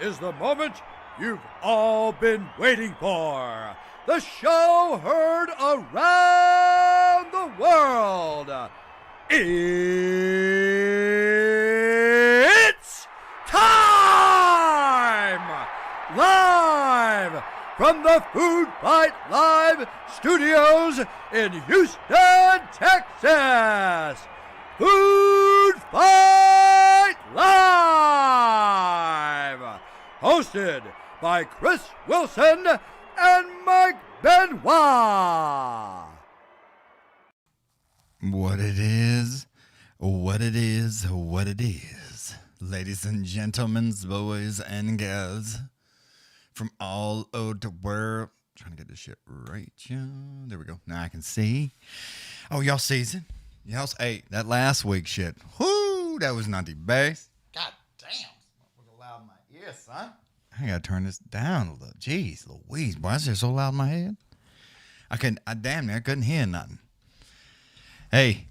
is the moment you've all been waiting for. The show heard around the world. It's time! Live from the Food Fight Live studios in Houston, Texas. Food Fight Live! Hosted by Chris Wilson and Mike Benoit. What it is, what it is, what it is. Ladies and gentlemen, boys and girls from all over the world. Trying to get this shit right, yeah. There we go. Now I can see. Oh, y'all season? Y'all's ate that last week shit. Whoo, that was not the best. God damn. What was loud in my ear, son? I gotta turn this down a little. Jeez Louise, why is it so loud in my head? I damn near couldn't hear nothing. Hey,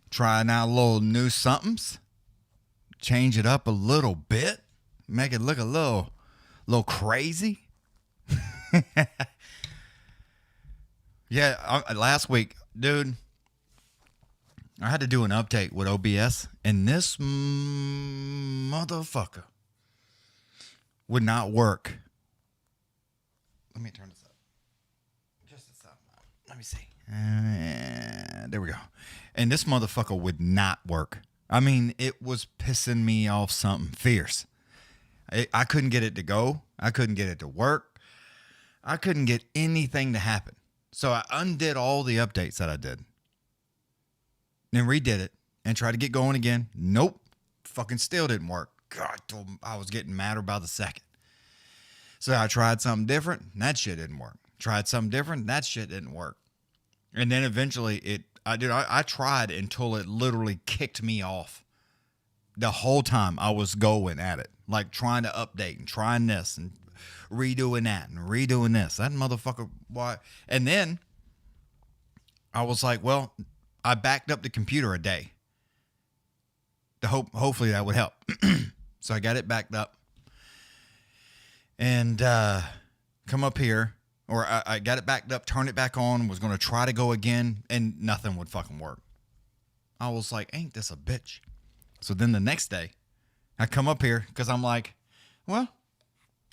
trying out a little new somethings. Change it up a little bit. Make it look a little crazy. Yeah, last week, dude, I had to do an update with OBS, and this motherfucker would not work. Let me turn this up. Just this up. Let me see. There we go. And this motherfucker would not work. I mean, it was pissing me off something fierce. I couldn't get it to go. I couldn't get it to work. I couldn't get anything to happen. So I undid all the updates that I did. Then redid it and tried to get going again. Nope. Fucking still didn't work. God, I was getting madder by the second. So I tried something different, and that shit didn't work. Tried something different, that shit didn't work. And then eventually I tried until it literally kicked me off. The whole time I was going at it, like trying to update and trying this and redoing that and redoing this. That motherfucker, why? And then I was like, well, I backed up the computer a day. Hopefully that would help. So I got it backed up and come up here, or I got it backed up, turned it back on, was going to try to go again, and nothing would fucking work. I was like, ain't this a bitch? So then the next day, I come up here because I'm like, well,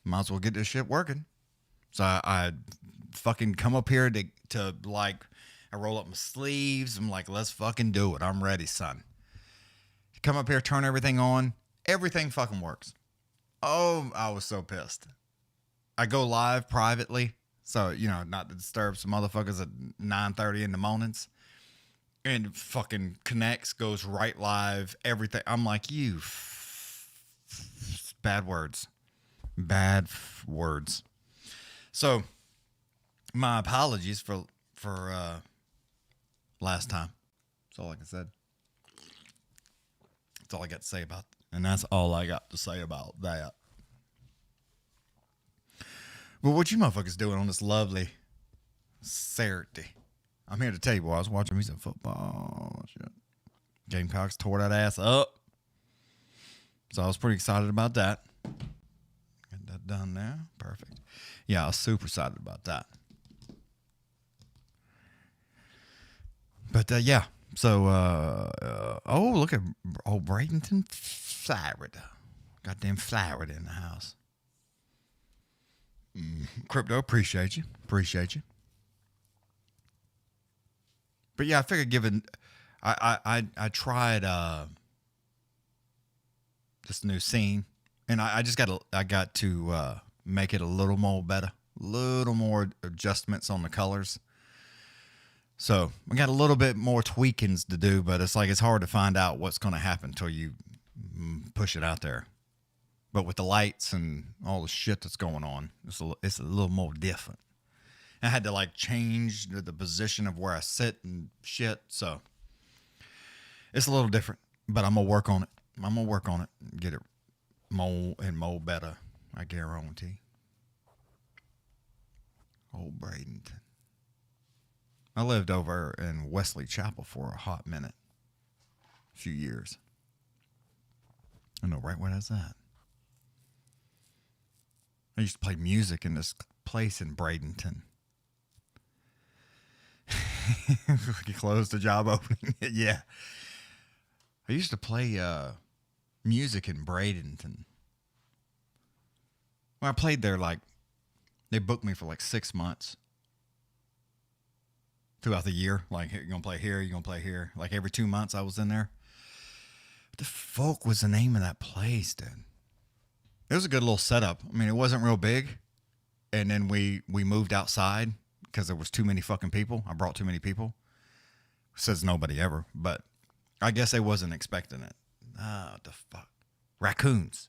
might as well get this shit working. So I fucking come up here to like, I roll up my sleeves. I'm like, let's fucking do it. I'm ready, son. Come up here, turn everything on. Everything fucking works. Oh, I was so pissed. I go live privately. So, not to disturb some motherfuckers at 9:30 in the mornings. And fucking connects, goes right live, everything. I'm like, bad words. Bad words. So, my apologies for last time. That's all I can say. That's all I got to say about it. And that's all I got to say about that. But what you motherfuckers doing on this lovely Saturday? I'm here to tell you, boy, I was watching me some football. Shit. Gamecocks tore that ass up. So I was pretty excited about that. Get that done there. Perfect. Yeah, I was super excited about that. But, yeah. So, look at old Bradenton, Florida. Goddamn Florida in the house. Crypto, appreciate you. But yeah, I figured I tried this new scene, and I got to make it a little more better, little more adjustments on the colors. So we got a little bit more tweakings to do, but it's hard to find out what's going to happen until you push it out there. But with the lights and all the shit that's going on, it's a little more different. I had to change the position of where I sit and shit. So it's a little different, but I'm going to work on it. And get it more and more better. I guarantee. Old Bradenton. I lived over in Wesley Chapel for a hot minute. A few years. I know right where that's at. I used to play music in this place in Bradenton. You closed the job opening. Yeah. I used to play music in Bradenton. Well, I played there they booked me for 6 months throughout the year. Like, you're going to play here, you're going to play here. Like, every 2 months I was in there. What the fuck was the name of that place, dude? It was a good little setup. I mean, it wasn't real big. And then we moved outside because there was too many fucking people. I brought too many people. Says nobody ever, but I guess they wasn't expecting it. What the fuck? Raccoons.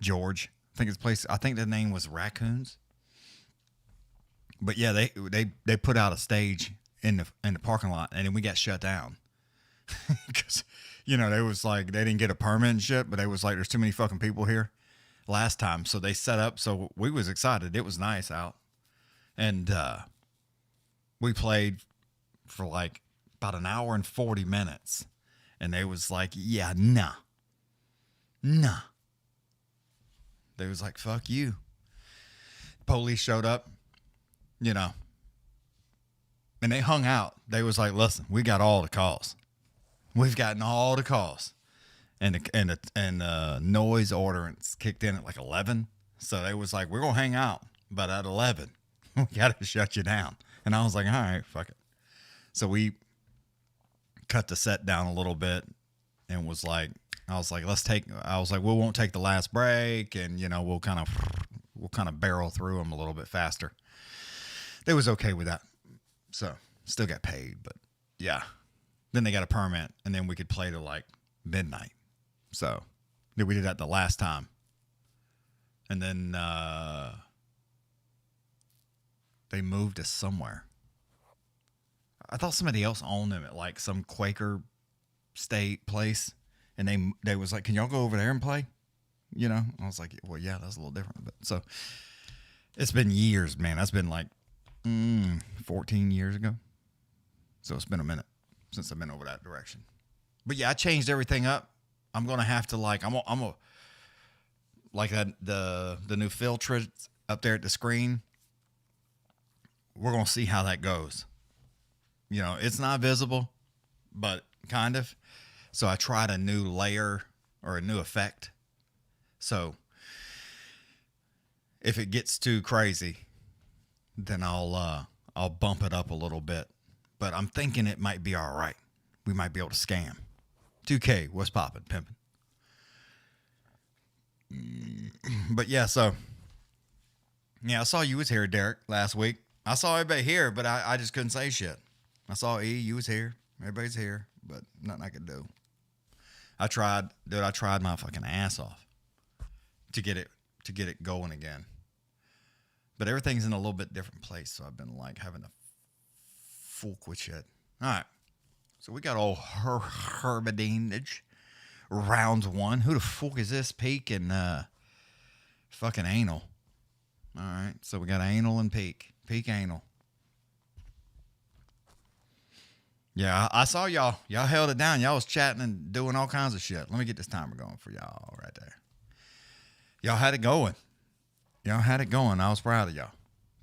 George. I think the name was Raccoons. But yeah, they put out a stage in the parking lot, and then we got shut down. Because, they was they didn't get a permit and shit, but they was there's too many fucking people here last time. So they set up, so we was excited. It was nice out. And we played for about an hour and 40 minutes. And they was yeah, nah. They was fuck you. Police showed up, and they hung out. They was listen, we got all the calls. We've gotten all the calls. And the noise ordinance kicked in at 11. So they was we're going to hang out. But at 11, we got to shut you down. And I was all right, fuck it. So we cut the set down a little bit and was we won't take the last break. And, we'll kind of barrel through them a little bit faster. They was okay with that. So still got paid, but yeah. Then they got a permit and then we could play till midnight. So then we did that the last time. And then they moved us somewhere. I thought somebody else owned them at some Quaker state place. And they was can y'all go over there and play? I was well, yeah, that's a little different. But so it's been years, man. That's been 14 years ago. So it's been a minute since I've been over that direction. But yeah, I changed everything up. I'm going to have to the new filter up there at the screen. We're going to see how that goes. It's not visible, but kind of. So I tried a new layer or a new effect. So if it gets too crazy, then I'll bump it up a little bit. But I'm thinking it might be all right. We might be able to scam. 2K, what's poppin', pimpin'? But yeah, so yeah, I saw you was here, Derek, last week. I saw everybody here, but I just couldn't say shit. I saw E, you was here. Everybody's here, but nothing I could do. I tried my fucking ass off to get it going again. But everything's in a little bit different place, so I've been having to fuck with shit. All right. So we got old Herbadinage. Round 1. Who the fuck is this? Peak and fucking Anal. All right. So we got Anal and Peak. Peak Anal. Yeah, I saw y'all. Y'all held it down. Y'all was chatting and doing all kinds of shit. Let me get this timer going for y'all right there. Y'all had it going. I was proud of y'all,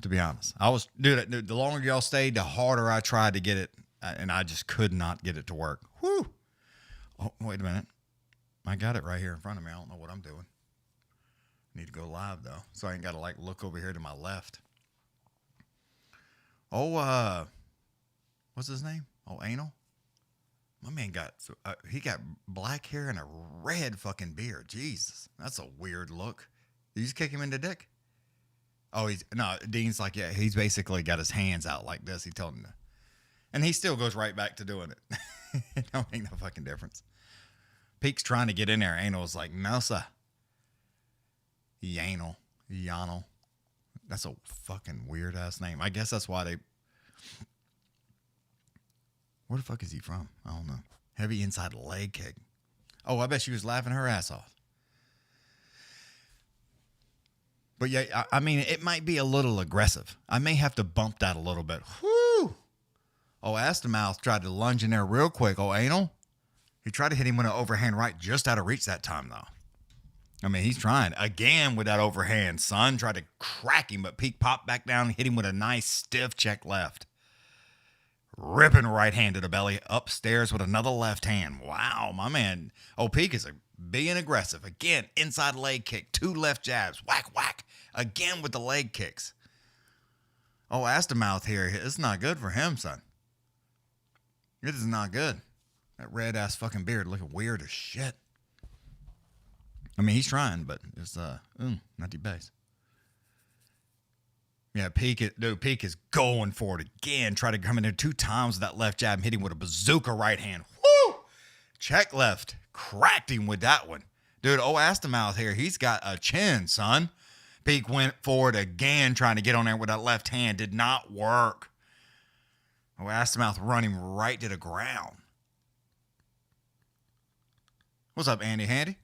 to be honest. Dude, the longer y'all stayed, the harder I tried to get it, and I just could not get it to work. Whew. Oh, wait a minute. I got it right here in front of me. I don't know what I'm doing. Need to go live, though, so I ain't got to, look over here to my left. Oh, what's his name? Oh, Anal? My man he got black hair and a red fucking beard. Jesus, that's a weird look. Did you just kick him in the dick? Oh, Dean's yeah, he's basically got his hands out like this. He told him to. And he still goes right back to doing it. It don't make no fucking difference. Peak's trying to get in there. Anal's no, sir. Yanal. That's a fucking weird ass name. I guess that's why they. Where the fuck is he from? I don't know. Heavy inside leg kick. Oh, I bet she was laughing her ass off. But yeah, I mean, it might be a little aggressive. I may have to bump that a little bit. Whoo! Oh, Astamouth tried to lunge in there real quick. Oh, Anal? He tried to hit him with an overhand right just out of reach that time, though. I mean, he's trying again with that overhand. Son tried to crack him, but Peak popped back down and hit him with a nice stiff check left. Ripping right hand to the belly, upstairs with another left hand. Wow, my man. Oh, Peak is being aggressive. Again, inside leg kick, 2 left jabs. Whack, whack. Again with the leg kicks. Oh, Astamouth here. It's not good for him, son. It is not good. That red-ass fucking beard looking weird as shit. I mean, he's trying, but it's, not the base. Yeah, Peak is going for it again. Try to come in there 2 times with that left jab and hit him with a bazooka right hand. Woo! Check left. Cracked him with that one. Dude, Astamouth here, he's got a chin, son. Peak went forward again trying to get on there with that left hand. Did not work. Astamouth running right to the ground. What's up, Andy Handy?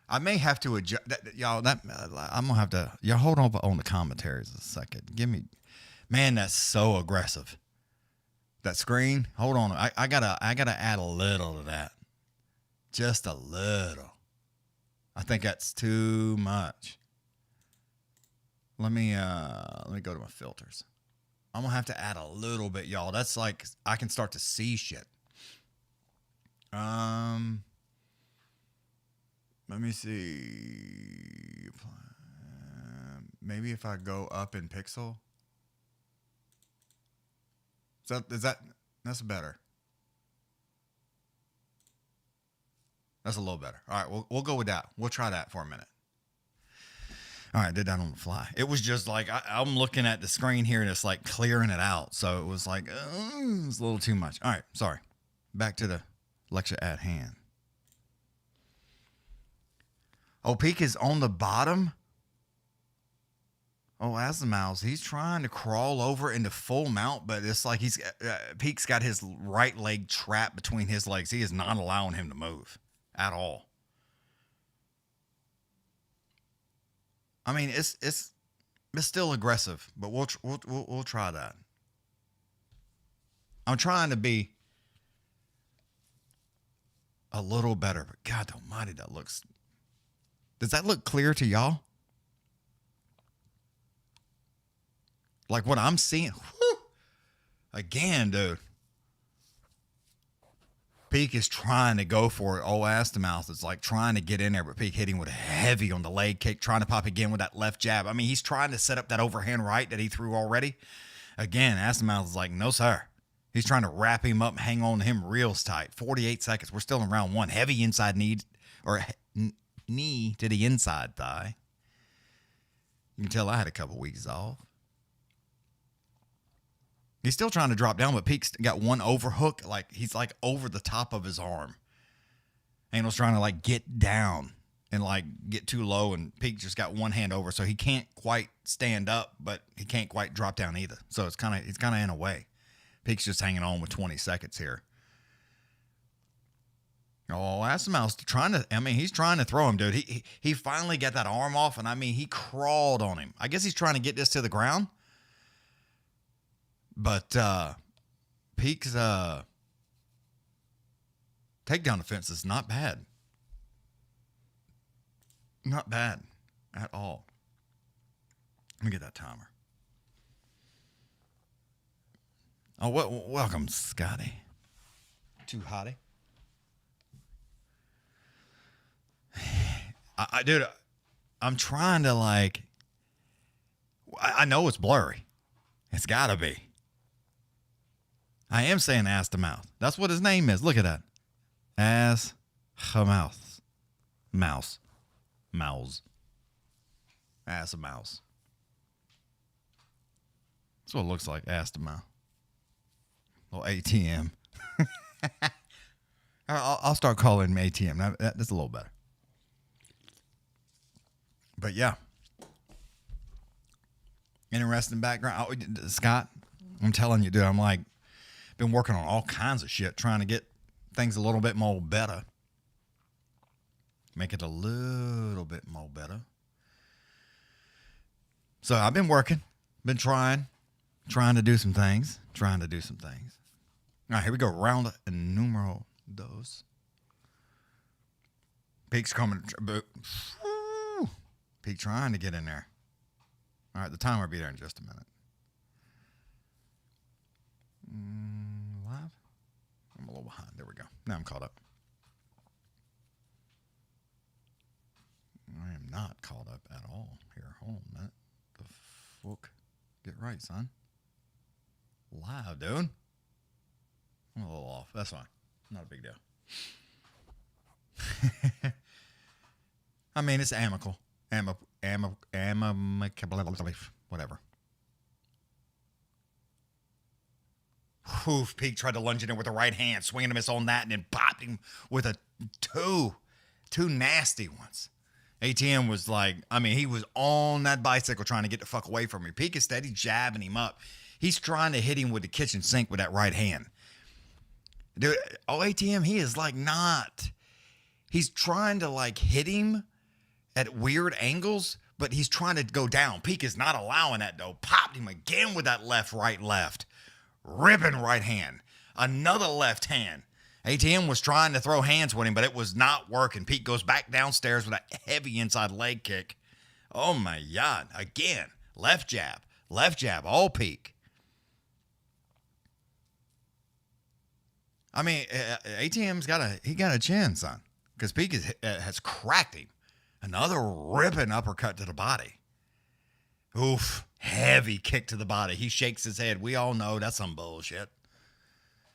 I may have to adjust y'all. I'm gonna have to. Y'all hold on the commentaries a second. Man, that's so aggressive. That screen. Hold on. I gotta add a little to that. Just a little. I think that's too much. Let me go to my filters. I'm gonna have to add a little bit, y'all. That's like I can start to see shit. Let me see. Maybe if I go up in pixel. That's better. That's a little better. All right, we'll go with that. We'll try that for a minute. All right, did that on the fly. It was just like I'm looking at the screen here and it's like clearing it out. So it was like it's a little too much. All right, sorry. Back to the lecture at hand. Oh, Peak is on the bottom. Oh, Astamouth, he's trying to crawl over into full mount, but it's like Peak's got his right leg trapped between his legs. He is not allowing him to move at all. I mean, it's still aggressive, but we'll try that. I'm trying to be a little better, but God almighty, that looks. Does that look clear to y'all? Like what I'm seeing? Whew. Again, dude. Peak is trying to go for it. Astamouth is like trying to get in there, but Peak hitting with a heavy on the leg kick, trying to pop again with that left jab. I mean, he's trying to set up that overhand right that he threw already. Again, Astamouth is like, no, sir. He's trying to wrap him up, hang on to him real tight. 48 seconds. We're still in round 1. Heavy inside knee to the inside thigh. You can tell I had a couple weeks off. He's still trying to drop down, but Peak's got one overhook. Like he's like over the top of his arm. Angel's trying to like get down and like get too low, and Peak just got one hand over, so he can't quite stand up, but he can't quite drop down either. So it's kind of in a way. Peak's just hanging on with 20 seconds here. Oh, Astamouth's trying to. I mean, he's trying to throw him, dude. He finally got that arm off, and I mean, he crawled on him. I guess he's trying to get this to the ground. But Peak's takedown defense is not bad. Not bad at all. Let me get that timer. Oh, welcome, Scotty. Too hotty. Dude, I'm trying to like. I know it's blurry. It's got to be. I am saying Astamouth. That's what his name is. Look at that. Ashmouz. Mouse. Astamouth. That's what it looks like. Astamouth. Little ATM. I'll start calling him ATM. That's a little better. But yeah. Interesting background. Oh, Scott, I'm telling you, dude, I'm like, been working on all kinds of shit, trying to get things a little bit more better. Make it a little bit more better. So I've been working, been trying to do some things, All right, here we go. Round numero dos. Peak's coming. Peak trying to get in there. All right, the timer will be there in just a minute. Live? I'm a little behind. There we go. Now I'm caught up. I am not caught up at all here. Hold on a minute. The fuck? Get right, son. Live, dude. I'm a little off. That's fine. Not a big deal. I mean, it's amicable. Whatever. Oof, Peak tried to lunge in there with the right hand, swinging a miss on that, and then popped him with a two nasty ones. ATM was like, I mean, he was on that bicycle trying to get the fuck away from me. Peak is steady jabbing him up. He's trying to hit him with the kitchen sink with that right hand. Dude, ATM, he is like not. He's trying to like hit him at weird angles, but he's trying to go down. Peak is not allowing that though. Popped him again with that left. Ripping right hand. Another left hand. ATM was trying to throw hands with him, but it was not working. Peak goes back downstairs with a heavy inside leg kick. Oh my God. Again, left jab, all Peak. I mean, ATM's got a chin, son, because Peak has cracked him. Another ripping uppercut to the body. Oof, heavy kick to the body. He shakes his head. We all know that's some bullshit.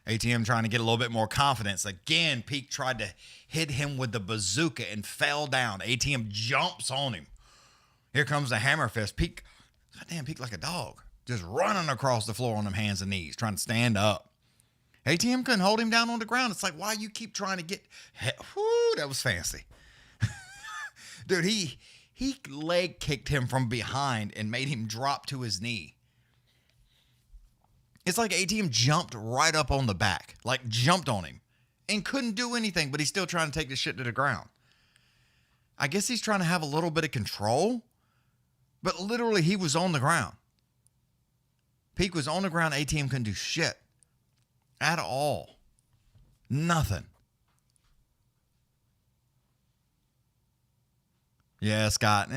ATM trying to get a little bit more confidence. Again, Peak tried to hit him with the bazooka and fell down. ATM jumps on him. Here comes the hammer fist. Peak, goddamn, Peak like a dog. Just running across the floor on them hands and knees, trying to stand up. ATM couldn't hold him down on the ground. It's like, why you keep trying to get... Whoo, that was fancy. Dude, he leg kicked him from behind and made him drop to his knee. It's like ATM jumped right up on the back, like jumped on him and couldn't do anything, but he's still trying to take the shit to the ground. I guess he's trying to have a little bit of control, but literally he was on the ground. Peak was on the ground. ATM couldn't do shit at all. Nothing. Yeah, Scott.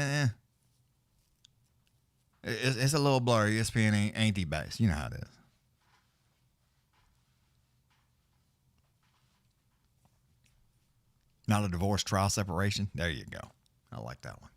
It's a little blurry. ESPN ain't the best. You know how it is. Not a divorce, trial, separation. There you go. I like that one.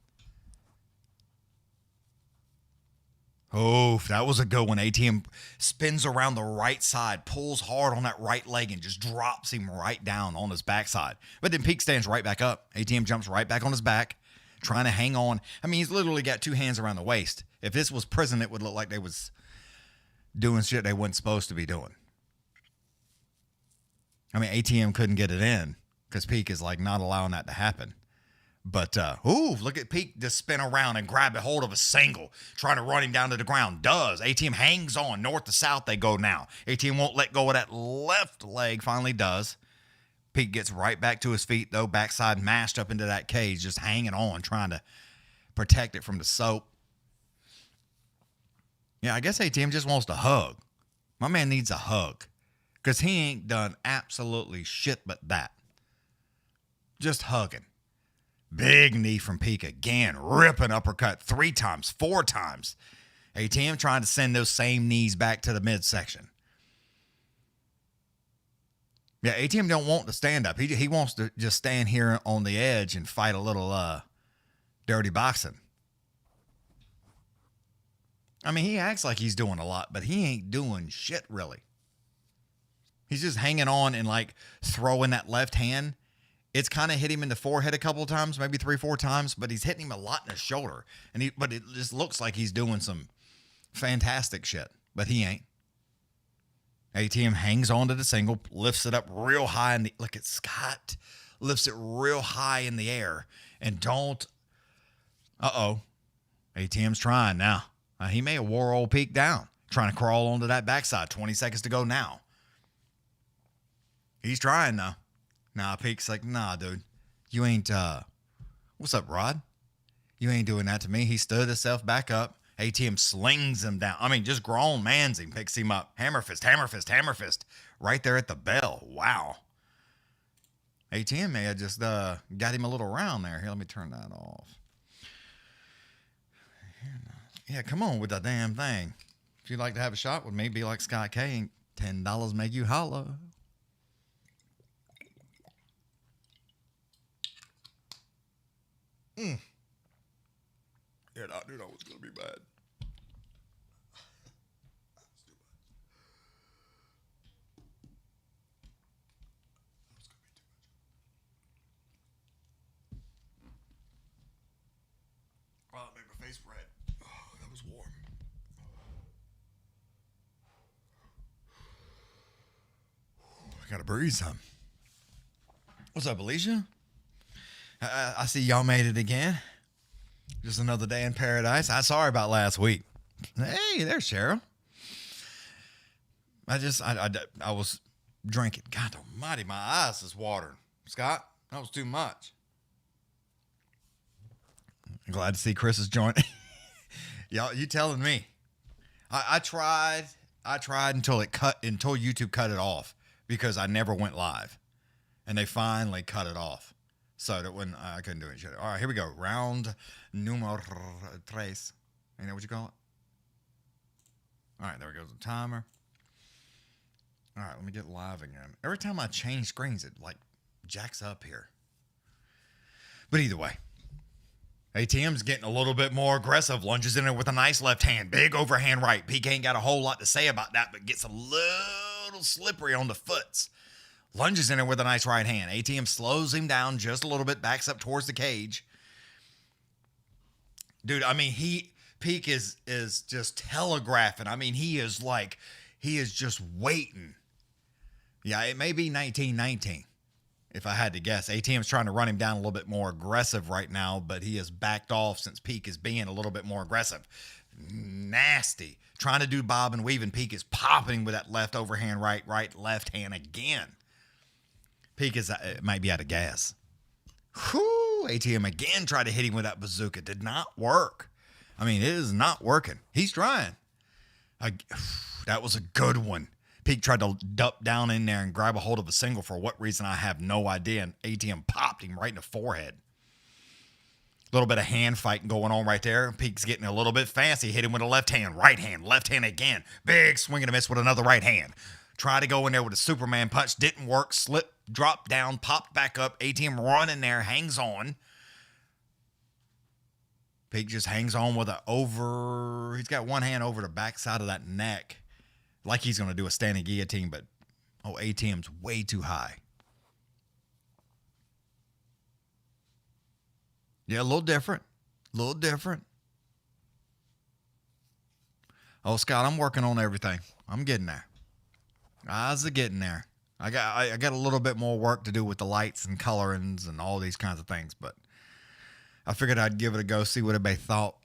Oh, that was a good one. ATM spins around the right side, pulls hard on that right leg, and just drops him right down on his backside. But then Peak stands right back up. ATM jumps right back on his back, trying to hang on. I mean, he's literally got two hands around the waist. If this was prison, it would look like they was doing shit they wasn't supposed to be doing. I mean, ATM couldn't get it in because Peak is like not allowing that to happen. But, look at Peak just spin around and grab a hold of a single, trying to run him down to the ground. Does. ATM hangs on. North to south they go now. ATM won't let go of that left leg. Finally does. Peak gets right back to his feet, though, backside mashed up into that cage, just hanging on, trying to protect it from the soap. Yeah, I guess ATM just wants to hug. My man needs a hug because he ain't done absolutely shit but that. Just hugging. Big knee from Peak again, ripping uppercut 3 times, 4 times. ATM trying to send those same knees back to the midsection. Yeah, ATM don't want to stand up. He wants to just stand here on the edge and fight a little dirty boxing. I mean, he acts like he's doing a lot, but he ain't doing shit really. He's just hanging on and like throwing that left hand. It's kind of hit him in the forehead a couple of times, maybe 3-4 times, but he's hitting him a lot in the shoulder. But it just looks like he's doing some fantastic shit, but he ain't. ATM hangs on to the single, lifts it up real high in the, look at Scott, lifts it real high in the air and don't, ATM's trying now. He may have wore old Peak down, trying to crawl onto that backside. 20 seconds to go now. He's trying now. Nah, Peak's like, nah, dude. You ain't, what's up, Rod? You ain't doing that to me. He stood himself back up. ATM slings him down. I mean, just grown mans him, picks him up. Hammer fist, hammer fist, hammer fist. Right there at the bell. Wow. ATM may have just got him a little round there. Here, let me turn that off. Yeah, come on with that damn thing. If you'd like to have a shot with me, be like Scott K. $10 make you holla. Yeah, I knew that was going to be bad. Oh, it made my face red. Oh, that was warm. I gotta breathe some. What's up, Alicia? I see y'all made it again. Just another day in paradise. I'm sorry about last week. Hey, there's Cheryl. I was drinking. God almighty, my eyes is watering. Scott, that was too much. I'm glad to see Chris is joining. Y'all, you telling me? I tried until YouTube cut it off because I never went live, and they finally cut it off. So that when I couldn't do it. All right, here we go. Round numero tres. You know what you call it? All right, there we go. The timer. All right, let me get live again. Every time I change screens, it like jacks up here. But either way, ATM's getting a little bit more aggressive. Lunges in it with a nice left hand. Big overhand right. PK ain't got a whole lot to say about that, but gets a little slippery on the foots. Lunges in it with a nice right hand. ATM slows him down just a little bit, backs up towards the cage. Dude, I mean, Peak is just telegraphing. I mean, he is just waiting. Yeah, it may be 1919, if I had to guess. ATM's trying to run him down a little bit more aggressive right now, but he has backed off since Peak is being a little bit more aggressive. Nasty. Trying to do bob and weave, and Peak is popping with that left overhand right, left hand again. Peak might be out of gas. Whew, ATM again tried to hit him with that bazooka. Did not work. I mean, it is not working. He's trying. That was a good one. Peak tried to duck down in there and grab a hold of a single for what reason, I have no idea. And ATM popped him right in the forehead. A little bit of hand fighting going on right there. Peak's getting a little bit fancy. Hit him with a left hand left hand again. Big swing and a miss with another right hand. Tried to go in there with a Superman punch. Didn't work. Slipped, dropped down, popped back up. ATM running there, hangs on. Peak just hangs on with he's got one hand over the backside of that neck. Like he's going to do a standing guillotine, but ATM's way too high. Yeah, a little different. Oh, Scott, I'm working on everything. I'm getting there. Eyes are getting there. I got a little bit more work to do with the lights and colorings and all these kinds of things, but I figured I'd give it a go, see what everybody thought.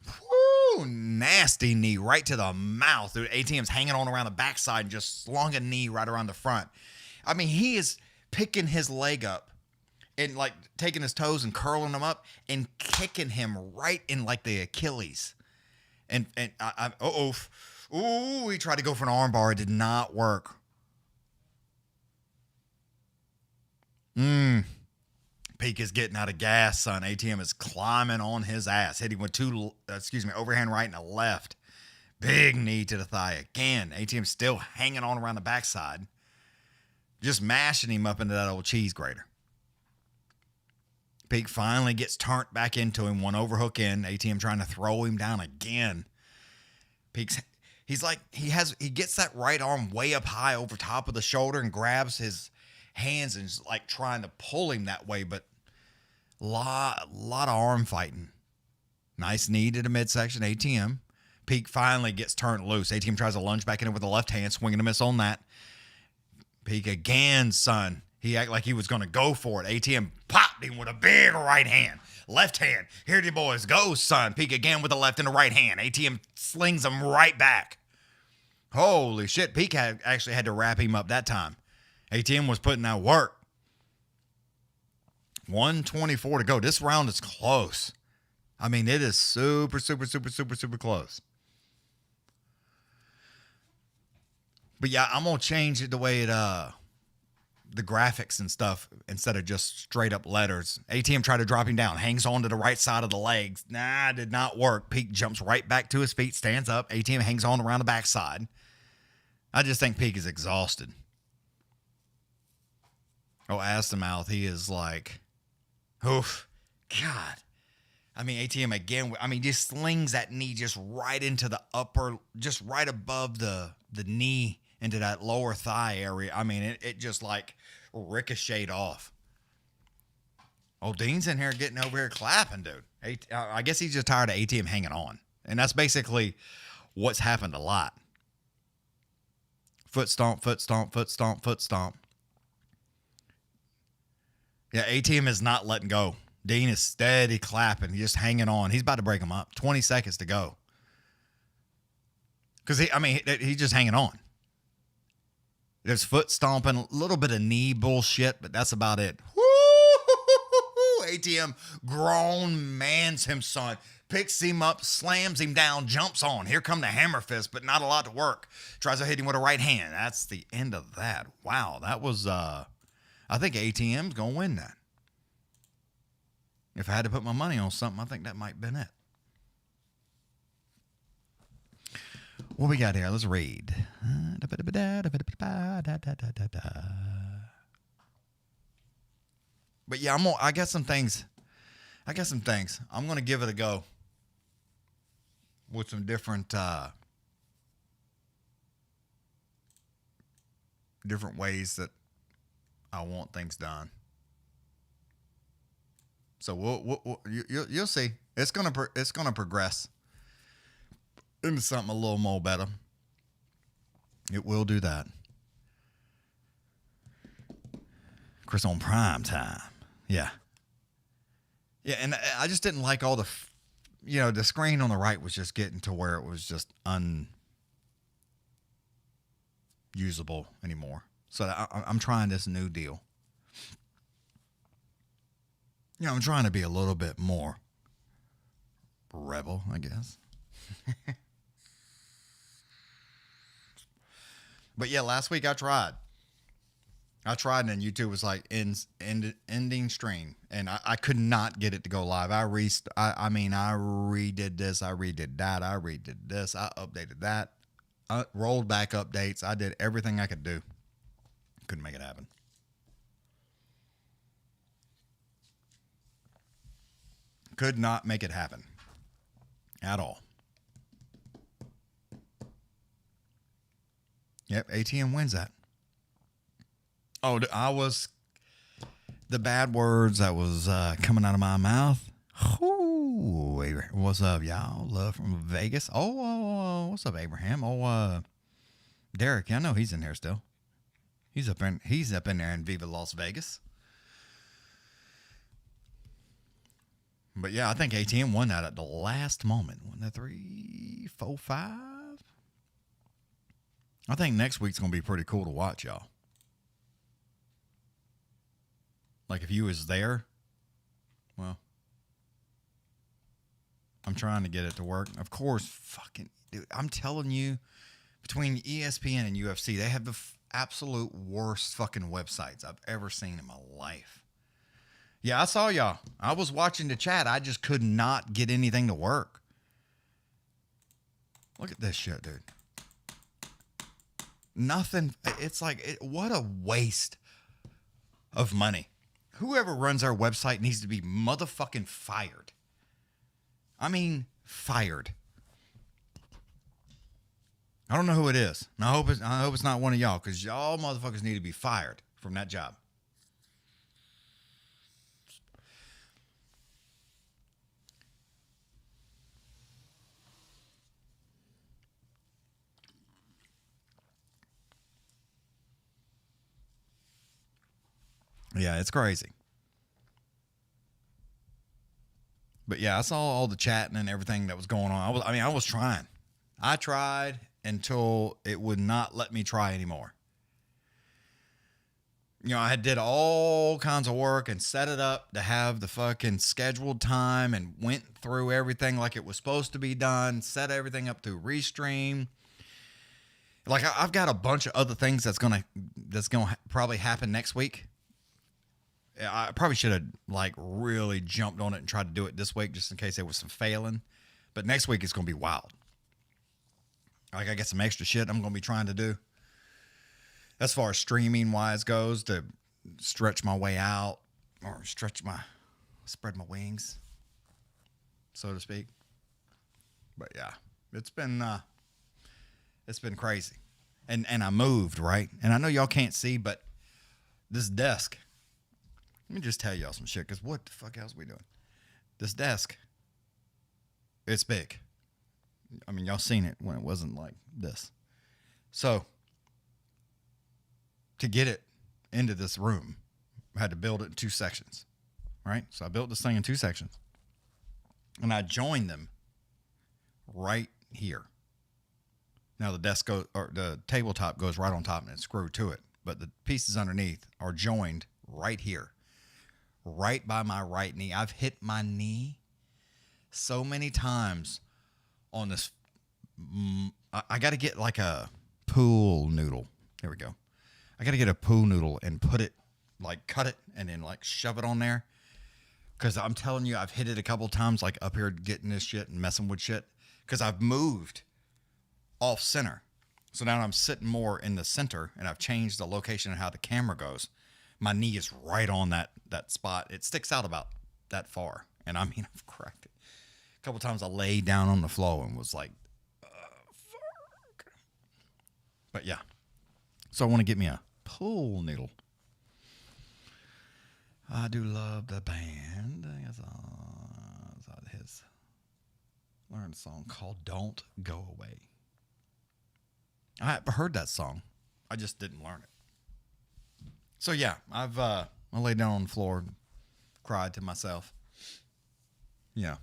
Woo! Nasty knee right to the mouth. Dude, ATM's hanging on around the backside and just slung a knee right around the front. I mean, he is picking his leg up and like taking his toes and curling them up and kicking him right in like the Achilles. And he tried to go for an arm bar. It did not work. Peak is getting out of gas, son. ATM is climbing on his ass, hitting with overhand right and a left. Big knee to the thigh again. ATM still hanging on around the backside, just mashing him up into that old cheese grater. Peak finally gets turned back into him, one overhook in. ATM trying to throw him down again. He gets that right arm way up high over top of the shoulder and grabs his hands and is like trying to pull him that way, but lot of arm fighting. Nice knee to the midsection. ATM. Peak finally gets turned loose. ATM tries to lunge back in it with the left hand, swinging a miss on that. Peak again, son. He acted like he was going to go for it. ATM popped him with a big right hand. Left hand. Here the boys go, son. Peak again with the left and the right hand. ATM slings him right back. Holy shit. Peak actually had to wrap him up that time. ATM was putting out work. 1:24 to go. This round is close. I mean, it is super close. But yeah, I'm going to change it the way it the graphics and stuff instead of just straight up letters. ATM tried to drop him down, hangs on to the right side of the legs. Nah, did not work. Peak jumps right back to his feet, stands up. ATM hangs on around the backside. I just think Peak is exhausted. Oh, ass to mouth, he is like, oof, God. I mean, ATM again, I mean, just slings that knee just right into the upper, just right above the knee into that lower thigh area. I mean, it just like ricocheted off. Oh, Dean's in here getting over here clapping, dude. I guess he's just tired of ATM hanging on. And that's basically what's happened a lot. Foot stomp, foot stomp, foot stomp, foot stomp. Yeah, ATM is not letting go. Dean is steady clapping, just hanging on. He's about to break him up. 20 seconds to go. Because, he's just hanging on. There's foot stomping, a little bit of knee bullshit, but that's about it. Woo! ATM, grown man's him, son. Picks him up, slams him down, jumps on. Here come the hammer fist, but not a lot to work. Tries to hit him with a right hand. That's the end of that. Wow, that was, I think ATM's going to win that. If I had to put my money on something, I think that might have been it. What we got here? Let's read. But yeah, I got some things. I'm gonna give it a go with some different ways that I want things done. So you'll see. It's gonna progress into something a little more better. It will do that. Chris on prime time. Yeah. Yeah, and I just didn't like all the screen on the right was just getting to where it was just unusable anymore. So I'm trying this new deal. I'm trying to be a little bit more rebel, I guess. But yeah, last week I tried and then YouTube was like ending stream, and I could not get it to go live. I redid this, I redid that, I redid this, I updated that, I rolled back updates. I did everything I could do. Couldn't make it happen. Could not make it happen at all. Yep, ATM wins that. Oh, the bad words that was coming out of my mouth. Ooh, what's up, y'all? Love from Vegas. Oh, what's up, Abraham? Oh, Derek, I know he's in there still. He's up in there in Viva Las Vegas. But yeah, I think ATM won that at the last moment. 1, 2, 3, 4, 5. I think next week's going to be pretty cool to watch, y'all. Like if you was there, well, I'm trying to get it to work. Of course, fucking, dude, I'm telling you, between ESPN and UFC, they have the absolute worst fucking websites I've ever seen in my life. Yeah, I saw y'all. I was watching the chat. I just could not get anything to work. Look at this shit, dude. Nothing. It's like, what a waste of money. Whoever runs our website needs to be motherfucking fired. I mean, fired. I don't know who it is. And I hope it's not one of y'all, because y'all motherfuckers need to be fired from that job. Yeah, it's crazy. But yeah, I saw all the chatting and everything that was going on. I was trying. I tried until it would not let me try anymore. I did all kinds of work and set it up to have the fucking scheduled time and went through everything like it was supposed to be done, set everything up through Restream. Like I've got a bunch of other things that's gonna probably happen next week. I probably should have like really jumped on it and tried to do it this week just in case there was some failing. But next week it's gonna be wild. Like I got some extra shit I'm gonna be trying to do as far as streaming wise goes to stretch my way out or spread my wings, so to speak. But yeah, it's been crazy. And I moved, right? And I know y'all can't see, but this desk, let me just tell y'all some shit, because what the fuck else we doing? This desk, it's big. I mean, y'all seen it when it wasn't like this. So, to get it into this room, I had to build it in 2 sections, right? So I built this thing in 2 sections. And I joined them right here. Now the tabletop goes right on top and it's screwed to it. But the pieces underneath are joined right here. Right by my right knee. I've hit my knee so many times on this. I got to get like a pool noodle. There we go. I got to get a pool noodle and put it, like cut it and then like shove it on there. Because I'm telling you, I've hit it a couple times, like up here getting this shit and messing with shit. Because I've moved off center. So now I'm sitting more in the center and I've changed the location of how the camera goes. My knee is right on that spot. It sticks out about that far. And I mean, I've cracked it. A couple times I laid down on the floor and was like, fuck. But yeah. So I want to get me a pool noodle. I do love the band. I saw his learned a song called Don't Go Away. I heard that song. I just didn't learn it. So yeah, I laid down on the floor and cried to myself. Yeah.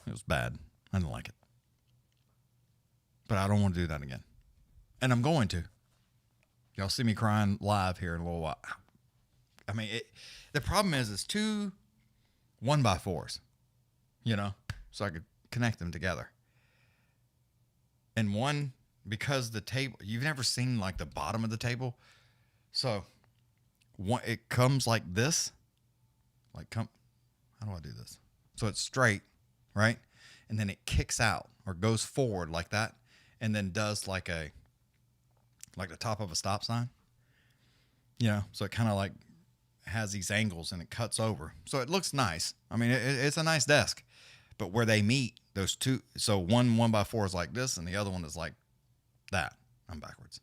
It was bad. I didn't like it. But I don't want to do that again. And I'm going to. Y'all see me crying live here in a little while. I mean, the problem is it's 2 1x4s, you know, so I could connect them together. And one, because the table, you've never seen like the bottom of the table. So one, it comes like this, how do I do this? So it's straight, right? And then it kicks out or goes forward like that. And then does like the top of a stop sign, you know, so it kind of like has these angles and it cuts over. So it looks nice. I mean, it's a nice desk, but where they meet, those two, so one 1x4 is like this and the other one is like that. I'm backwards.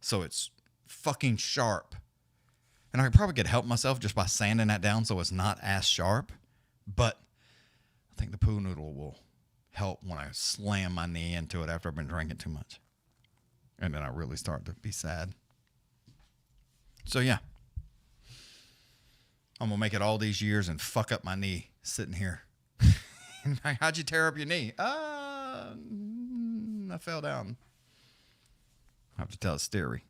So it's fucking sharp. And I probably could help myself just by sanding that down so it's not as sharp. But I think the poo noodle will help when I slam my knee into it after I've been drinking too much. And then I really start to be sad. So yeah. I'm going to make it all these years and fuck up my knee sitting here. How'd you tear up your knee? I fell down. I have to tell a story.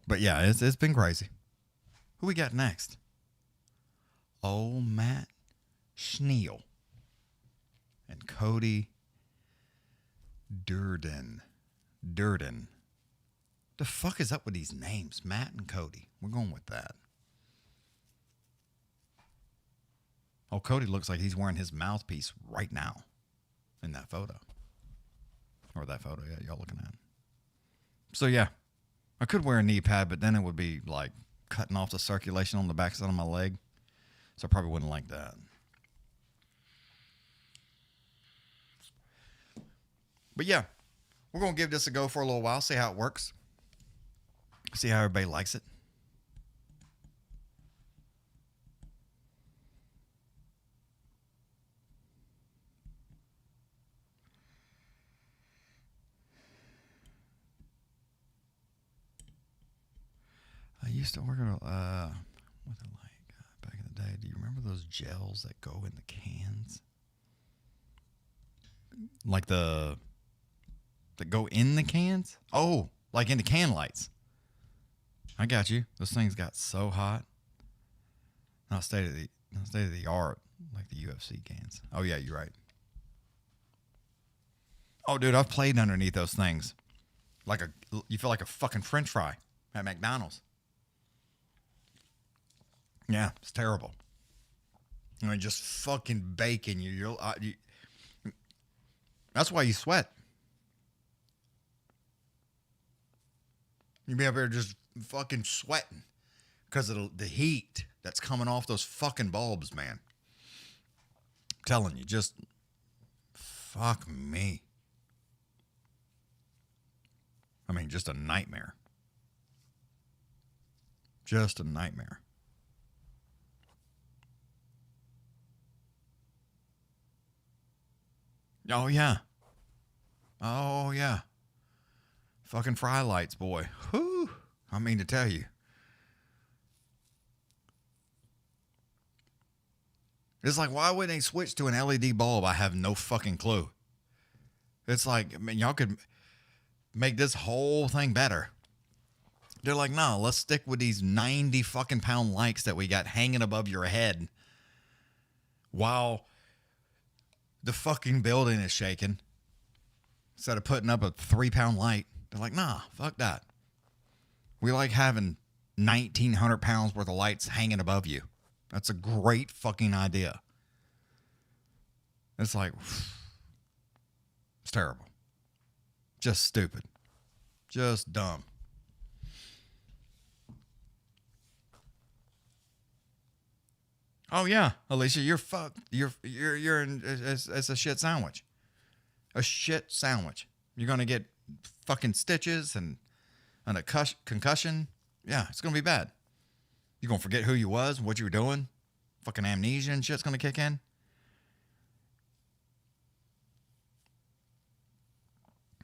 But yeah, it's been crazy. Who we got next? Old Matt Schnell and Cody Durden. The fuck is up with these names, Matt and Cody? We're going with that. Oh, Cody looks like he's wearing his mouthpiece right now in that photo. Or that photo, yeah, y'all looking at. So, yeah, I could wear a knee pad, but then it would be like cutting off the circulation on the backside of my leg. So I probably wouldn't like that. But, yeah, we're going to give this a go for a little while, see how it works. See how everybody likes it. I used to work at what's it like back in the day? Do you remember those gels that go in the cans? Like that go in the cans? Oh, like in the can lights. I got you. Those things got so hot. Not state of the art like the UFC cans. Oh yeah, you're right. Oh, dude, I've played underneath those things. You feel like a fucking French fry at McDonald's. Yeah, it's terrible. I mean, just fucking baking you. That's why you sweat. You be up there just fucking sweating because of the heat that's coming off those fucking bulbs, man. I'm telling you, just fuck me. I mean, just a nightmare. Just a nightmare. Oh, yeah. Oh, yeah. Fucking fry lights, boy. Whew. I mean to tell you. It's like, why wouldn't they switch to an LED bulb? I have no fucking clue. It's like, I mean, y'all could make this whole thing better. They're like, no, let's stick with these 90 fucking pound lights that we got hanging above your head while the fucking building is shaking. Instead of putting up a 3-pound light, they're like, nah, fuck that. We like having 1,900 pounds worth of lights hanging above you. That's a great fucking idea. It's like, it's terrible. Just stupid. Just dumb. Oh yeah, Alicia, you're fucked. You're in. It's a shit sandwich. A shit sandwich. You're gonna get fucking stitches and a concussion. Yeah, it's gonna be bad. You're gonna forget who you was, what you were doing. Fucking amnesia and shit's gonna kick in.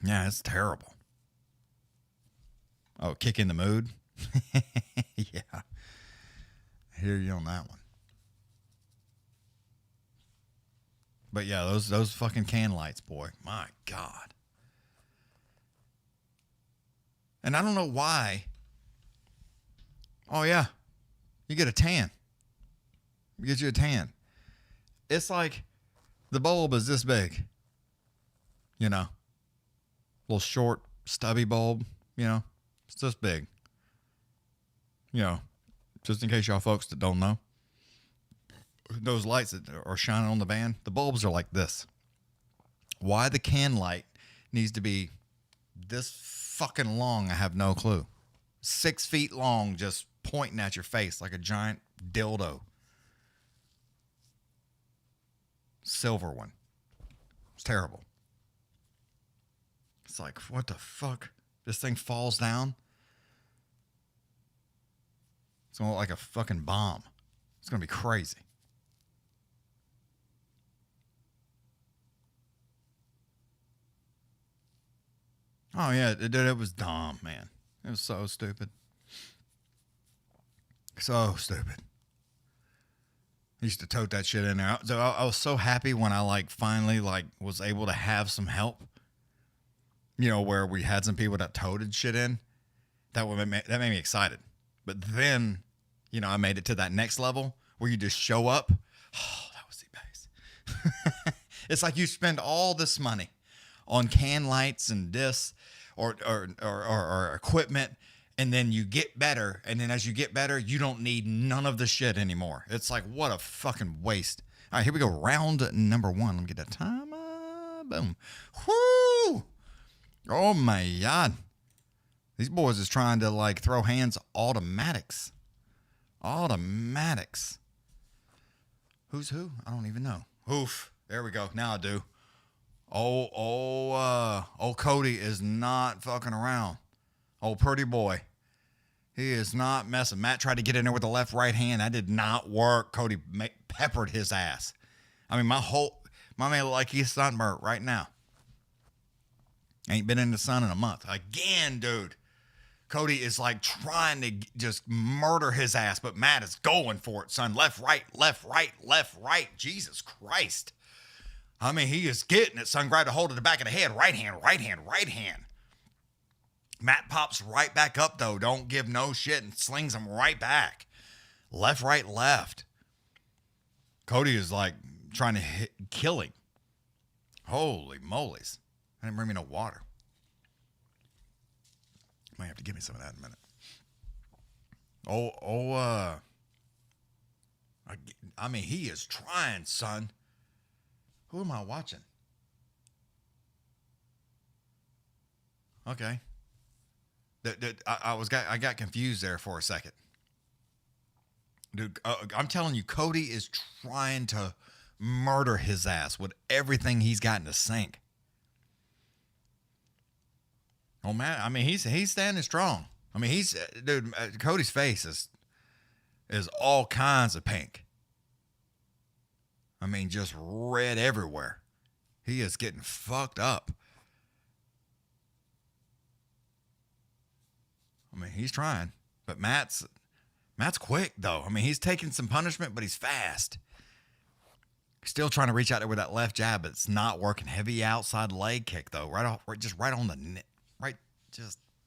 Yeah, it's terrible. Oh, kick in the mood? Yeah. I hear you on that one. But yeah, those fucking can lights, boy. My God. And I don't know why. Oh yeah. You get a tan. You get you a tan. It's like the bulb is this big. You know. Little short, stubby bulb, you know. It's this big. You know, just in case y'all folks that don't know. Those lights that are shining on the van, the bulbs are like this. Why the can light needs to be this fucking long, I have no clue. 6 feet long, just pointing at your face like a giant dildo. Silver one. It's terrible. It's like, what the fuck? This thing falls down. It's going to look like a fucking bomb. It's going to be crazy. Oh, yeah, it was dumb, man. It was so stupid. So stupid. I used to tote that shit in there. I was so happy when I finally was able to have some help. You know, where we had some people that toted shit in. That made me excited. But then, you know, I made it to that next level where you just show up. Oh, that was the best. It's like you spend all this money on can lights and this or equipment, and then you get better, and then as you get better, you don't need none of the shit anymore. It's like, what a fucking waste. All right, here we go. Round number 1. Let me get that time. Boom. Whoo! Oh my God. These boys is trying to throw hands automatics. Automatics. Who's who? I don't even know. Oof. There we go. Now I do. Oh, Cody is not fucking around. Oh, pretty boy. He is not messing. Matt tried to get in there with the left, right hand. That did not work. Cody peppered his ass. I mean, my man look like he's sunburnt right now. Ain't been in the sun in a month. Again, dude. Cody is trying to just murder his ass, but Matt is going for it, son. Left, right, left, right, left, right. Jesus Christ. I mean, he is getting it, son. Grab a hold of the back of the head. Right hand, right hand, right hand. Matt pops right back up, though. Don't give no shit and slings him right back. Left, right, left. Cody is trying to kill him. Holy moly's. I didn't bring me no water. Might have to give me some of that in a minute. I mean, he is trying, son. Who am I watching? Okay. I got confused there for a second. Dude, I'm telling you, Cody is trying to murder his ass with everything he's got in the sink. Oh man, I mean he's standing strong. I mean Cody's face is all kinds of pink. I mean just red everywhere. He is getting fucked up. I mean he's trying, but Matt's quick though. I mean he's taking some punishment, but he's fast. Still trying to reach out there with that left jab, but it's not working. Heavy outside leg kick though, right on the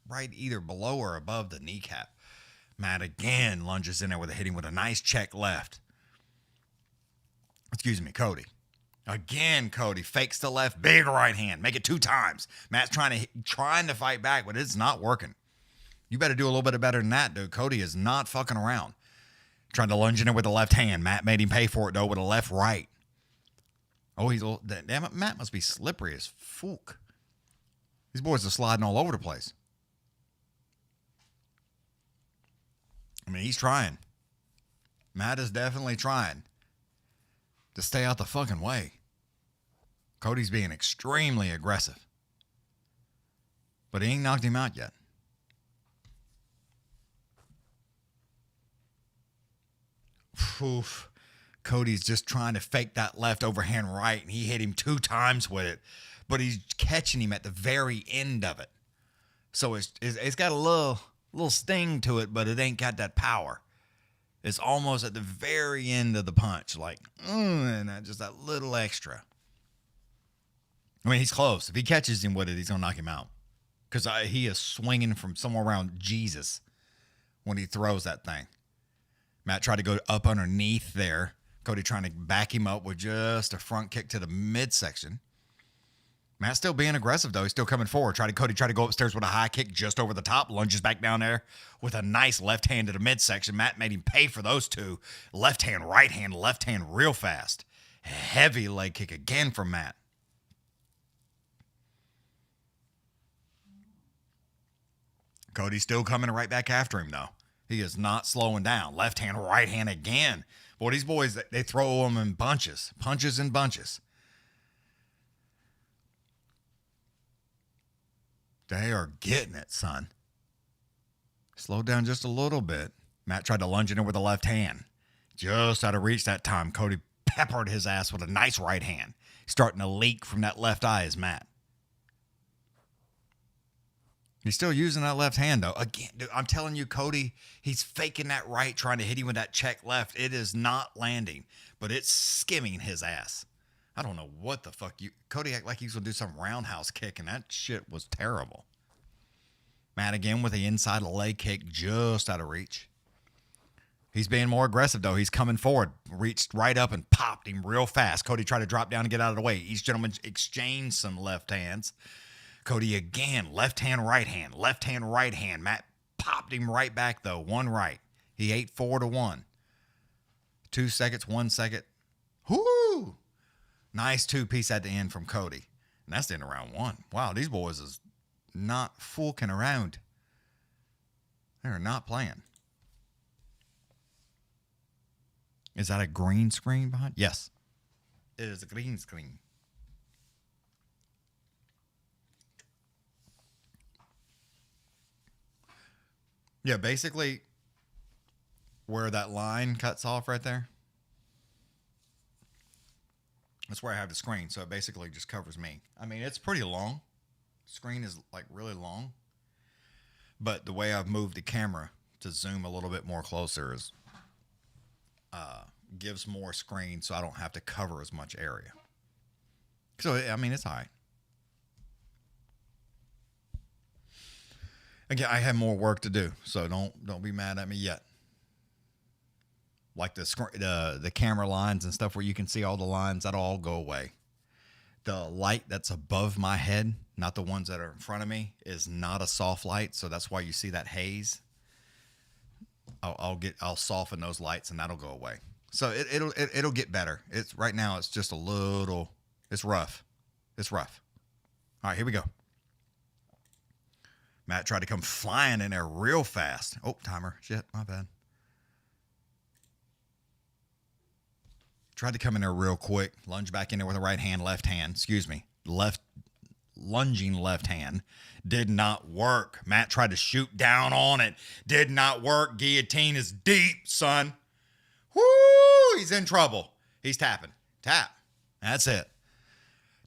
right either below or above the kneecap. Matt again lunges in there hitting with a nice check left. Excuse me, Cody. Again, Cody fakes the left, big right hand, make it 2 times. Matt's trying to fight back, but it's not working. You better do a little bit better than that, dude. Cody is not fucking around. Trying to lunge in there with the left hand. Matt made him pay for it though with a left right. Oh, damn it, Matt must be slippery as fuck. These boys are sliding all over the place. I mean, he's trying. Matt is definitely trying to stay out the fucking way. Cody's being extremely aggressive. But he ain't knocked him out yet. Oof. Cody's just trying to fake that left overhand right, and he hit him 2 times with it. But he's catching him at the very end of it. So it's got a little sting to it, but it ain't got that power. It's almost at the very end of the punch, like, and just that little extra. I mean, he's close. If he catches him with it, he's going to knock him out. Because he is swinging from somewhere around Jesus when he throws that thing. Matt tried to go up underneath there. Cody trying to back him up with just a front kick to the midsection. Matt's still being aggressive, though. He's still coming forward. Cody tried to go upstairs with a high kick just over the top. Lunges back down there with a nice left hand to the midsection. Matt made him pay for those 2. Left hand, left hand real fast. Heavy leg kick again from Matt. Cody's still coming right back after him, though. He is not slowing down. Left hand, right hand again. Boy, these boys, they throw them in bunches. Punches in bunches. They are getting it, son. Slow down just a little bit. Matt tried to lunge in with the left hand. Just out of reach that time. Cody peppered his ass with a nice right hand. Starting to leak from that left eye is Matt. He's still using that left hand, though. Again, dude, I'm telling you, Cody, he's faking that right, trying to hit him with that check left. It is not landing, but it's skimming his ass. I don't know what the fuck Cody act like he was going to do some roundhouse kick, and that shit was terrible. Matt again with the inside leg kick just out of reach. He's being more aggressive, though. He's coming forward, reached right up and popped him real fast. Cody tried to drop down and get out of the way. Each gentleman exchanged some left hands. Cody again, left hand, right hand, left hand, right hand. Matt popped him right back, though. 1 right. He ate 4-1. 2 seconds, 1 second. Whoo! Nice 2-piece at the end from Cody. And that's the end of round 1. Wow, these boys is not fooling around. They're not playing. Is that a green screen behind? Yes. It is a green screen. Yeah, basically where that line cuts off right there. That's where I have the screen, so it basically just covers me. I mean, it's pretty long. The screen is like really long. But the way I've moved the camera to zoom a little bit more closer is gives more screen so I don't have to cover as much area. So, I mean, it's all right. Again, I have more work to do, so don't be mad at me yet. Like the camera lines and stuff where you can see all the lines, that'll all go away. the light that's above my head, not the ones that are in front of me, is not a soft light. So that's why you see that haze. I'll soften those lights and that'll go away. So it'll get better. It's right now. It's just a little. It's rough. It's rough. All right, here we go. Matt tried to come flying in there real fast. Oh, timer. Shit, my bad. Tried to come in there real quick. Lunge back in there with the right hand, left hand. Excuse me. Lunging left hand. Did not work. Matt tried to shoot down on it. Did not work. Guillotine is deep, son. Woo! He's in trouble. He's tapping. Tap. That's it.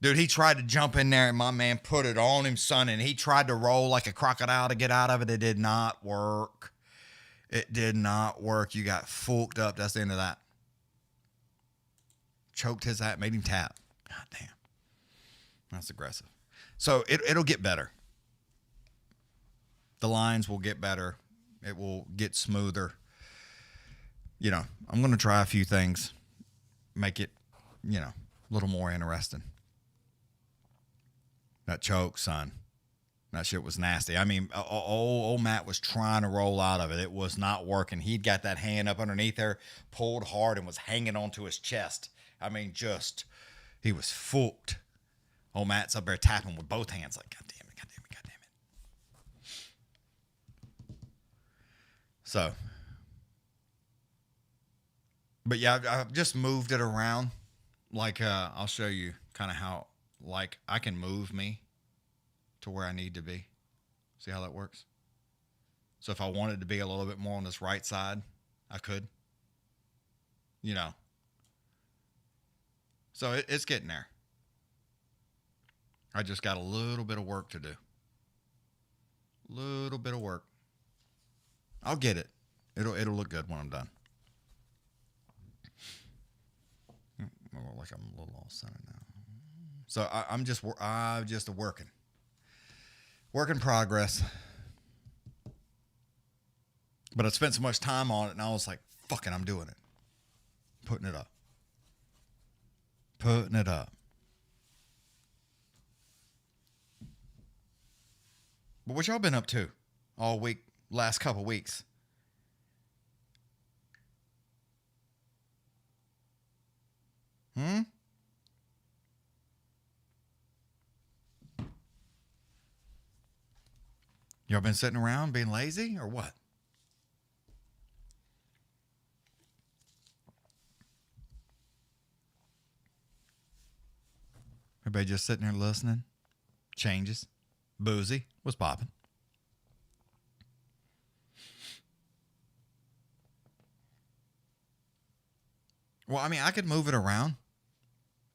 Dude, he tried to jump in there and my man put it on him, son, and he tried to roll like a crocodile to get out of it. It did not work. It did not work. You got fucked up. That's the end of that. Choked his ass, made him tap. God damn. That's aggressive. So it'll get better. The lines will get better. It will get smoother. You know, I'm going to try a few things. Make it, you know, a little more interesting. That choke, son. That shit was nasty. I mean, old Matt was trying to roll out of it. It was not working. He'd got that hand up underneath there, pulled hard, and was hanging onto his chest. I mean, he was fucked. Old Matt's up there tapping with both hands like, God damn it, God damn it, God damn it. So, but yeah, I've just moved it around. Like, I'll show you kind of how, like, I can move me to where I need to be. See how that works? So if I wanted to be a little bit more on this right side, I could. You know. So it's getting there. I just got a little bit of work to do. Little bit of work. I'll get it. It'll look good when I'm done. Like I'm a little all centered now. So I'm just working. Work in progress. But I spent so much time on it, and I was like, fucking, I'm doing it. Putting it up. Putting it up. But what y'all been up to all week, last couple weeks? Y'all been sitting around being lazy or what? Everybody just sitting there listening? Changes. Boozy. What's popping? Well, I mean, I could move it around.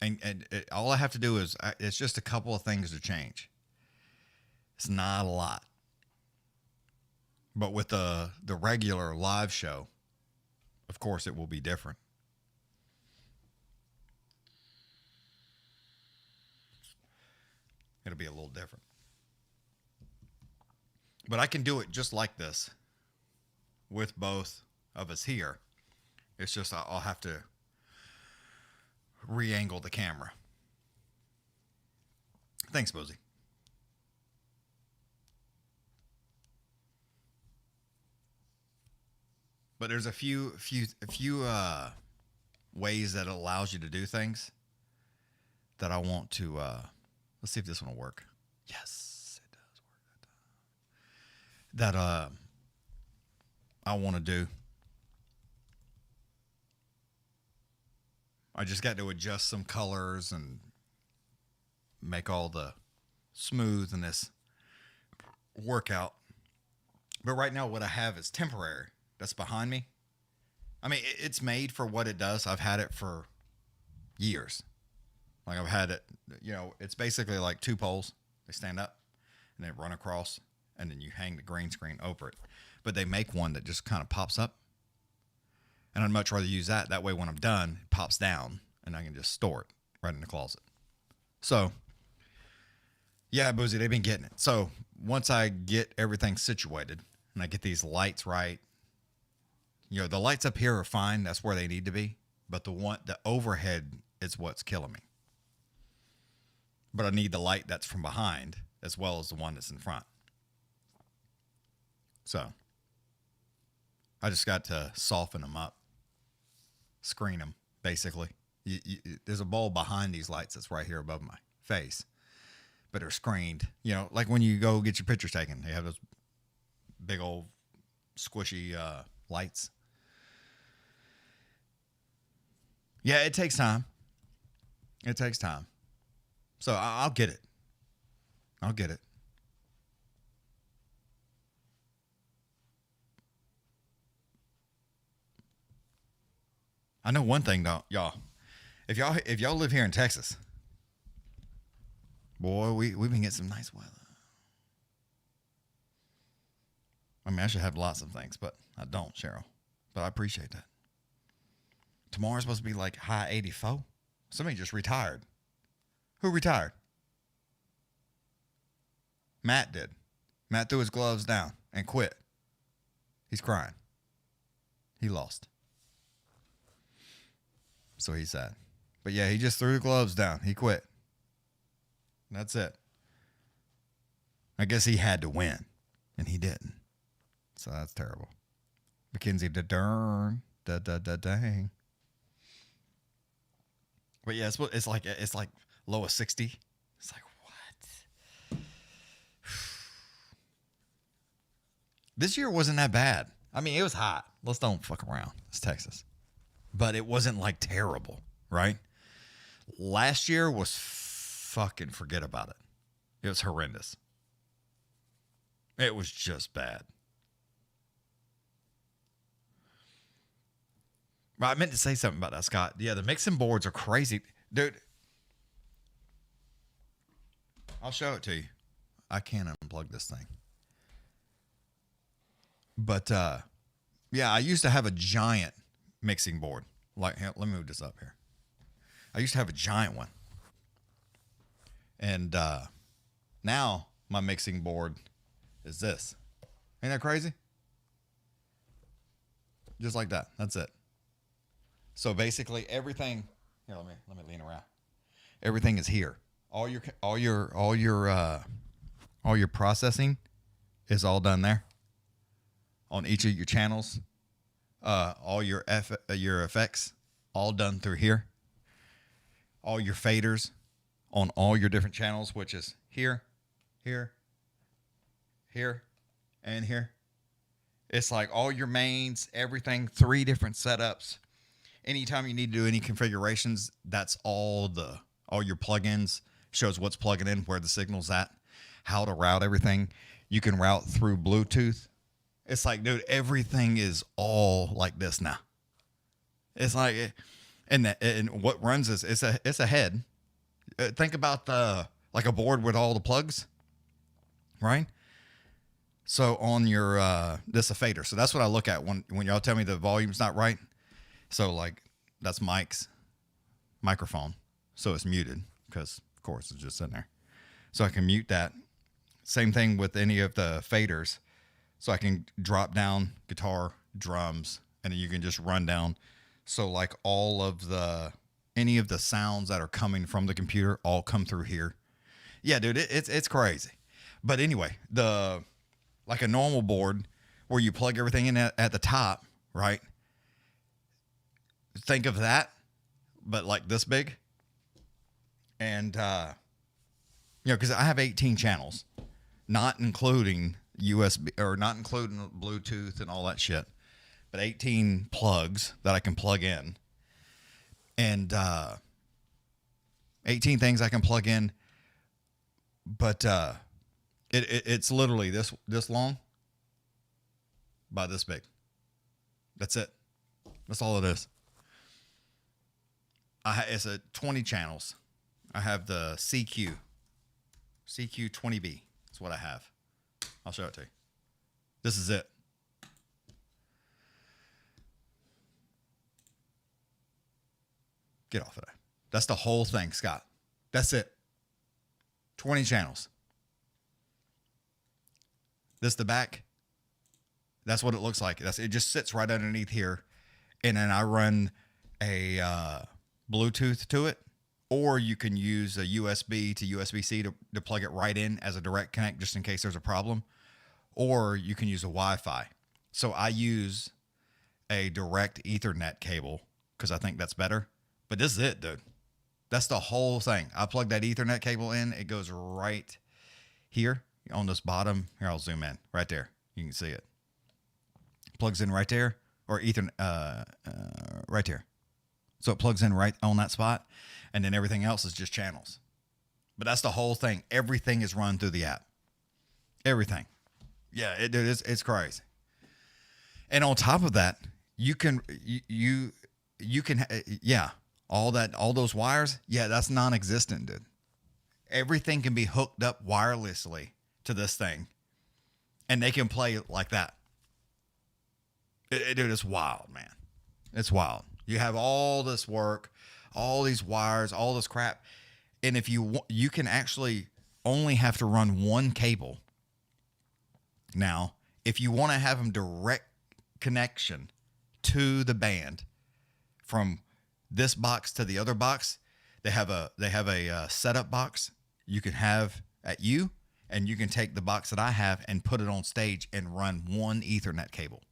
And all I have to do is, it's just a couple of things to change. It's not a lot. But with the regular live show, of course, it will be different. It'll be a little different. But I can do it just like this with both of us here. It's just I'll have to re-angle the camera. Thanks, Boozy. But there's a few ways that it allows you to do things that I want to. Let's see if this one will work. Yes, it does work. That I want to do. I just got to adjust some colors and make all the smoothness work out. But right now, what I have is temporary. That's behind me. I mean, it's made for what it does. I've had it for years. Like I've had it, you know, it's basically like two poles. They stand up and they run across and then you hang the green screen over it. But they make one that just kind of pops up. And I'd much rather use that. That way when I'm done, it pops down and I can just store it right in the closet. So, yeah, Boozy, they've been getting it. So once I get everything situated and I get these lights right, you know, the lights up here are fine. That's where they need to be. But the overhead is what's killing me. but I need the light that's from behind as well as the one that's in front. So I just got to soften them up, screen them, basically. There's a bulb behind these lights that's right here above my face, but they're screened. You know, like when you go get your pictures taken, they have those big old squishy lights. Yeah, it takes time. It takes time. So I'll get it. I'll get it. I know one thing though, y'all. If y'all live here in Texas, boy, we've been getting some nice weather. I mean, I should have lots of things, but I don't, Cheryl. But I appreciate that. Tomorrow's supposed to be like high 84. Somebody just retired. Who retired? Matt did. Matt threw his gloves down and quit. He's crying. He lost. So he's sad. But yeah, he just threw the gloves down. He quit. That's it. I guess he had to win, and he didn't. So that's terrible. Mackenzie, dang. But yeah, it's like low of 60. It's like, what? This year wasn't that bad. I mean, it was hot. Let's don't fuck around. It's Texas. But it wasn't like terrible, right? Last year was fucking forget about it. It was horrendous. It was just bad. But I meant to say something about that, Scott. Yeah, the mixing boards are crazy. Dude, I'll show it to you. I can't unplug this thing. But, yeah, I used to have a giant mixing board. Like, let me move this up here. I used to have a giant one. And now my mixing board is this. Ain't that crazy? Just like that. That's it. So basically everything, here, let me lean around. Everything is here. All your processing is all done there. On each of your channels. All your effects all done through here. All your faders on all your different channels, which is here, here, here, and here. It's like all your mains, everything, 3 different setups. Anytime you need to do any configurations, that's all your plugins, shows what's plugging in, where the signal's at, how to route everything. You can route through Bluetooth. It's like, dude, everything is all like this now. It's like, and what runs this? It's a head. Think about like a board with all the plugs, right? So on your this a fader. So that's what I look at when y'all tell me the volume's not right. So like that's Mike's microphone, so it's muted because of course it's just sitting there. So I can mute that. Same thing with any of the faders. So I can drop down guitar, drums, and then you can just run down. So like any of the sounds that are coming from the computer all come through here. Yeah, dude, it's crazy. But anyway, like a normal board where you plug everything in at the top, right? Think of that, but like this big. And, because I have 18 channels, not including USB or not including Bluetooth and all that shit, but 18 plugs that I can plug in, and 18 things I can plug in. But it's literally this long by this big. That's it. That's all it is. It's a 20 channels. I have the CQ 20B. That's what I have. I'll show it to you. This is it. Get off of that. That's the whole thing, Scott. That's it. 20 channels. This the back. That's what it looks like. It just sits right underneath here. And then I run a Bluetooth to it or you can use a USB to USB-C to plug it right in as a direct connect just in case there's a problem, or you can use a Wi-Fi. So I use a direct Ethernet cable because I think that's better. But this is it, dude. That's the whole thing. I plug that Ethernet cable in. It goes right here on this bottom. Here, I'll zoom in. Right there. You can see it. Plugs in right there, or Ethernet right here. So it plugs in right on that spot, and then everything else is just channels. But that's the whole thing. Everything is run through the app. Everything. Yeah, it's crazy. And on top of that, you can all those wires, yeah, that's non-existent, dude. Everything can be hooked up wirelessly to this thing, and they can play like that. Dude, it's wild, man. It's wild. You have all this work, all these wires, all this crap, and if you can actually only have to run one cable. Now, if you want to have them direct connection to the band from this box to the other box, they have a setup box you can have at you, and you can take the box that I have and put it on stage and run one Ethernet cable,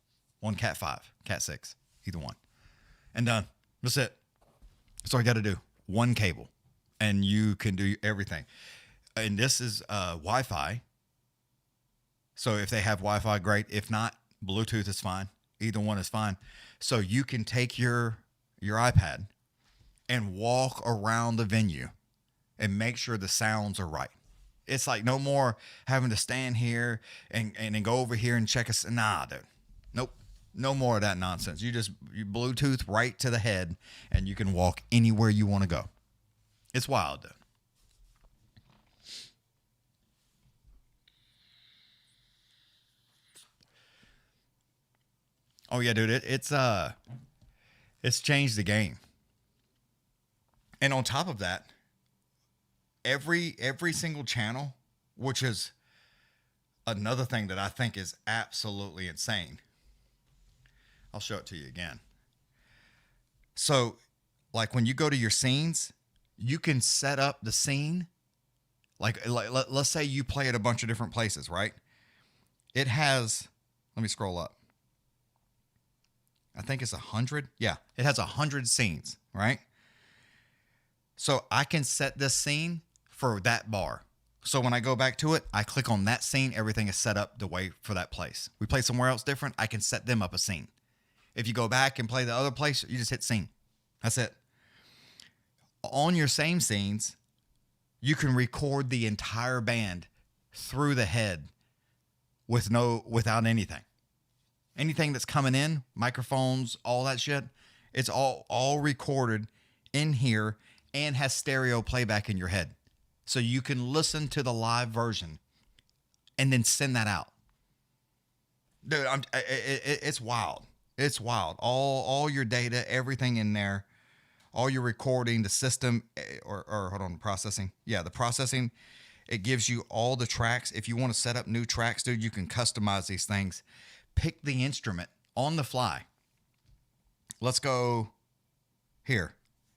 one Cat 5, Cat 6, either one, and done. That's it. That's all you got to do. One cable, and you can do everything. And this is Wi-Fi. So if they have Wi-Fi, great. If not, Bluetooth is fine. Either one is fine. So you can take your iPad and walk around the venue and make sure the sounds are right. It's like no more having to stand here and then go over here and check us. Nah, dude. Nope. No more of that nonsense. You Bluetooth right to the head, and you can walk anywhere you want to go. It's wild, dude. Oh yeah, dude. It's changed the game. And on top of that, every single channel, which is another thing that I think is absolutely insane. I'll show it to you again. So, like when you go to your scenes, you can set up the scene. Like let's say you play at a bunch of different places, right? It has, let me scroll up. I think it's 100. Yeah, it has 100 scenes, right? So I can set this scene for that bar. So when I go back to it, I click on that scene. Everything is set up the way for that place. We play somewhere else different, I can set them up a scene. If you go back and play the other place, you just hit scene. That's it. On your same scenes, you can record the entire band through the head without anything. Anything that's coming in, microphones, all that shit, it's all recorded in here and has stereo playback in your head. So you can listen to the live version and then send that out. Dude, it's wild. It's wild. All your data, everything in there, all your recording, the system, or hold on, processing. Yeah, the processing, it gives you all the tracks. If you want to set up new tracks, dude, you can customize these things. Pick the instrument on the fly. Let's go here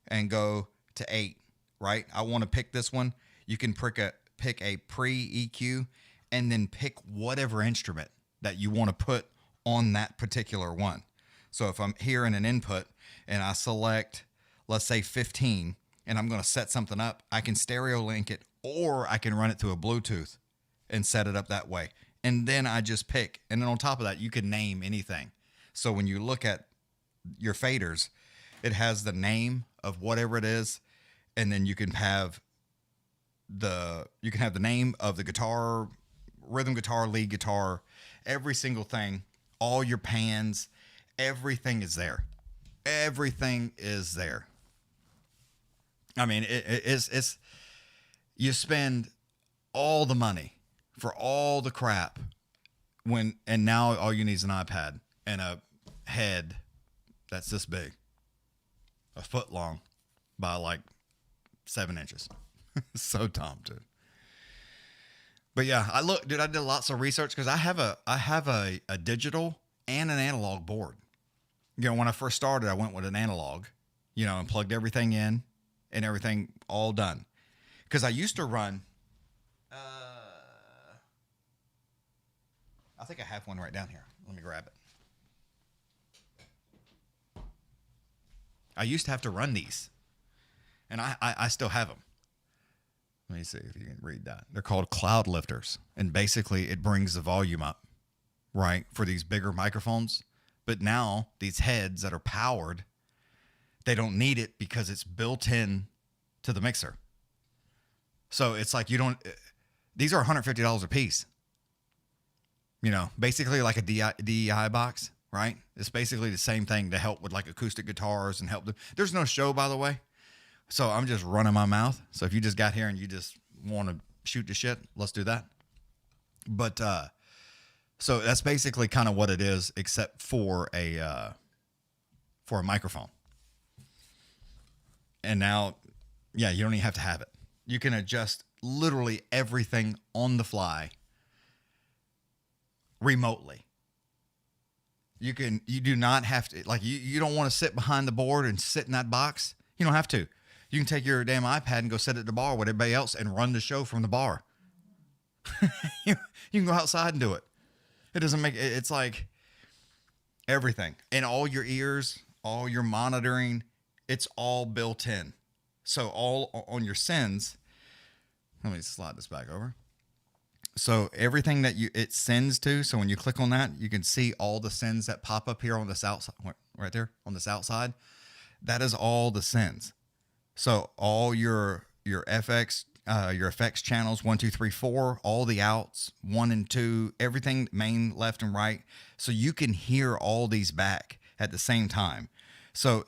and go to 8, right? I want to pick this one. You can pick a pre-EQ and then pick whatever instrument that you want to put on that particular one. So if I'm here in an input and I select, let's say 15, and I'm going to set something up, I can stereo link it, or I can run it through a Bluetooth and set it up that way. And then I just pick. And then on top of that, you can name anything. So when you look at your faders, it has the name of whatever it is. And then you can have the name of the guitar, rhythm guitar, lead guitar, every single thing, all your pans, everything is there. Everything is there. I mean, it's you spend all the money for all the crap and now all you need is an iPad and a head that's this big, a foot long by like 7 inches. So dumb, dude. But yeah, I did lots of research because I have a digital and an analog board. You know, when I first started, I went with an analog, and plugged everything in and everything all done. Because I used to run, I think I have one right down here. Let me grab it. I used to have to run these, and I still have them. Let me see if you can read that. They're called cloud lifters, and basically it brings the volume up, right, for these bigger microphones. But now these heads that are powered, they don't need it because it's built in to the mixer. So it's like these are $150 a piece. You know, basically like a DEI box, right? It's basically the same thing to help with like acoustic guitars and help. There's no show, by the way. So I'm just running my mouth. So if you just got here and you just want to shoot the shit, let's do that. But so that's basically kind of what it is, except for a microphone. And now, yeah, you don't even have to have it. You can adjust literally everything on the fly remotely. You do not have to, like, you don't want to sit behind the board and sit in that box. You don't have to. You can take your damn iPad and go sit at the bar with everybody else and run the show from the bar. You can go outside and do it. It doesn't make, it's like everything. And all your ears, all your monitoring, it's all built in. So all on your sends, let me slide this back over. So everything that it sends to, so when you click on that, you can see all the sends that pop up here on this outside, right there on this outside. That is all the sends. So all your effects channels, 1, 2, 3, 4, all the outs, 1 and 2, everything main, left and right. So you can hear all these back at the same time. So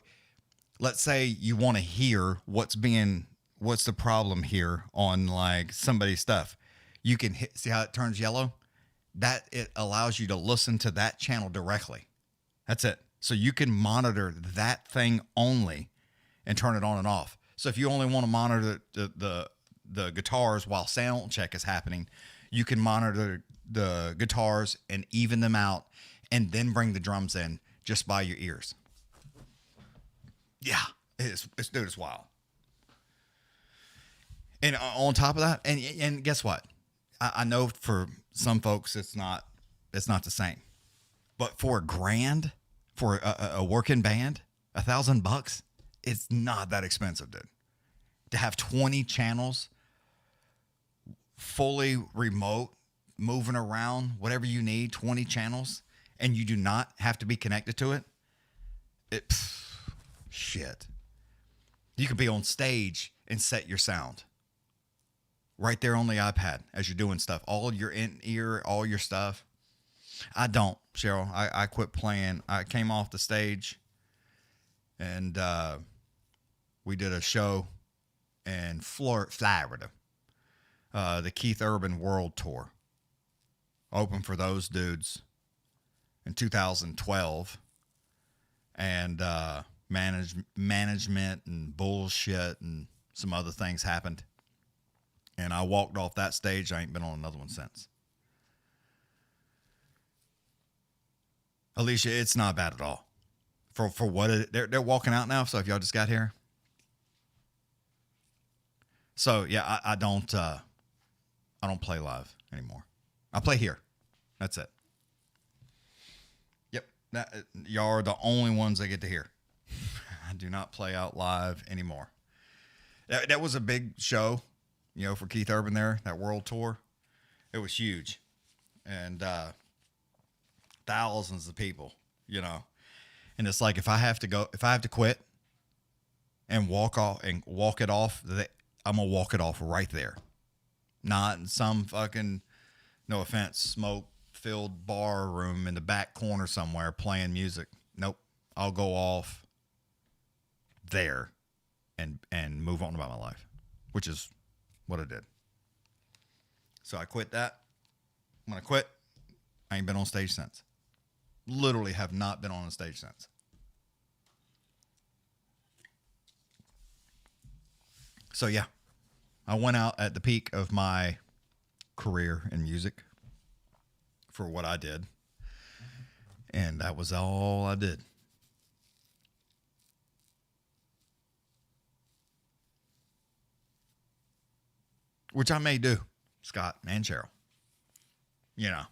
let's say you want to hear what's the problem here on like somebody's stuff. You can see how it turns yellow? That it allows you to listen to that channel directly. That's it. So you can monitor that thing only and turn it on and off. So if you only want to monitor the guitars while sound check is happening, you can monitor the guitars and even them out and then bring the drums in just by your ears. Yeah, it's wild. And on top of that, and guess what? I know for some folks it's not the same, but for $1,000 for a working band, $1,000, it's not that expensive, dude. To have 20 channels, fully remote, moving around, whatever you need, 20 channels, and you do not have to be connected to it. Shit. You could be on stage and set your sound right there on the iPad as you're doing stuff. All your in-ear, all your stuff. I don't, Cheryl. I quit playing. I came off the stage and we did a show in Florida. The Keith Urban World Tour. Open for those dudes in 2012. And management and bullshit and some other things happened. And I walked off that stage. I ain't been on another one since. Alicia, it's not bad at all. For what they're walking out now. So if y'all just got here. So yeah, I don't play live anymore. I play here. That's it. Yep. Y'all are the only ones that get to hear. I do not play out live anymore. That was a big show, for Keith Urban there, that world tour. It was huge. And thousands of people, And it's like if I have to quit and walk it off, I'm going to walk it off right there. Not in some fucking, no offense, smoke-filled bar room in the back corner somewhere playing music. Nope. I'll go off there and move on about my life, which is what I did. So I quit that. When I quit, I ain't been on stage since. Literally have not been on a stage since. So yeah, I went out at the peak of my career in music for what I did. And that was all I did. which I may do, Scott and Cheryl. You know,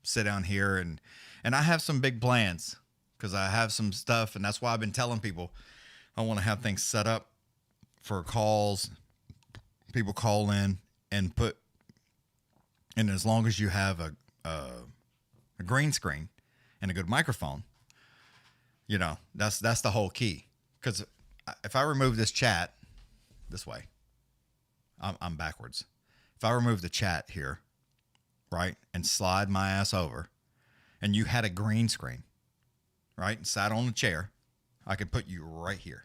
sit down here and I have some big plans because I have some stuff, and that's why I've been telling people I want to have things set up for calls. People call in and as long as you have a green screen and a good microphone, you know, that's the whole key. Because if I remove this chat this way, I'm backwards. If I remove the chat here, right, and slide my ass over, and you had a green screen, right, and sat on a chair, I could put you right here.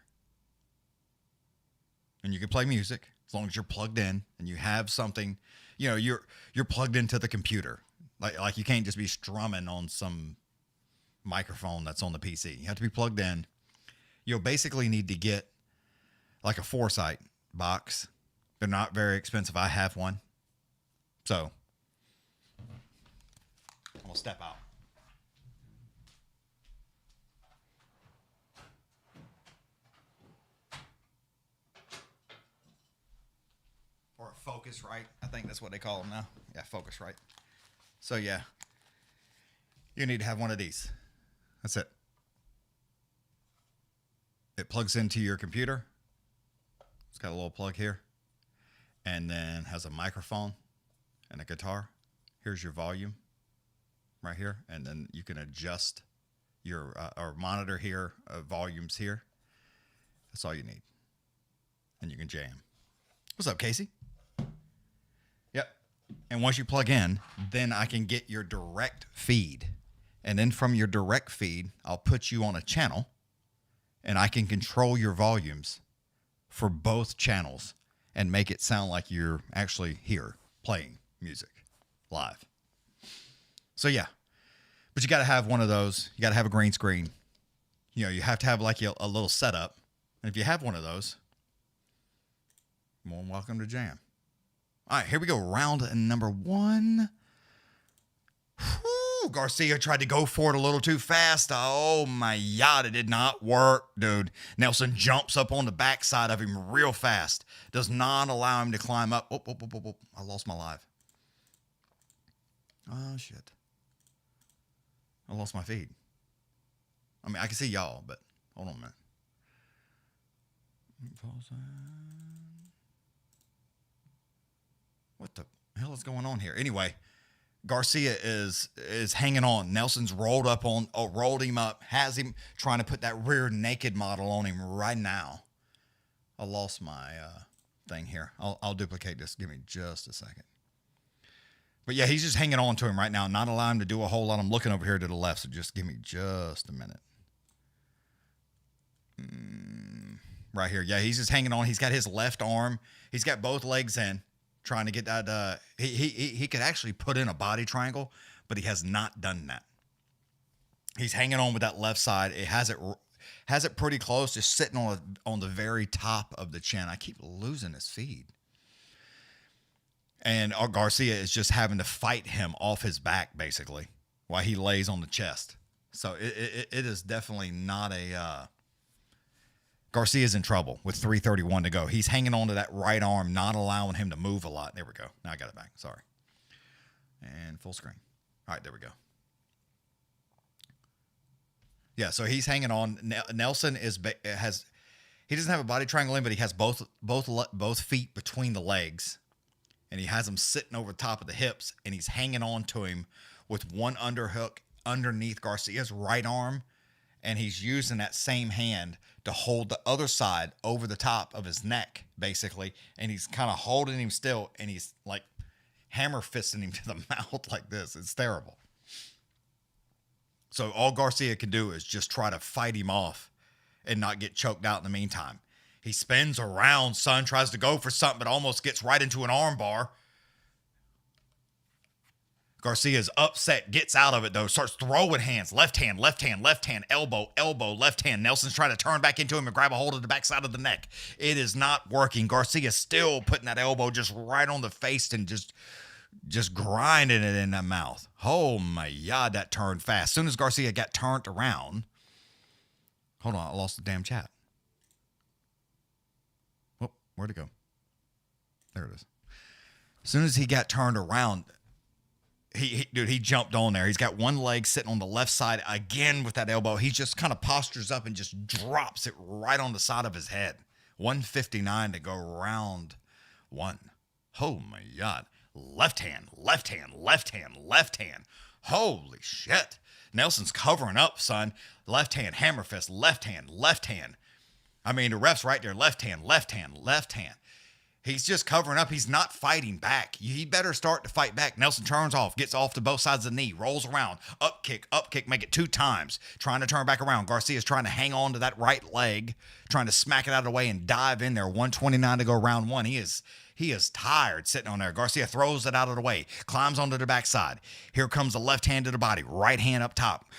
And you can play music as long as you're plugged in and you have something, you know, you're plugged into the computer. Like you can't just be strumming on some microphone that's on the PC. You have to be plugged in. You'll basically need to get like a Foresight box. They're not very expensive. I have one. So I'm going to step out. Or a Focusrite. I think that's what they call them now. Yeah, Focusrite. So yeah, you need to have one of these. That's it. It plugs into your computer. It's got a little plug here. And then has a microphone and a guitar. Here's your volume right here. And then you can adjust your or monitor here, volumes here. That's all you need. And you can jam. What's up, Casey? Yep. And once you plug in, then I can get your direct feed. And then from your direct feed, I'll put you on a channel and I can control your volumes for both channels and make it sound like you're actually here playing music live. So yeah, but you got to have one of those. You got to have a green screen. You know, you have to have like a little setup. And if you have one of those, more than welcome to jam. All right, here we go. Round number 1. Whew, Garcia tried to go for it a little too fast. Oh my God, it did not work, dude. Nelson jumps up on the backside of him real fast. Does not allow him to climb up. Oh, I lost my live. Oh, shit. I lost my feed. I mean, I can see y'all, but hold on a minute. What the hell is going on here? Anyway, Garcia is hanging on. Nelson's rolled him up, has him trying to put that rear naked model on him right now. I lost my thing here. I'll duplicate this. Give me just a second. But yeah, he's just hanging on to him right now, not allowing him to do a whole lot. I'm looking over here to the left, so just give me just a minute. Right here. Yeah, he's just hanging on. He's got his left arm. He's got both legs in, trying to get that. He could actually put in a body triangle, but he has not done that. He's hanging on with that left side. It has it pretty close, just sitting on the very top of the chin. I keep losing his feed. And Garcia is just having to fight him off his back, basically, while he lays on the chest. So it is definitely not a... Garcia's in trouble with 3:31 to go. He's hanging on to that right arm, not allowing him to move a lot. There we go. Now I got it back. Sorry. And full screen. All right, there we go. Yeah, so he's hanging on. Nelson he doesn't have a body triangle in, but he has both feet between the legs. And he has him sitting over top of the hips, and he's hanging on to him with one underhook underneath Garcia's right arm, and he's using that same hand to hold the other side over the top of his neck, basically, and he's kind of holding him still, and he's like hammer fisting him to the mouth like this. It's terrible. So all Garcia can do is just try to fight him off and not get choked out in the meantime. He spins around, son, tries to go for something, but almost gets right into an arm bar. Garcia's upset, gets out of it, though, starts throwing hands. Left hand, elbow, left hand. Nelson's trying to turn back into him and grab a hold of the backside of the neck. It is not working. Garcia's still putting that elbow just right on the face and just grinding it in the mouth. Oh, my God, that turned fast. As soon as Garcia got turned around, hold on, I lost the damn chat. Where'd it go? There it is. As soon as he got turned around, he jumped on there. He's got one leg sitting on the left side again with that elbow. He just kind of postures up and just drops it right on the side of his head. 159 to go round one. Oh my God. Left hand, left hand, left hand, left hand. Holy shit. Nelson's covering up, son. Left hand, hammer fist, left hand, left hand. I mean, the ref's right there. Left hand, left hand, left hand. He's just covering up. He's not fighting back. He better start to fight back. Nelson turns off, gets off to both sides of the knee, rolls around, up kick, make it 2 times, trying to turn back around. Garcia's trying to hang on to that right leg, trying to smack it out of the way and dive in there. 129 to go round one. He is tired sitting on there. Garcia throws it out of the way, climbs onto the backside. Here comes the left hand to the body, right hand up top.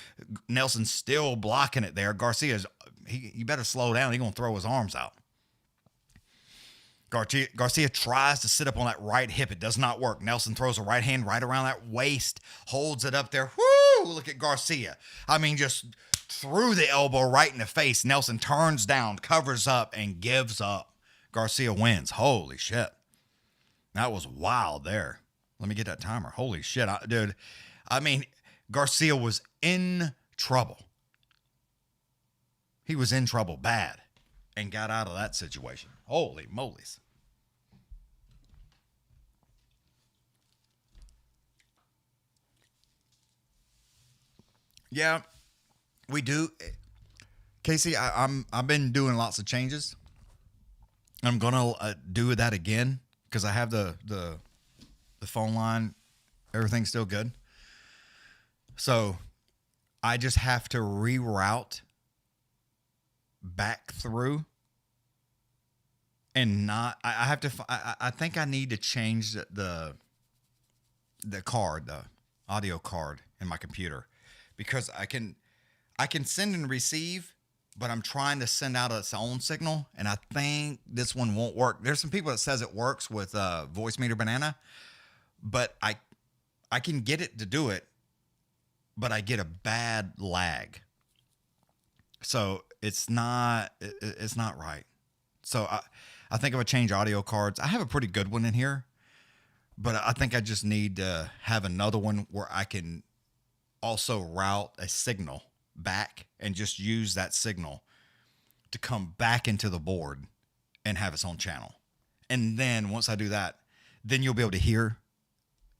Nelson's still blocking it there. Garcia's, he better slow down. He's going to throw his arms out. Garcia tries to sit up on that right hip. It does not work. Nelson throws a right hand right around that waist, holds it up there. Woo! Look at Garcia. I mean, just threw the elbow right in the face. Nelson turns down, covers up, and gives up. Garcia wins. Holy shit. That was wild there. Let me get that timer. Holy shit. Dude, I mean, Garcia was in trouble. He was in trouble bad and got out of that situation. Holy molies. Yeah, we do. Casey, I've been doing lots of changes. I'm going to do that again because I have the phone line. Everything's still good. So I just have to reroute back through. And not, I have to, I think I need to change the card, the audio card in my computer, because I can send and receive, but I'm trying to send out its own signal, and I think this one won't work. There's some people that says it works with Voice Meter Banana, but I can get it to do it, but I get a bad lag. So it's not right. So I think I'm going to change audio cards. I have a pretty good one in here, but I think I just need to have another one where I can also route a signal back and just use that signal to come back into the board and have its own channel. And then once I do that, then you'll be able to hear,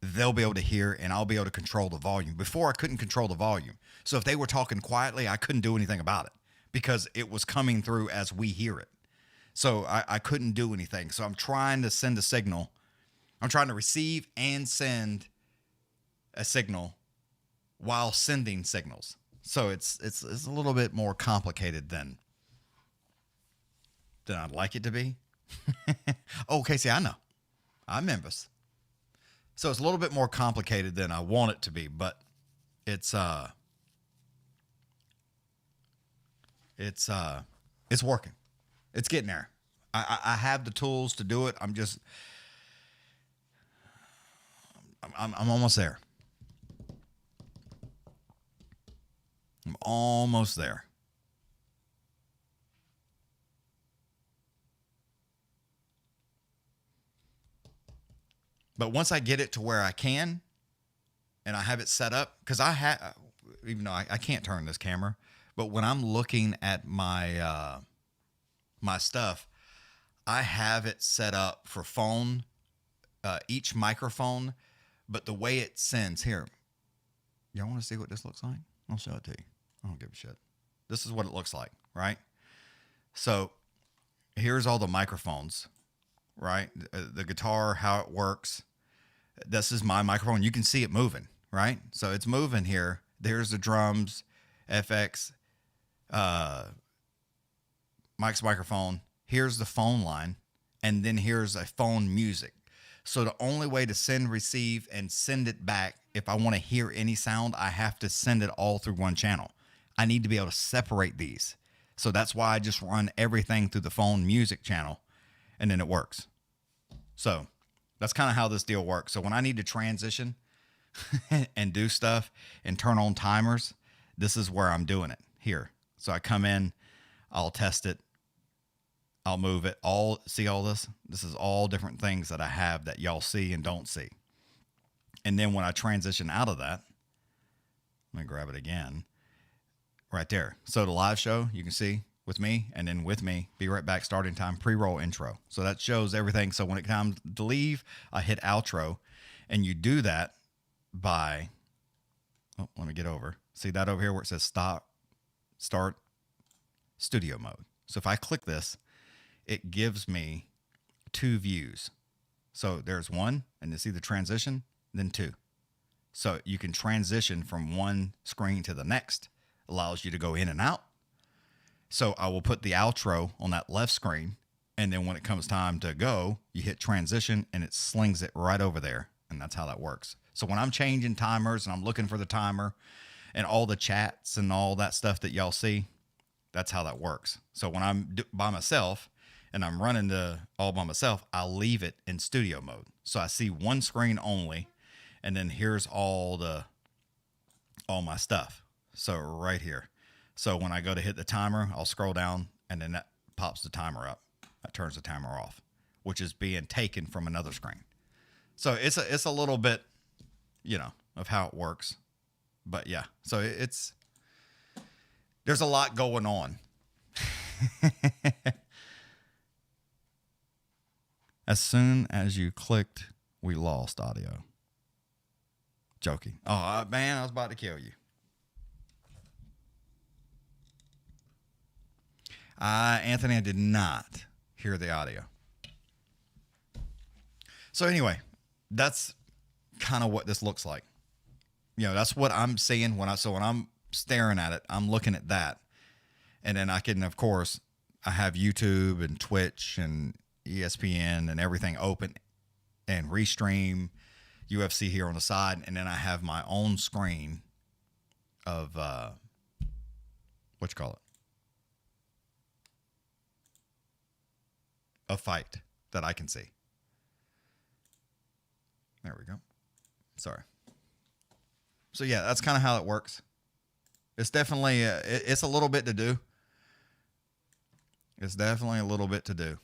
they'll be able to hear, and I'll be able to control the volume. Before, I couldn't control the volume. So if they were talking quietly, I couldn't do anything about it because it was coming through as we hear it. So I couldn't do anything. So I'm trying to send a signal. I'm trying to receive and send a signal while sending signals. So it's a little bit more complicated than I'd like it to be. Oh, Casey, I know. I remember. So it's a little bit more complicated than I want it to be, but it's working. It's getting there. I have the tools to do it. I'm almost there. I'm almost there. But once I get it to where I can, and I have it set up, because even though I can't turn this camera, but when I'm looking at my my stuff, I have it set up for phone, each microphone, but the way it sends here. Y'all want to see what this looks like? I'll show it to you. I don't give a shit. This is what it looks like, right? So here's all the microphones, right? The guitar, how it works. This is my microphone. You can see it moving, right? So it's moving here. There's the drums, FX, Mike's microphone. Here's the phone line, and then here's a phone music. So the only way to send, receive, and send it back, if I want to hear any sound, I have to send it all through one channel. I need to be able to separate these. So that's why I just run everything through the phone music channel, and then it works. So that's kind of how this deal works. So when I need to transition and do stuff and turn on timers, this is where I'm doing it here. So I come in, I'll test it. I'll move it all. See all this? This is all different things that I have that y'all see and don't see. And then when I transition out of that, let me grab it again. Right there. So the live show, you can see with me, and then with me, be right back, starting time, pre-roll intro. So that shows everything. So when it comes to leave, I hit outro, and you do that by, oh, let me get over. See that over here where it says start studio mode. So if I click this, it gives me 2 views. So there's 1, and you see the transition, then 2. So you can transition from one screen to the next, allows you to go in and out. So I will put the outro on that left screen, and then when it comes time to go, you hit transition and it slings it right over there. And that's how that works. So when I'm changing timers and I'm looking for the timer and all the chats and all that stuff that y'all see, that's how that works. So when I'm by myself and I'm running all by myself, I'll leave it in studio mode. So I see one screen only, and then here's all my stuff. So right here. So when I go to hit the timer, I'll scroll down, and then that pops the timer up. That turns the timer off, which is being taken from another screen. So it's a little bit, of how it works. But yeah, so there's a lot going on. As soon as you clicked, we lost audio. Joking. Oh, man, I was about to kill you. Anthony, I did not hear the audio. So anyway, that's kind of what this looks like. That's what I'm seeing when I'm staring at it, I'm looking at that. And then I can, of course, I have YouTube and Twitch and ESPN and everything open and restream UFC here on the side. And then I have my own screen of, a fight that I can see. There we go. Sorry. So yeah, that's kind of how it works. It's definitely, it's a little bit to do. It's definitely a little bit to do.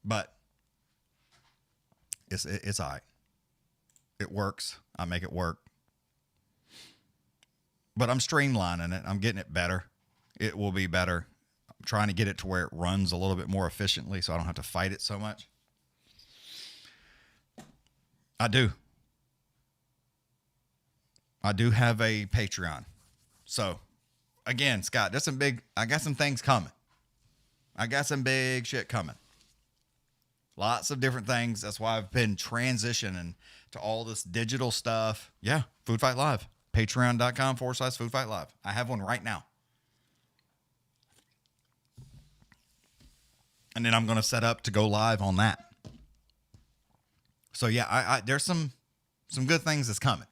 But it's all right. It works. I make it work. But I'm streamlining it. I'm getting it better. It will be better. I'm trying to get it to where it runs a little bit more efficiently so I don't have to fight it so much. I do have a Patreon. So, again, Scott, I got some things coming. I got some big shit coming. Lots of different things. That's why I've been transitioning to all this digital stuff. Yeah, Food Fight Live. Patreon.com/FoodFightLive. I have one right now. And then I'm going to set up to go live on that. So yeah, there's some good things that's coming.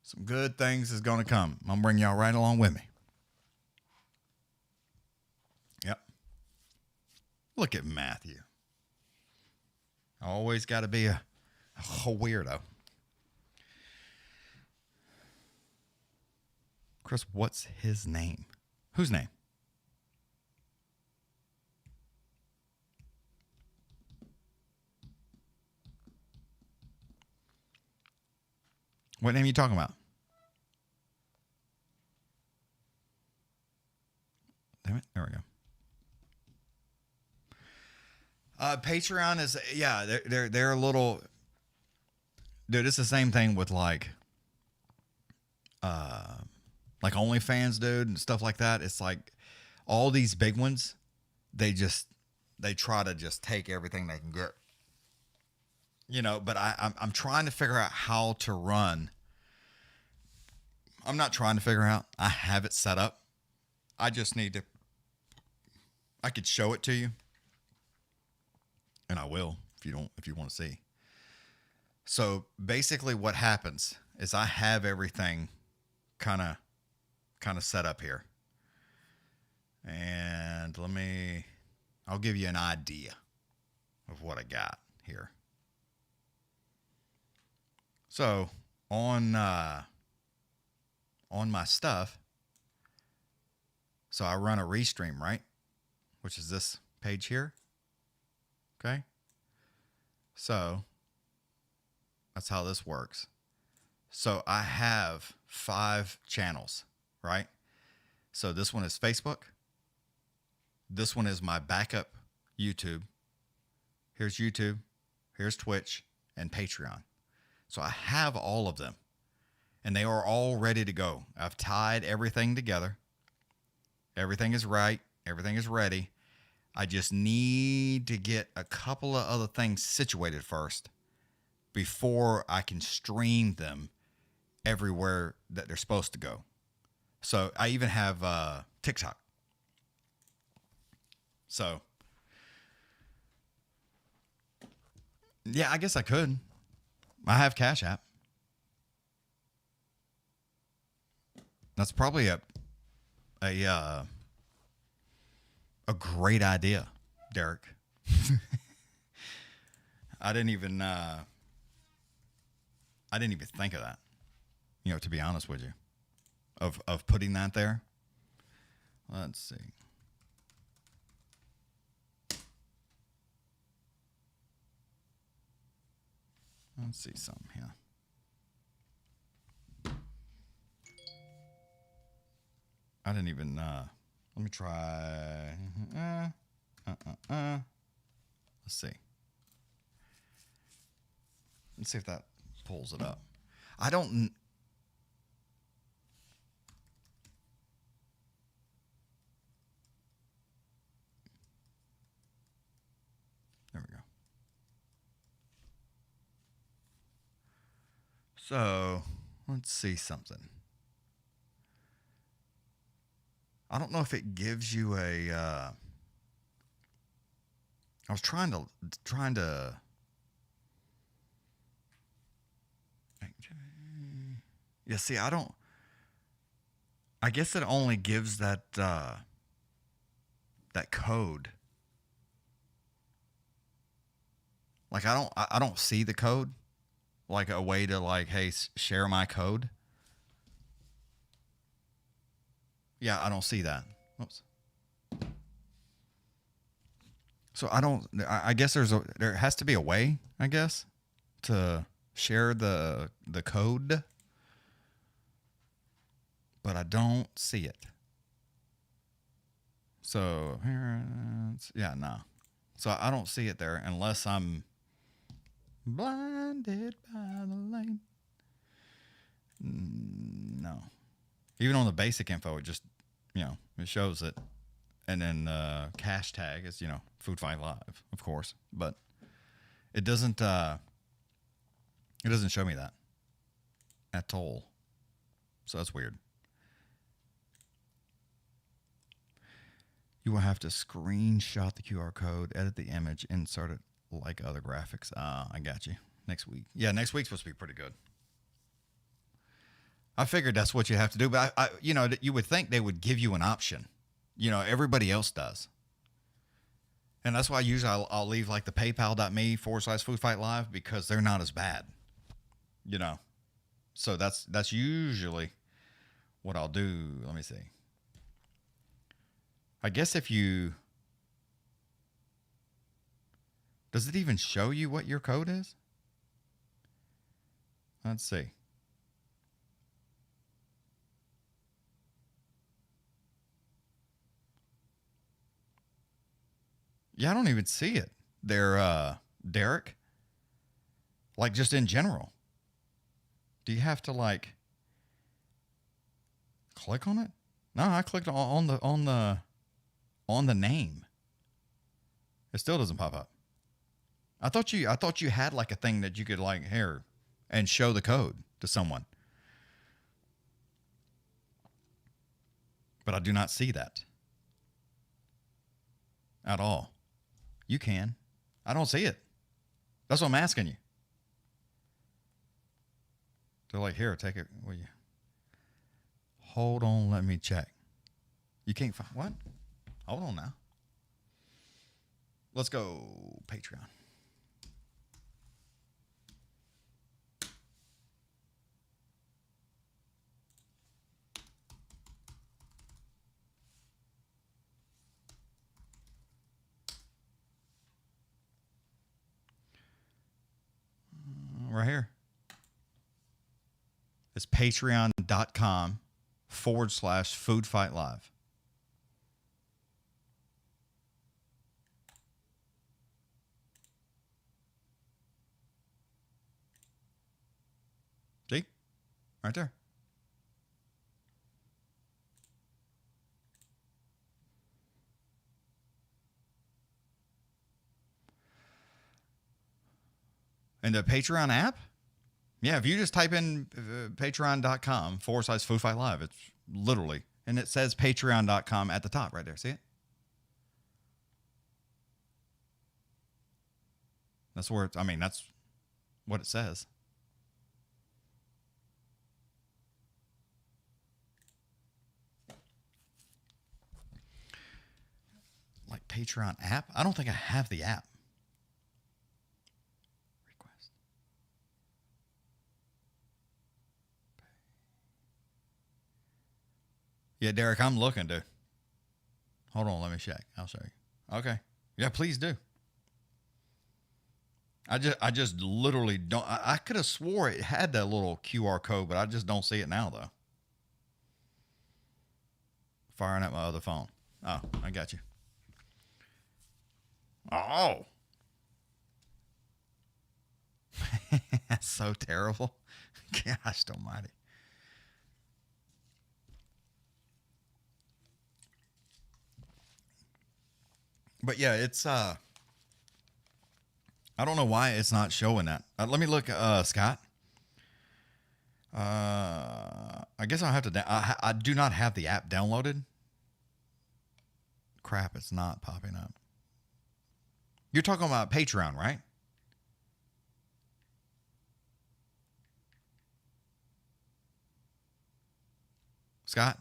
Some good things is going to come. I'm going to bring y'all right along with me. Yep. Look at Matthew. Always got to be a weirdo. Chris, what's his name? Whose name? What name are you talking about? Damn it. There we go. Patreon is, yeah, they're a little, dude, it's the same thing with like OnlyFans, dude, and stuff like that. It's like all these big ones, they try to just take everything they can get. But I'm trying to figure out how to run. I'm not trying to figure out. I have it set up. I just need to. I could show it to you, and I will if you want to see. So basically, what happens is I have everything kind of set up here, and I'll give you an idea of what I got here. So on my stuff, so I run a restream, right? which is this page here. Okay. So that's how this works. So I have 5 channels, right? So this one is Facebook. This one is my backup YouTube. Here's YouTube. Here's Twitch and Patreon. So I have all of them. And they are all ready to go. I've tied everything together. Everything is right. Everything is ready. I just need to get a couple of other things situated first before I can stream them everywhere that they're supposed to go. So I even have TikTok. So, yeah, I guess I could. I have Cash App. That's probably a great idea, Derek. I didn't even think of that. You know, to be honest with you, of putting that there. Let's see. Let's see something here. I didn't even, let me try, let's see. Let's see if that pulls it up. I don't, there we go. So, let's see something. I don't know if it gives you a. I was trying to. Yeah, see, I don't. I guess it only gives that that code. Like I don't see the code, like a way to like, hey, share my code. Yeah, I don't see that. Oops. So I guess there has to be a way, I guess, to share the code, but I don't see it. So here, yeah, no. So I don't see it there unless I'm blinded by the light. No. Even on the basic info, it just, it shows it. And then cash tag is, Food Fight Live, of course. But it doesn't show me that at all. So that's weird. You will have to screenshot the QR code, edit the image, insert it like other graphics. I got you. Next week. Yeah, next week's supposed to be pretty good. I figured that's what you have to do, but you would think they would give you an option. Everybody else does. And that's why usually I'll leave like the paypal.me/foodfightlive because they're not as bad. So that's usually what I'll do. Let me see. I guess does it even show you what your code is? Let's see. Yeah, I don't even see it there, Derek. Like, just in general. Do you have to, like, click on it? No, I clicked on the name. It still doesn't pop up. I thought you had, like, a thing that you could, like, here and show the code to someone. But I do not see that at all. You can. I don't see it. That's what I'm asking you. They're like, here, take it. Will you? Hold on, let me check. You can't find what? Hold on now. Let's go Patreon. It's patreon.com/foodfightlive. See? Right there. And the Patreon app? Yeah, if you just type in patreon.com/foodfightlive, it's literally, and it says patreon.com at the top right there. See it? That's where it's, I mean, that's what it says. Like Patreon app? I don't think I have the app. Request. Yeah, Derek, I'm looking, dude. Hold on, let me check. I'll show you. Okay. Yeah, please do. I just literally don't. I could have swore it had that little QR code, but I just don't see it now, though. Firing at my other phone. Oh, I got you. Oh. That's so terrible. Gosh almighty. But yeah, it's I don't know why it's not showing that. Let me look, Scott. I guess I'll have to. I do not have the app downloaded. Crap, it's not popping up. You're talking about Patreon, right? Scott?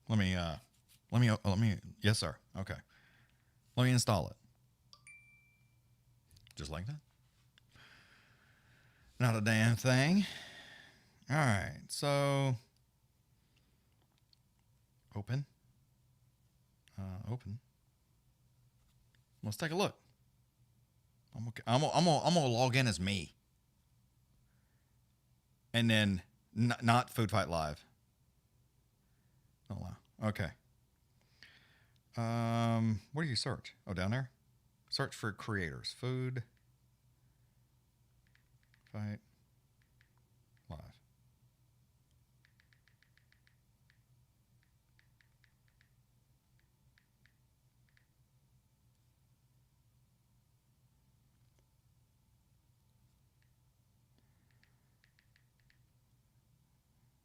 Let me, yes, sir. Okay. Let me install it. Just like that. Not a damn thing. All right. So, open. Open. Let's take a look. I'm gonna log in as me. And then not Food Fight Live. Oh wow. Okay. Where do you search? Oh, down there. Search for creators. Food Fight Live.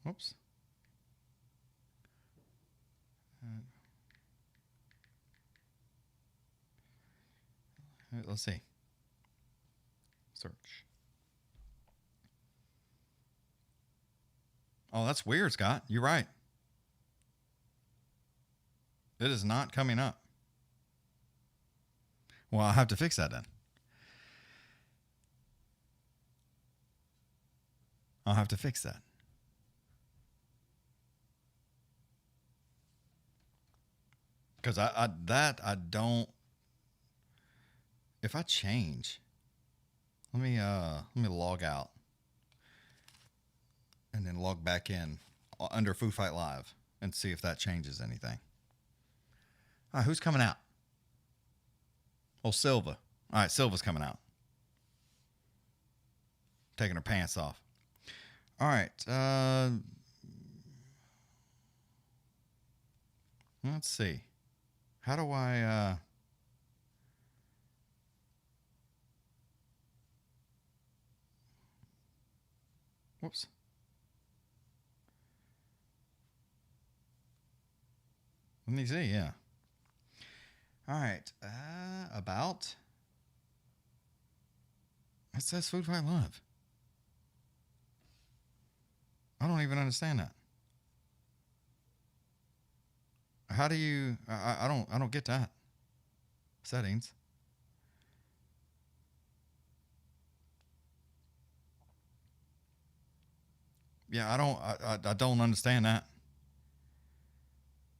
Whoops. Let's see. Search. Oh, that's weird, Scott. You're right. It is not coming up. Well, I'll have to fix that then. I'll have to fix that. Because I don't. If I change, let me log out and then log back in under Food Fight Live and see if that changes anything. All right, who's coming out? Oh, Silva. All right, Silva's coming out. Taking her pants off. All right. Let's see. How do I... Whoops. Let me see, yeah. All right. About. It says Food Fight Live. I don't even understand that. How do you? I don't get that. Settings. Yeah, I don't understand that.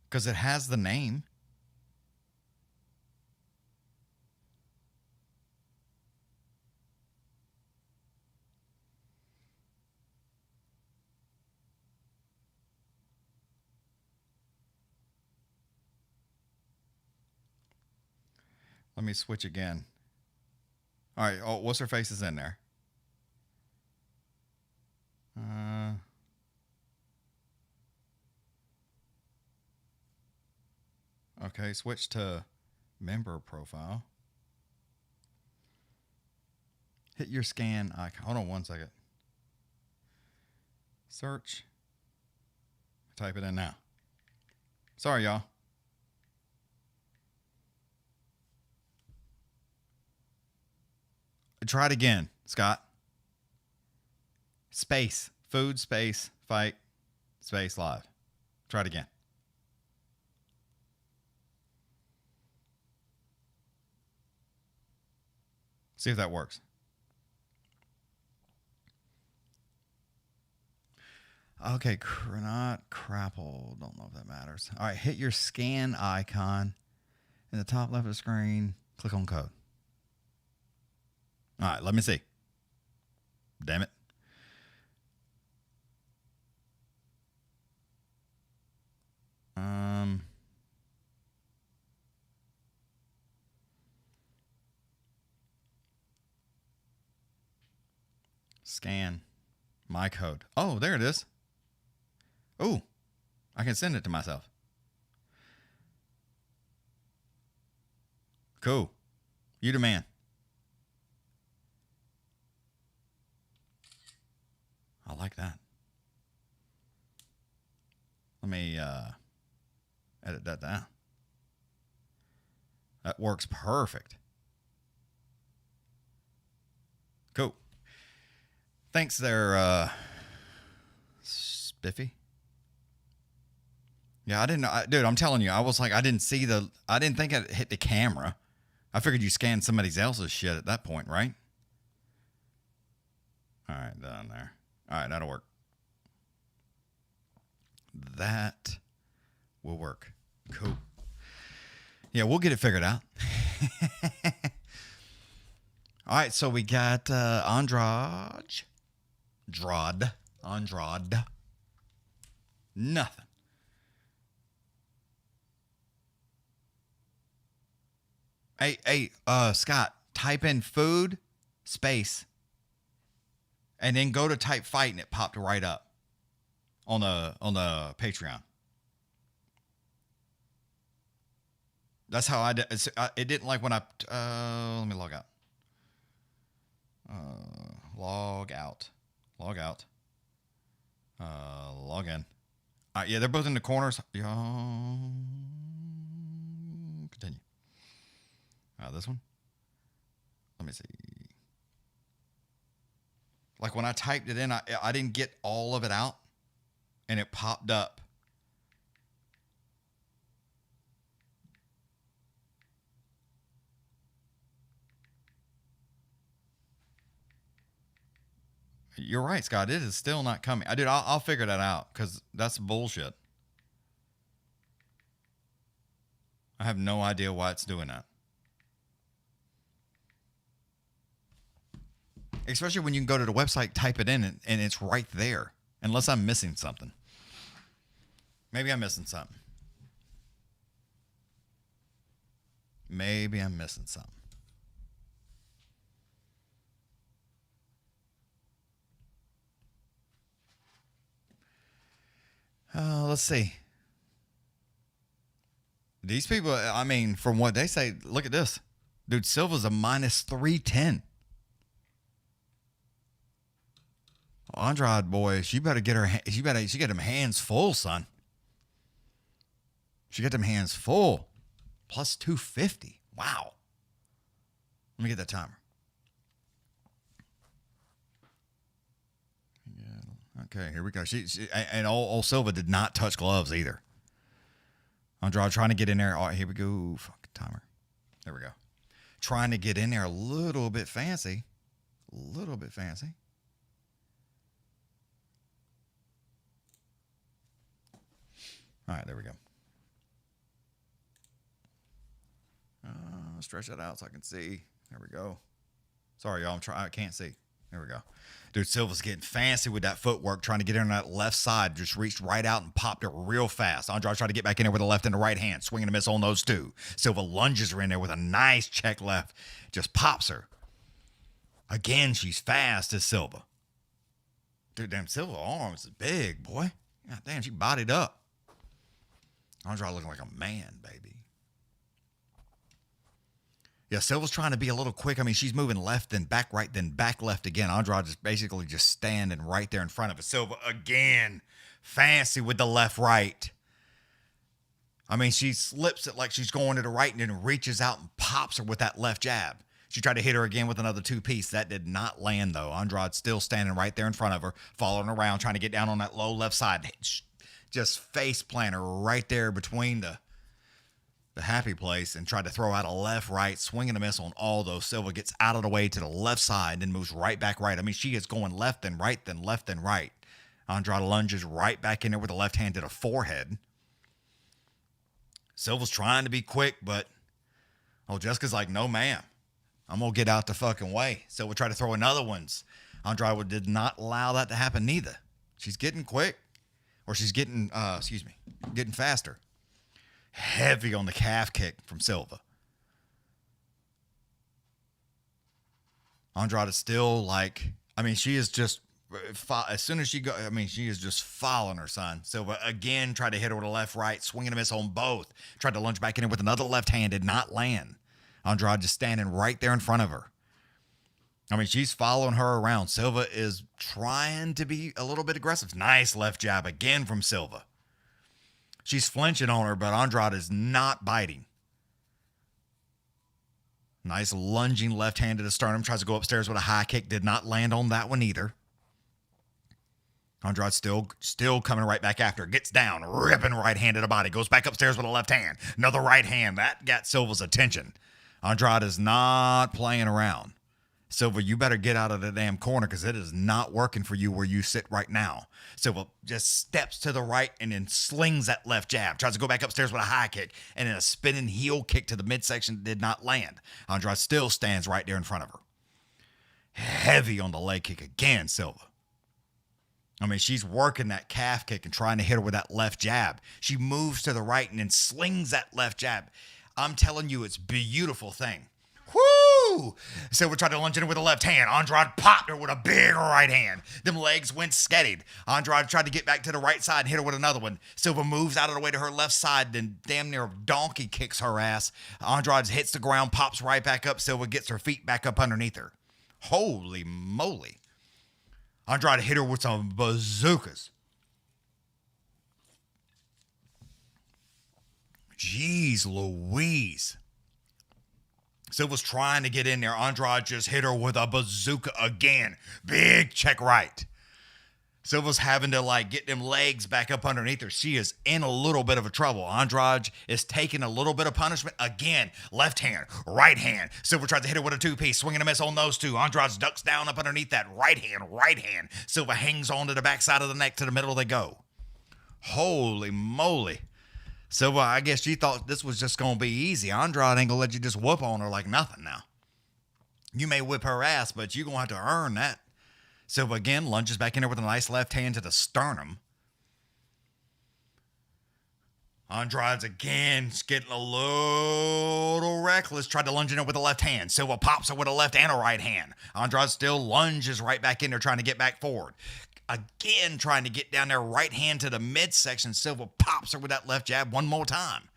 Because it has the name. Let me switch again. All right. Oh, what's her face is in there? Okay, switch to member profile. Hit your scan icon. Hold on 1 second. Search. Type it in now. Sorry, y'all. Try it again, Scott. Space. Food, space, fight, space, live. Try it again. See if that works. Okay, not crapple. Don't know if that matters. All right, hit your scan icon in the top left of the screen. Click on code. All right, let me see. Damn it. Scan my code. Oh, there it is. Oh, I can send it to myself. Cool. You the man. I like that. Let me edit that down. That works perfect. Cool. Thanks there, Spiffy. Yeah, I didn't know. Dude, I'm telling you, I was like, I didn't think it hit the camera. I figured you scanned somebody else's shit at that point, right? All right, down there. All right, that'll work. That will work. Cool. Yeah, we'll get it figured out. All right, so we got Andrade. Nothing. Hey, Scott, type in food, space, and then go to type fight, and it popped right up on the Patreon. That's how I did. It didn't like when I let me log out. Log out. Log in. All right, yeah, they're both in the corners. Continue. This one. Let me see. Like when I typed it in, I didn't get all of it out, and it popped up. You're right, Scott. It is still not coming. Dude, I'll figure that out because that's bullshit. I have no idea why it's doing that. Especially when you can go to the website, type it in, and it's right there. Unless I'm missing something. Maybe I'm missing something. Let's see. These people, I mean, from what they say, look at this. Dude, Silva's a minus 310. Andrade, boy, she better get she got them hands full, son. She got them hands full. Plus 250. Wow. Let me get that timer. Okay, here we go. And old Silva did not touch gloves either. Andrade trying to get in there. Oh, here we go. Fuck, timer. There we go. Trying to get in there a little bit fancy. All right, there we go. Stretch that out so I can see. There we go. Sorry, y'all. I can't see. There we go. Dude, Silva's getting fancy with that footwork, trying to get in on that left side. Just reached right out and popped it real fast. Andrade tried to get back in there with the left and the right hand, swinging a miss on those two. Silva lunges her in there with a nice check left. Just pops her. Again, she's fast as Silva. Dude, damn, Silva arms is big, boy. God damn, she bodied up. Andrade looking like a man, baby. Yeah, Silva's trying to be a little quick. I mean, she's moving left, then back right, then back left again. Andrade is basically just standing right there in front of her. Silva again, fancy with the left right. I mean, she slips it like she's going to the right and then reaches out and pops her with that left jab. She tried to hit her again with another two-piece. That did not land, though. Andrade still standing right there in front of her, following around, trying to get down on that low left side. Just face plant her right there between the happy place and tried to throw out a left, right, swing and a miss on all those. Silva gets out of the way to the left side, then moves right back right. I mean, she is going left and right, then left and right. Andrade lunges right back in there with the left hand to the forehead. Silva's trying to be quick, but Jessica's like, no, ma'am. I'm going to get out the fucking way. Silva tried to throw another ones. Andrade did not allow that to happen neither. She's getting quick. Or she's getting, getting faster. Heavy on the calf kick from Silva. Andrade is still like, I mean, she is just, as soon as she go, I mean, she is just following her, son. Silva again tried to hit her with a left, right, swinging a miss on both. Tried to lunge back in with another left hand, did not land. Andrade just standing right there in front of her. I mean, she's following her around. Silva is trying to be a little bit aggressive. Nice left jab again from Silva. She's flinching on her, but Andrade is not biting. Nice lunging left hand to the sternum. Tries to go upstairs with a high kick. Did not land on that one either. Andrade still coming right back after. Gets down, ripping right hand to the body. Goes back upstairs with a left hand. Another right hand. That got Silva's attention. Andrade is not playing around. Silva, you better get out of the damn corner because it is not working for you where you sit right now. Silva just steps to the right and then slings that left jab. Tries to go back upstairs with a high kick and then a spinning heel kick to the midsection did not land. Andrade still stands right there in front of her. Heavy on the leg kick again, Silva. I mean, she's working that calf kick and trying to hit her with that left jab. She moves to the right and then slings that left jab. I'm telling you, it's a beautiful thing. Woo! Silva tried to lunge in with a left hand. Andrade popped her with a big right hand. Them legs went skettied. Andrade tried to get back to the right side and hit her with another one. Silva moves out of the way to her left side, then damn near donkey kicks her ass. Andrade hits the ground, pops right back up. Silva gets her feet back up underneath her. Holy moly. Andrade hit her with some bazookas. Jeez Louise. Silva's trying to get in there. Andrade just hit her with a bazooka again. Big check right. Silva's having to get them legs back up underneath her. She is in a little bit of a trouble. Andrade is taking a little bit of punishment. Again, left hand, right hand. Silva tries to hit her with a two-piece, swinging a miss on those two. Andrade ducks down up underneath that right hand. Silva hangs on to the backside of the neck. To the middle they go. Holy moly. Silva, I guess she thought this was just going to be easy. Andrade ain't going to let you just whoop on her like nothing now. You may whip her ass, but you're going to have to earn that. Silva again lunges back in there with a nice left hand to the sternum. Andrade's again getting a little reckless. Tried to lunge in there with a left hand. Silva pops her with a left and a right hand. Andrade still lunges right back in there trying to get back forward. Again, trying to get down there, right hand to the midsection. Silva pops her with that left jab one more time.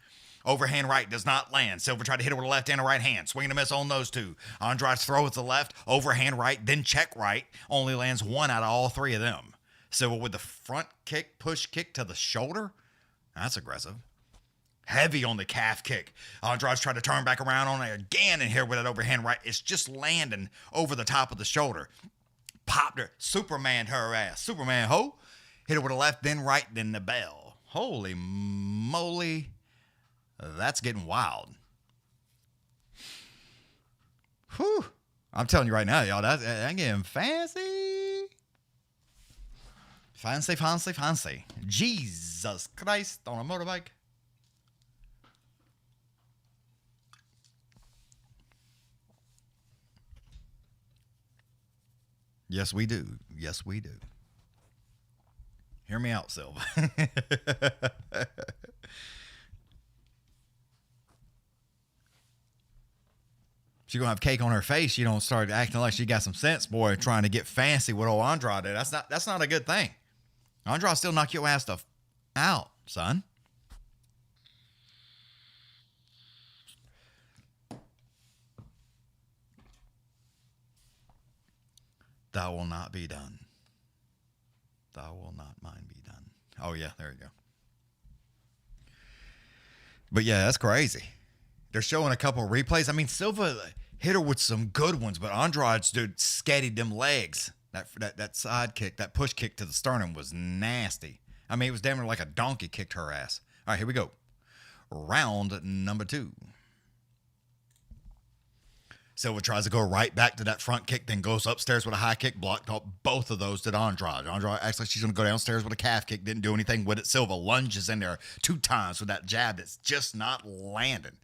Overhand right does not land. Silva tried to hit her with a left and a right hand. Swing and a miss on those two. Andrade throws the left, overhand right, then check right. Only lands one out of all three of them. Silva with the front kick, push kick to the shoulder. That's aggressive. Heavy on the calf kick. Andrade's tried to turn back around on it again and here with that overhand right. It's just landing over the top of the shoulder. Popped her, Superman her ass. Superman ho. Hit her with a left, then right, then the bell. Holy moly. That's getting wild. Whew. I'm telling you right now, y'all, that's getting fancy. Fancy. Jesus Christ on a motorbike. Yes, we do. Yes, we do. Hear me out, Silva. She gonna have cake on her face. You don't start acting like she got some sense, boy, trying to get fancy with old Andrade. That's not a good thing. Andrade still knock your ass out, son. Thou will not be done. Thou will not mine be done. Oh yeah, there you go. But yeah, that's crazy. They're showing a couple of replays. I mean, Silva hit her with some good ones, but Andrade's dude skettied them legs. That side kick, that push kick to the sternum was nasty. I mean, it was damn near like a donkey kicked her ass. All right, here we go. Round number 2. Silva tries to go right back to that front kick, then goes upstairs with a high kick, blocked off both of those to Andrade. Andrade acts like she's going to go downstairs with a calf kick, didn't do anything with it. Silva lunges in there 2 times with that jab that's just not landing.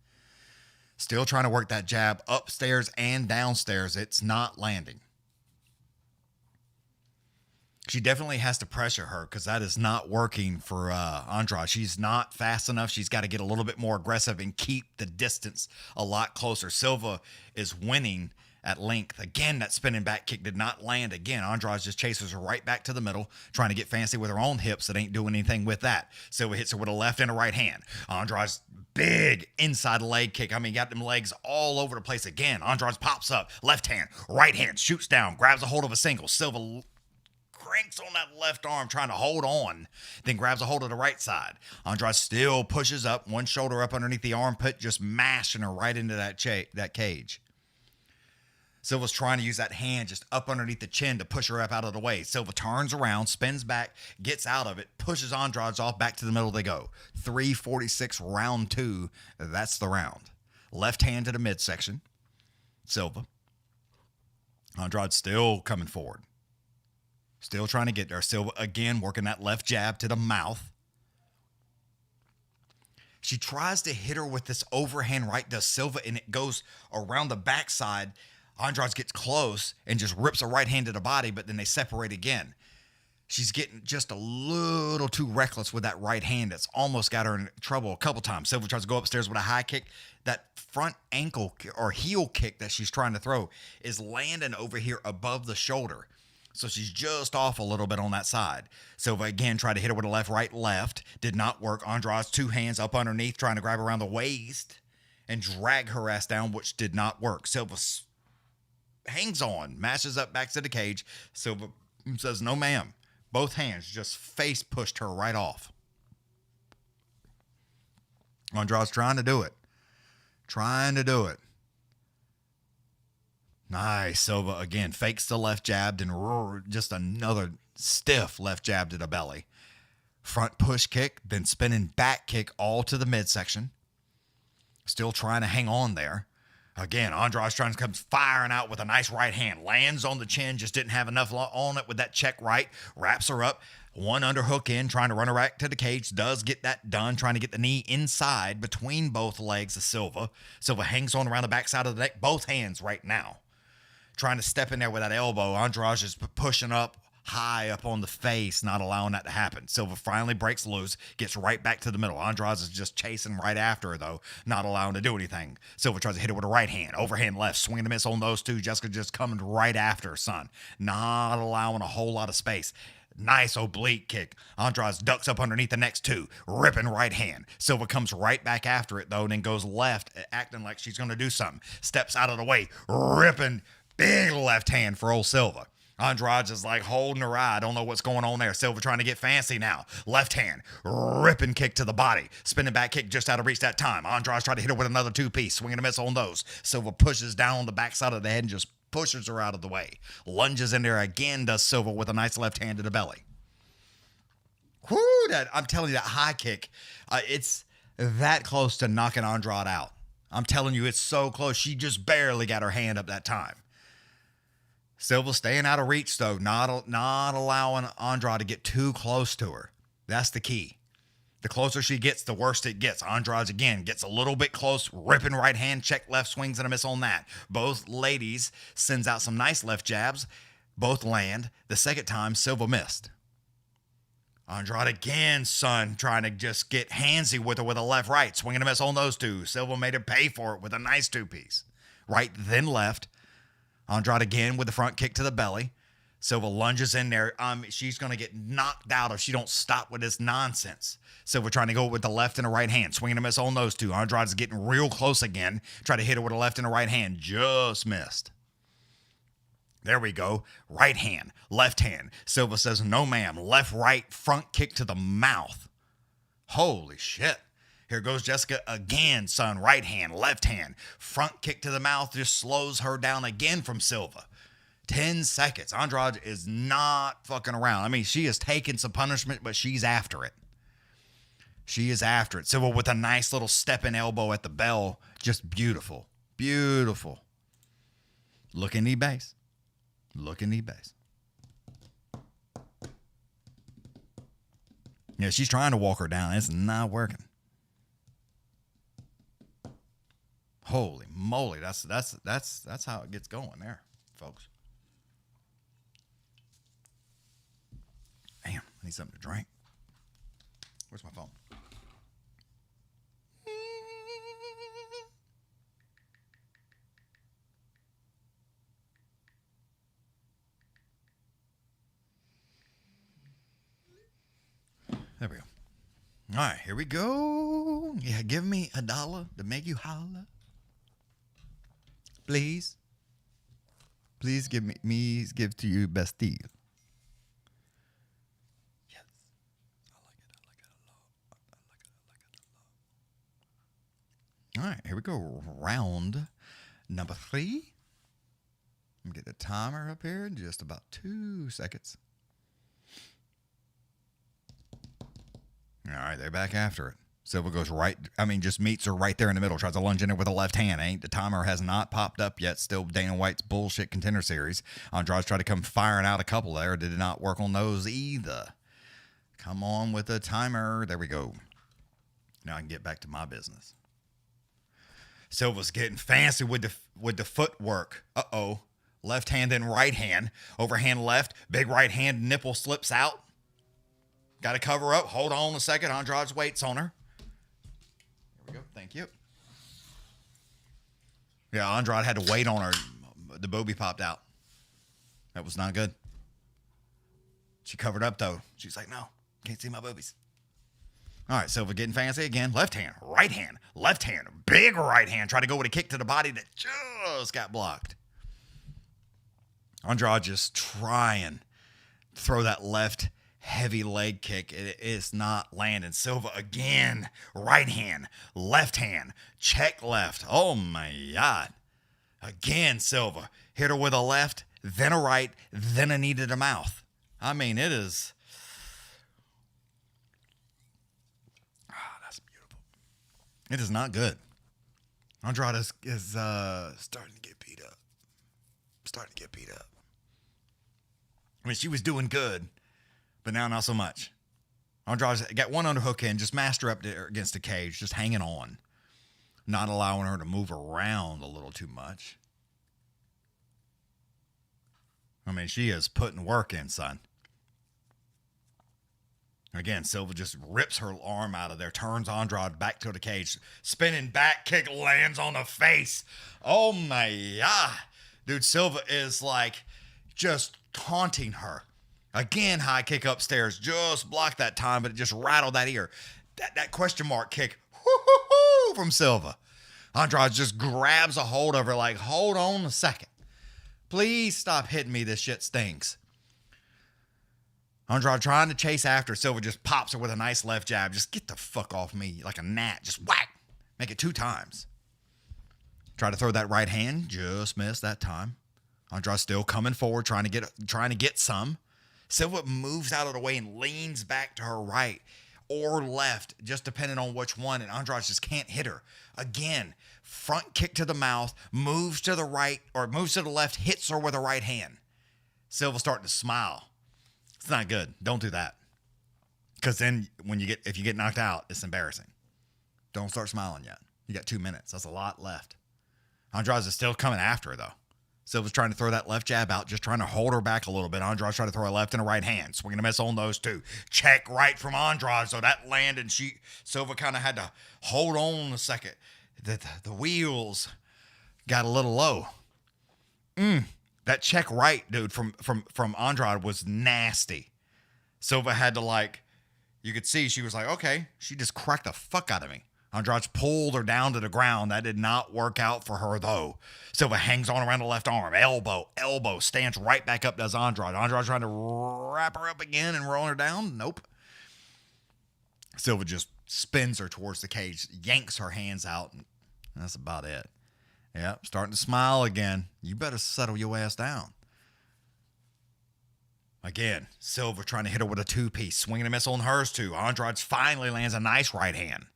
Still trying to work that jab upstairs and downstairs. It's not landing. She definitely has to pressure her because that is not working for Andrade. She's not fast enough. She's got to get a little bit more aggressive and keep the distance a lot closer. Silva is winning at length. Again, that spinning back kick did not land again. Andrade just chases her right back to the middle, trying to get fancy with her own hips that ain't doing anything with that. Silva hits her with a left and a right hand. Andrade's big inside leg kick. I mean, got them legs all over the place again. Andrade pops up, left hand, right hand, shoots down, grabs a hold of a single. Silva cranks on that left arm trying to hold on, then grabs a hold of the right side. Andrade still pushes up, one shoulder up underneath the armpit, just mashing her right into that cage. Silva's trying to use that hand just up underneath the chin to push her up out of the way. Silva turns around, spins back, gets out of it, pushes Andrade off, back to the middle they go. 3:46 round 2. That's the round. Left hand to the midsection. Silva. Andrade still coming forward. Still trying to get there. Silva again working that left jab to the mouth. She tries to hit her with this overhand right to Silva, and it goes around the backside. Andrade gets close and just rips a right hand to the body, but then they separate again. She's getting just a little too reckless with that right hand. It's almost got her in trouble a couple times. Silva tries to go upstairs with a high kick. That front ankle or heel kick that she's trying to throw is landing over here above the shoulder. So she's just off a little bit on that side. Silva again tried to hit her with a left, right, left. Did not work. Andrade's 2 hands up underneath, trying to grab around the waist and drag her ass down, which did not work. Silva hangs on, mashes up back to the cage. Silva says, no, ma'am. Both hands just face pushed her right off. Andrade's trying to do it. Nice. Silva again fakes the left jab and just another stiff left jab to the belly. Front push kick, then spinning back kick all to the midsection. Still trying to hang on there. Again, Andrade's trying to come firing out with a nice right hand. Lands on the chin, just didn't have enough on it with that check right. Wraps her up. One underhook in, trying to run her back to the cage. Does get that done, trying to get the knee inside between both legs of Silva. Silva hangs on around the backside of the neck, both hands right now. Trying to step in there with that elbow. Andrade is pushing up high up on the face, not allowing that to happen. Silva finally breaks loose, gets right back to the middle. Andrade is just chasing right after her, though, not allowing her to do anything. Silva tries to hit her with a right hand, overhand left, swing and a miss on those two. Jessica just coming right after her, son, not allowing a whole lot of space. Nice oblique kick. Andrade ducks up underneath the next 2, ripping right hand. Silva comes right back after it, though, and then goes left, acting like she's going to do something. Steps out of the way, ripping big left hand for old Silva. Andrade is like holding her eye. I don't know what's going on there. Silva trying to get fancy now. Left hand, ripping kick to the body. Spinning back kick just out of reach that time. Andrade trying to hit her with another 2-piece. Swinging a miss on those. Silva pushes down on the backside of the head and just pushes her out of the way. Lunges in there again, does Silva with a nice left hand to the belly. Whoo, I'm telling you, that high kick, it's that close to knocking Andrade out. I'm telling you, it's so close. She just barely got her hand up that time. Silva staying out of reach, though, not allowing Andrade to get too close to her. That's the key. The closer she gets, the worse it gets. Andrade, again, gets a little bit close, ripping right hand, check left, swings and a miss on that. Both ladies sends out some nice left jabs. Both land. The second time, Silva missed. Andrade again, son, trying to just get handsy with her with a left-right. Swinging a miss on those two. Silva made her pay for it with a nice two-piece. Right, then left. Andrade again with the front kick to the belly. Silva lunges in there. She's going to get knocked out if she don't stop with this nonsense. Silva trying to go with the left and the right hand. Swinging a miss on those two. Andrade's getting real close again. Try to hit her with the left and the right hand. Just missed. There we go. Right hand, left hand. Silva says, no, ma'am. Left, right, front kick to the mouth. Holy shit. Here goes Jessica again, son. Right hand, left hand. Front kick to the mouth just slows her down again from Silva. 10 seconds. Andrade is not fucking around. I mean, she is taking some punishment, but she's after it. She is after it. Silva with a nice little stepping elbow at the bell. Just beautiful. Beautiful. Looking knee base. Looking knee base. Yeah, she's trying to walk her down. It's not working. Holy moly, that's how it gets going there, folks. Damn, I need something to drink. Where's my phone? There we go. All right, here we go. Yeah, give me $1 to make you holler. Please. Please give give to you Bastille. Yes. I like it a lot. I like it a lot. All right, here we go. Round number 3. Let me get the timer up here in just about 2 seconds. All right, they're back after it. Silva goes just meets her right there in the middle. Tries to lunge in it with a left hand. The timer has not popped up yet. Still Dana White's bullshit contender series. Andrade tried to come firing out a couple there. Did not work on those either. Come on with the timer. There we go. Now I can get back to my business. Silva's getting fancy with the footwork. Uh-oh. Left hand then right hand. Overhand left. Big right hand. Nipple slips out. Got to cover up. Hold on a second. Andrade's weight's on her. There we go. Thank you. Yeah, Andrade had to wait on her. The booby popped out. That was not good. She covered up, though. She's like, no, can't see my boobies. All right, Silva getting fancy again. Left hand, left hand. Big right hand. Try to go with a kick to the body that just got blocked. Andrade just trying to throw that left heavy leg kick. It is not landing. Silva again. Right hand. Left hand. Check left. Oh my God. Again, Silva. Hit her with a left, then a right, then a knee to the mouth. I mean, it is. That's beautiful. It is not good. Andrade is starting to get beat up. I mean, she was doing good. But now not so much. Andrade's got one underhook in, just master up there against the cage, just hanging on. Not allowing her to move around a little too much. I mean, she is putting work in, son. Again, Silva just rips her arm out of there, turns Andrade back to the cage. Spinning back kick lands on the face. Oh my God. Dude, Silva is like just taunting her. Again, high kick upstairs. Just blocked that time, but it just rattled that ear. That question mark kick from Silva. Andrade just grabs a hold of her like, hold on a second. Please stop hitting me. This shit stinks. Andrade trying to chase after. Silva just pops her with a nice left jab. Just get the fuck off me like a gnat. Just whack. Make it 2 times. Try to throw that right hand. Just missed that time. Andrade still coming forward, trying to get some. Silva moves out of the way and leans back to her right or left, just depending on which one, and Andrade just can't hit her. Again, front kick to the mouth, moves to the right or moves to the left, hits her with a right hand. Silva's starting to smile. It's not good. Don't do that. Because then if you get knocked out, it's embarrassing. Don't start smiling yet. You got 2 minutes. That's a lot left. Andrade is still coming after her, though. Silva's trying to throw that left jab out, just trying to hold her back a little bit. Andrade's trying to throw a left and a right hand. Swinging a miss on those two. Check right from Andrade. So that landed. Silva kind of had to hold on a second. The wheels got a little low. That check right, dude, from Andrade was nasty. Silva had to you could see she was like, okay, she just cracked the fuck out of me. Andrade pulled her down to the ground. That did not work out for her, though. Silva hangs on around the left arm. Elbow, stands right back up, does Andrade. Andrade trying to wrap her up again and roll her down. Nope. Silva just spins her towards the cage, yanks her hands out, and that's about it. Yep, starting to smile again. You better settle your ass down. Again, Silva trying to hit her with a two-piece, swinging a miss on hers, too. Andrade finally lands a nice right hand.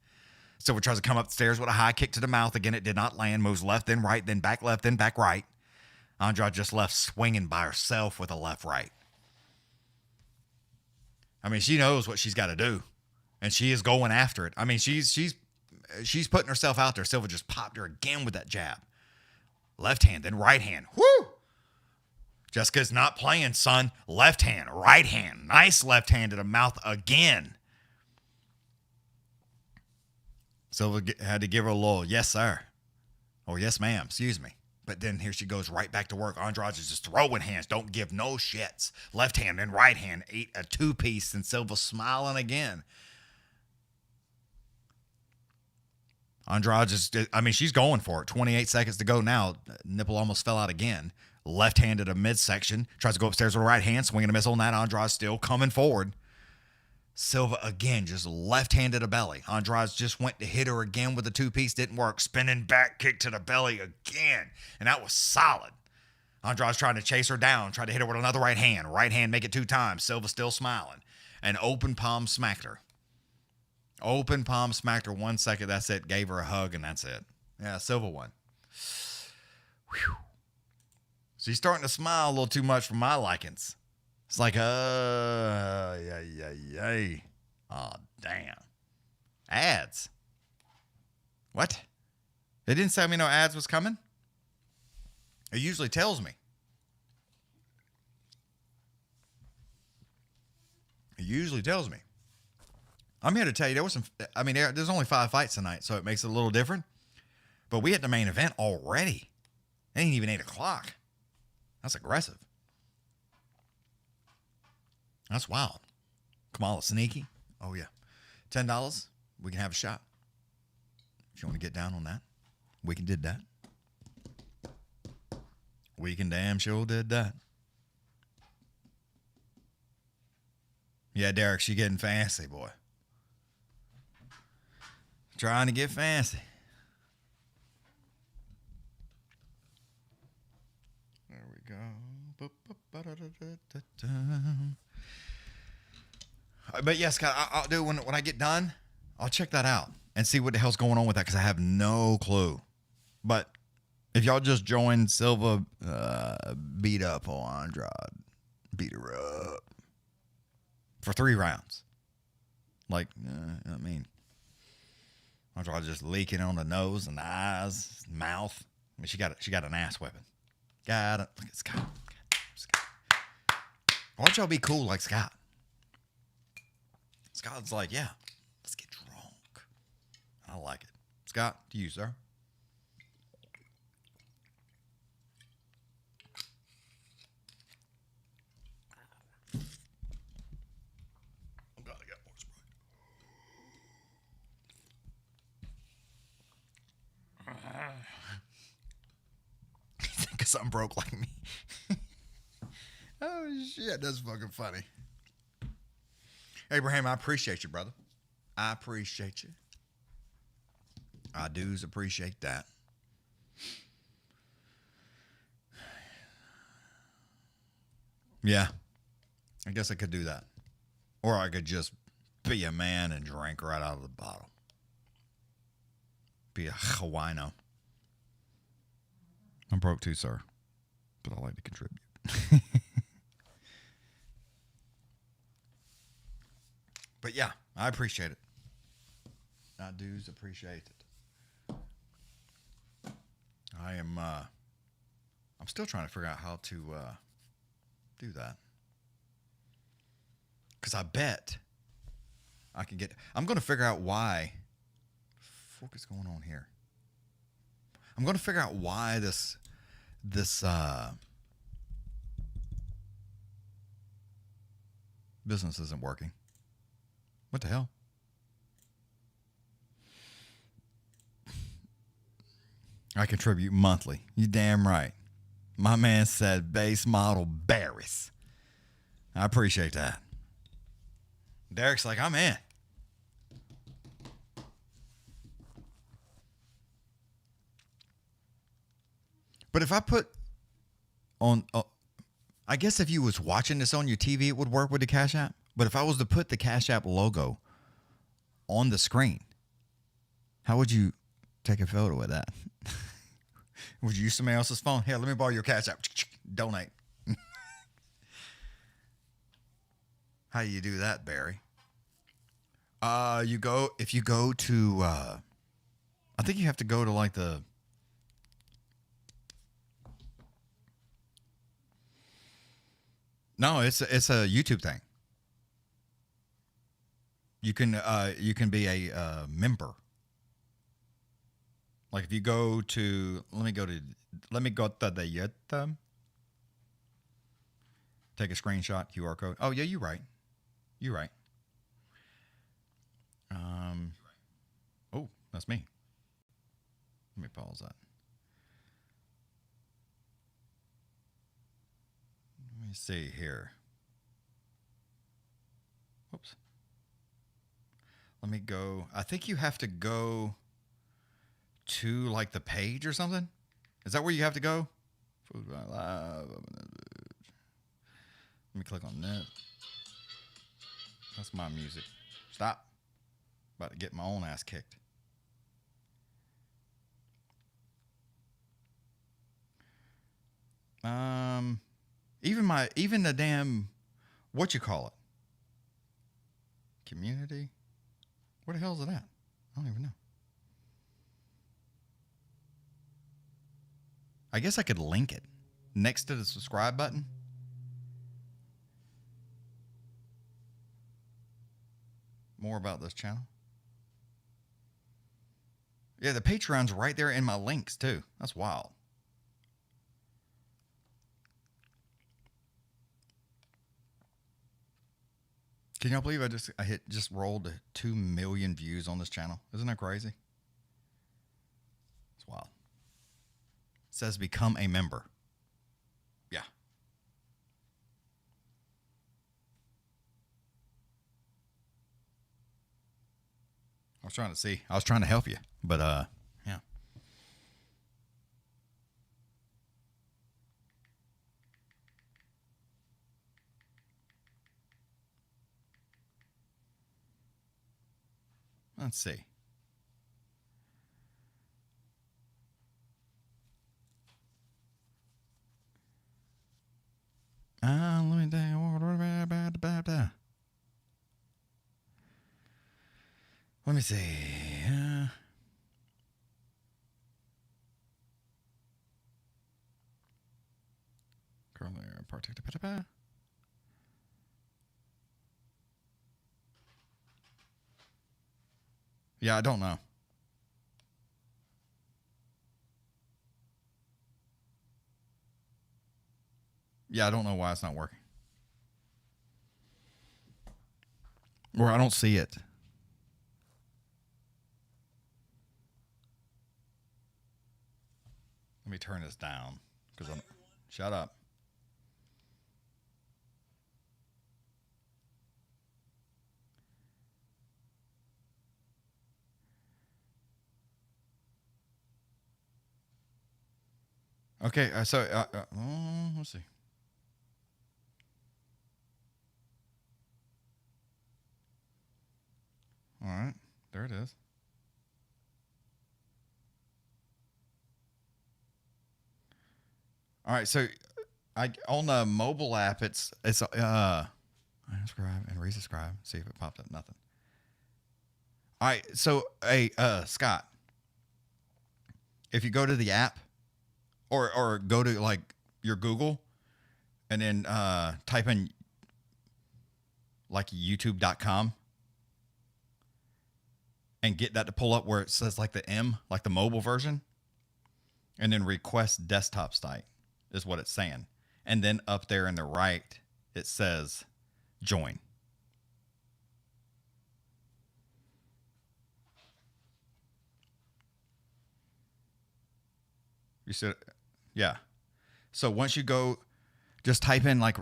Silva tries to come up the stairs with a high kick to the mouth. Again, it did not land. Moves left, then right, then back left, then back right. Andrade just left swinging by herself with a left right. I mean, she knows what she's got to do, and she is going after it. I mean, she's putting herself out there. Silva just popped her again with that jab. Left hand, then right hand. Woo! Jessica's not playing, son. Left hand, right hand. Nice left hand to the mouth again. Silva had to give her a little, yes, sir. Or yes, ma'am, excuse me. But then here she goes right back to work. Andrade is just throwing hands. Don't give no shits. Left hand and right hand. Ate a two-piece, and Silva smiling again. Andrade she's going for it. 28 seconds to go now. Nipple almost fell out again. Left hand to the midsection. Tries to go upstairs with a right hand. Swinging a miss on that. Andrade still coming forward. Silva again, just left-handed to belly. Andrade just went to hit her again with a two-piece. Didn't work. Spinning back kick to the belly again. And that was solid. Andrade's trying to chase her down. Tried to hit her with another right hand. Right hand, make it 2 times. Silva still smiling. And open palm smacked her. Open palm smacked her 1 second. That's it. Gave her a hug, and that's it. Yeah, Silva won. Whew. She's starting to smile a little too much for my likings. It's like, yeah. Oh, damn. Ads. What? They didn't tell me no ads was coming? It usually tells me. It usually tells me. I'm here to tell you, there's only 5 fights tonight, so it makes it a little different. But we hit the main event already. It ain't even 8 o'clock. That's aggressive. That's wild. Kamala sneaky. Oh, yeah. $10, we can have a shot. If you want to get down on that, we can did that. We can damn sure did that. Yeah, Derek, she getting fancy, boy. Trying to get fancy. There we go. But yes, Scott, I'll do when I get done. I'll check that out and see what the hell's going on with that because I have no clue. But if y'all just joined, Silva beat up on Andrade, beat her up for 3 rounds. Andrade just leaking on the nose and the eyes, mouth. I mean, she got an ass weapon. Got it. Look at Scott. Why don't y'all be cool like Scott? Scott's like, yeah, let's get drunk. I like it. Scott, to you, sir. I gotta get more Sprite. Because I'm broke like me. Oh, shit, that's fucking funny. Abraham, I appreciate you, brother. I appreciate you. I do's appreciate that. Yeah, I guess I could do that. Or I could just be a man and drink right out of the bottle. Be a Hawaiiano. I'm broke too, sir. But I like to contribute. But yeah, I appreciate it. I do's appreciate it. I am I'm still trying to figure out how to do that. Because I bet I can get... I'm going to figure out why... What is going on here? I'm going to figure out why this business isn't working. What the hell? I contribute monthly. You damn right. My man said base model Barris. I appreciate that. Derek's like, I'm in. But if I put on, I guess if you was watching this on your TV, it would work with the Cash App. But if I was to put the Cash App logo on the screen, how would you take a photo of that? Would you use somebody else's phone? Here, let me borrow your Cash App. Donate. How do you do that, Barry? If you go to, I think you have to go to like the, no, it's a YouTube thing. You can be a member. Like if you go to, let me go to the take a screenshot, QR code. Oh yeah, you're right. You're right. Oh, that's me. Let me pause that. Let me see here. Whoops. Let me go. I think you have to go to like the page or something. Is that where you have to go? Foodfightlive. Let me click on that. That's my music. Stop. About to get my own ass kicked. Even the damn, what you call it? Community? Where the hell is it at? I don't even know. I guess I could link it next to the subscribe button. More about this channel. Yeah, the Patreon's right there in my links too. That's wild. Can y'all believe I just rolled 2 million views on this channel? Isn't that crazy? It's wild. It says become a member. Yeah. I was trying to see. I was trying to help you, but yeah. Let's see. Let me tell you. Let me see. Currently, yeah, I don't know. Yeah, I don't know why it's not working. Or I don't see it. Let me turn this down because I'm. Shut up. Okay, let's see. All right, there it is. All right, so on the mobile app, it's unsubscribe and resubscribe. See if it popped up. Nothing. All right, so Scott, if you go to the app or go to like your Google and then type in like youtube.com and get that to pull up where it says like the M, like the mobile version, and then request desktop site is what it's saying. And then up there in the right, it says join. You see it? Yeah. So once you go, just type in like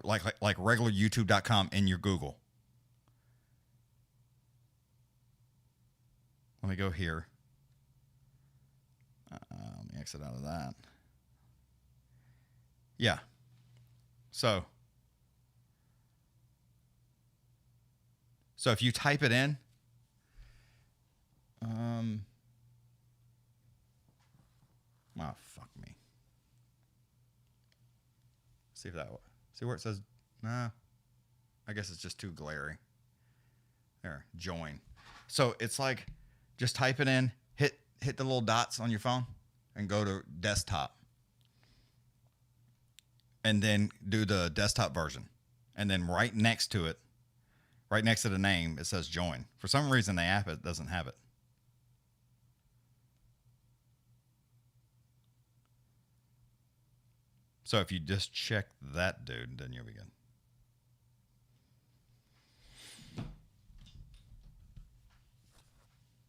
regular youtube.com in your Google. Let me go here. Let me exit out of that. Yeah. So if you type it in, oh, fuck me. See if that, see where it says, nah, I guess it's just too glary. There, join. So it's like, just type it in, hit the little dots on your phone and go to desktop. And then do the desktop version. And then right next to it, right next to the name, it says join. For some reason, the app doesn't have it. So if you just check that dude, then you'll be good.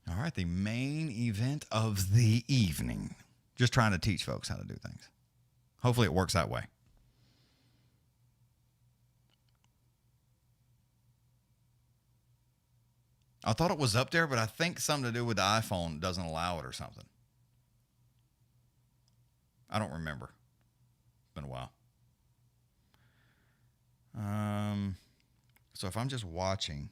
All right, the main event of the evening. Just trying to teach folks how to do things. Hopefully it works that way. I thought it was up there, but I think something to do with the iPhone doesn't allow it or something. I don't remember. It's been a while. So if I'm just watching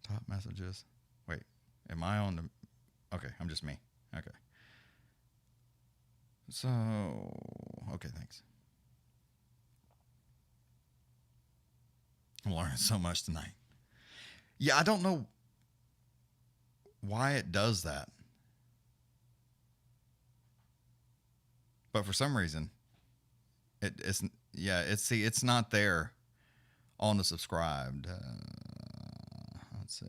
top messages, wait, am I on the, okay, I'm just me. Okay. So, okay, thanks. I'm learning so much tonight. Yeah, I don't know why it does that. But for some reason, it's not there on the subscribed. Let's see.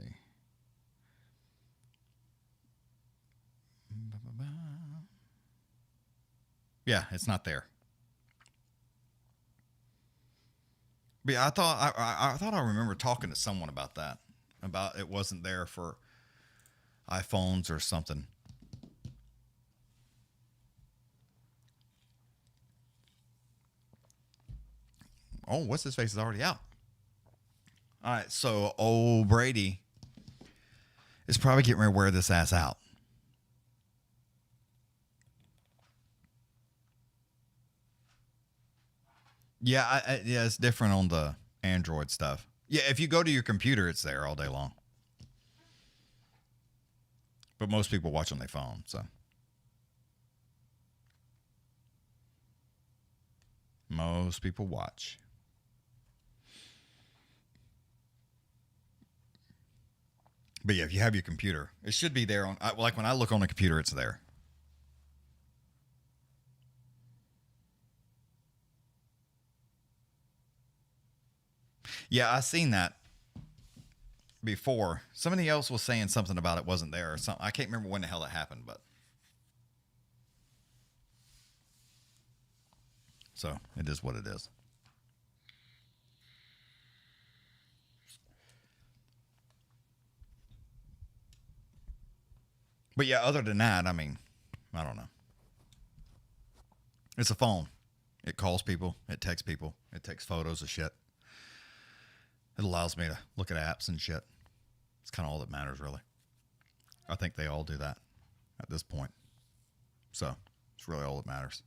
Yeah, it's not there. But yeah, I thought I remember talking to someone about that. About it wasn't there for iPhones or something. Oh, what's his face is already out. All right, so old Brady is probably getting ready to wear this ass out. Yeah, yeah, it's different on the Android stuff. Yeah, if you go to your computer, it's there all day long. But most people watch on their phone, so. Most people watch. But yeah, if you have your computer, it should be there on, like when I look on the computer, it's there. Yeah, I seen that before. Somebody else was saying something about it wasn't there or something. I can't remember when the hell that happened, but. So it is what it is. But yeah, other than that, I mean, I don't know. It's a phone. It calls people. It texts people. It takes photos of shit. It allows me to look at apps and shit. It's kind of all that matters, really. I think they all do that at this point. So it's really all that matters.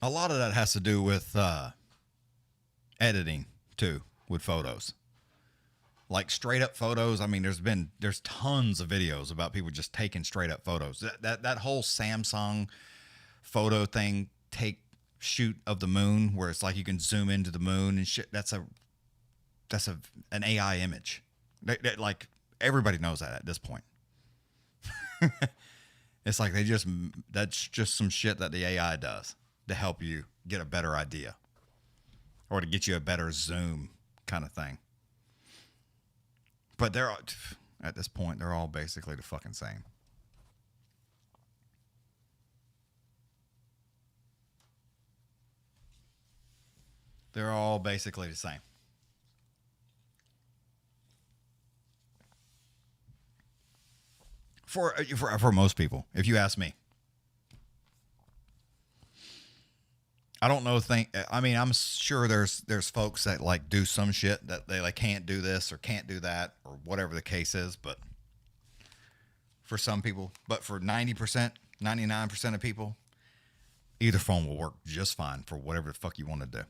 A lot of that has to do with editing, too, with photos. Like straight up photos. I mean, there's tons of videos about people just taking straight up photos. That whole Samsung photo thing, shoot of the moon, where it's like you can zoom into the moon and shit. That's an AI image. Like everybody knows that at this point. It's like that's just some shit that the AI does to help you get a better idea or to get you a better zoom kind of thing. But at this point, they're all basically the fucking same. They're all basically the same. For most people, if you ask me. I don't know. I mean, I'm sure there's folks that like do some shit that they like can't do this or can't do that or whatever the case is. But for some people, but for 90%, 99% of people, either phone will work just fine for whatever the fuck you want to do.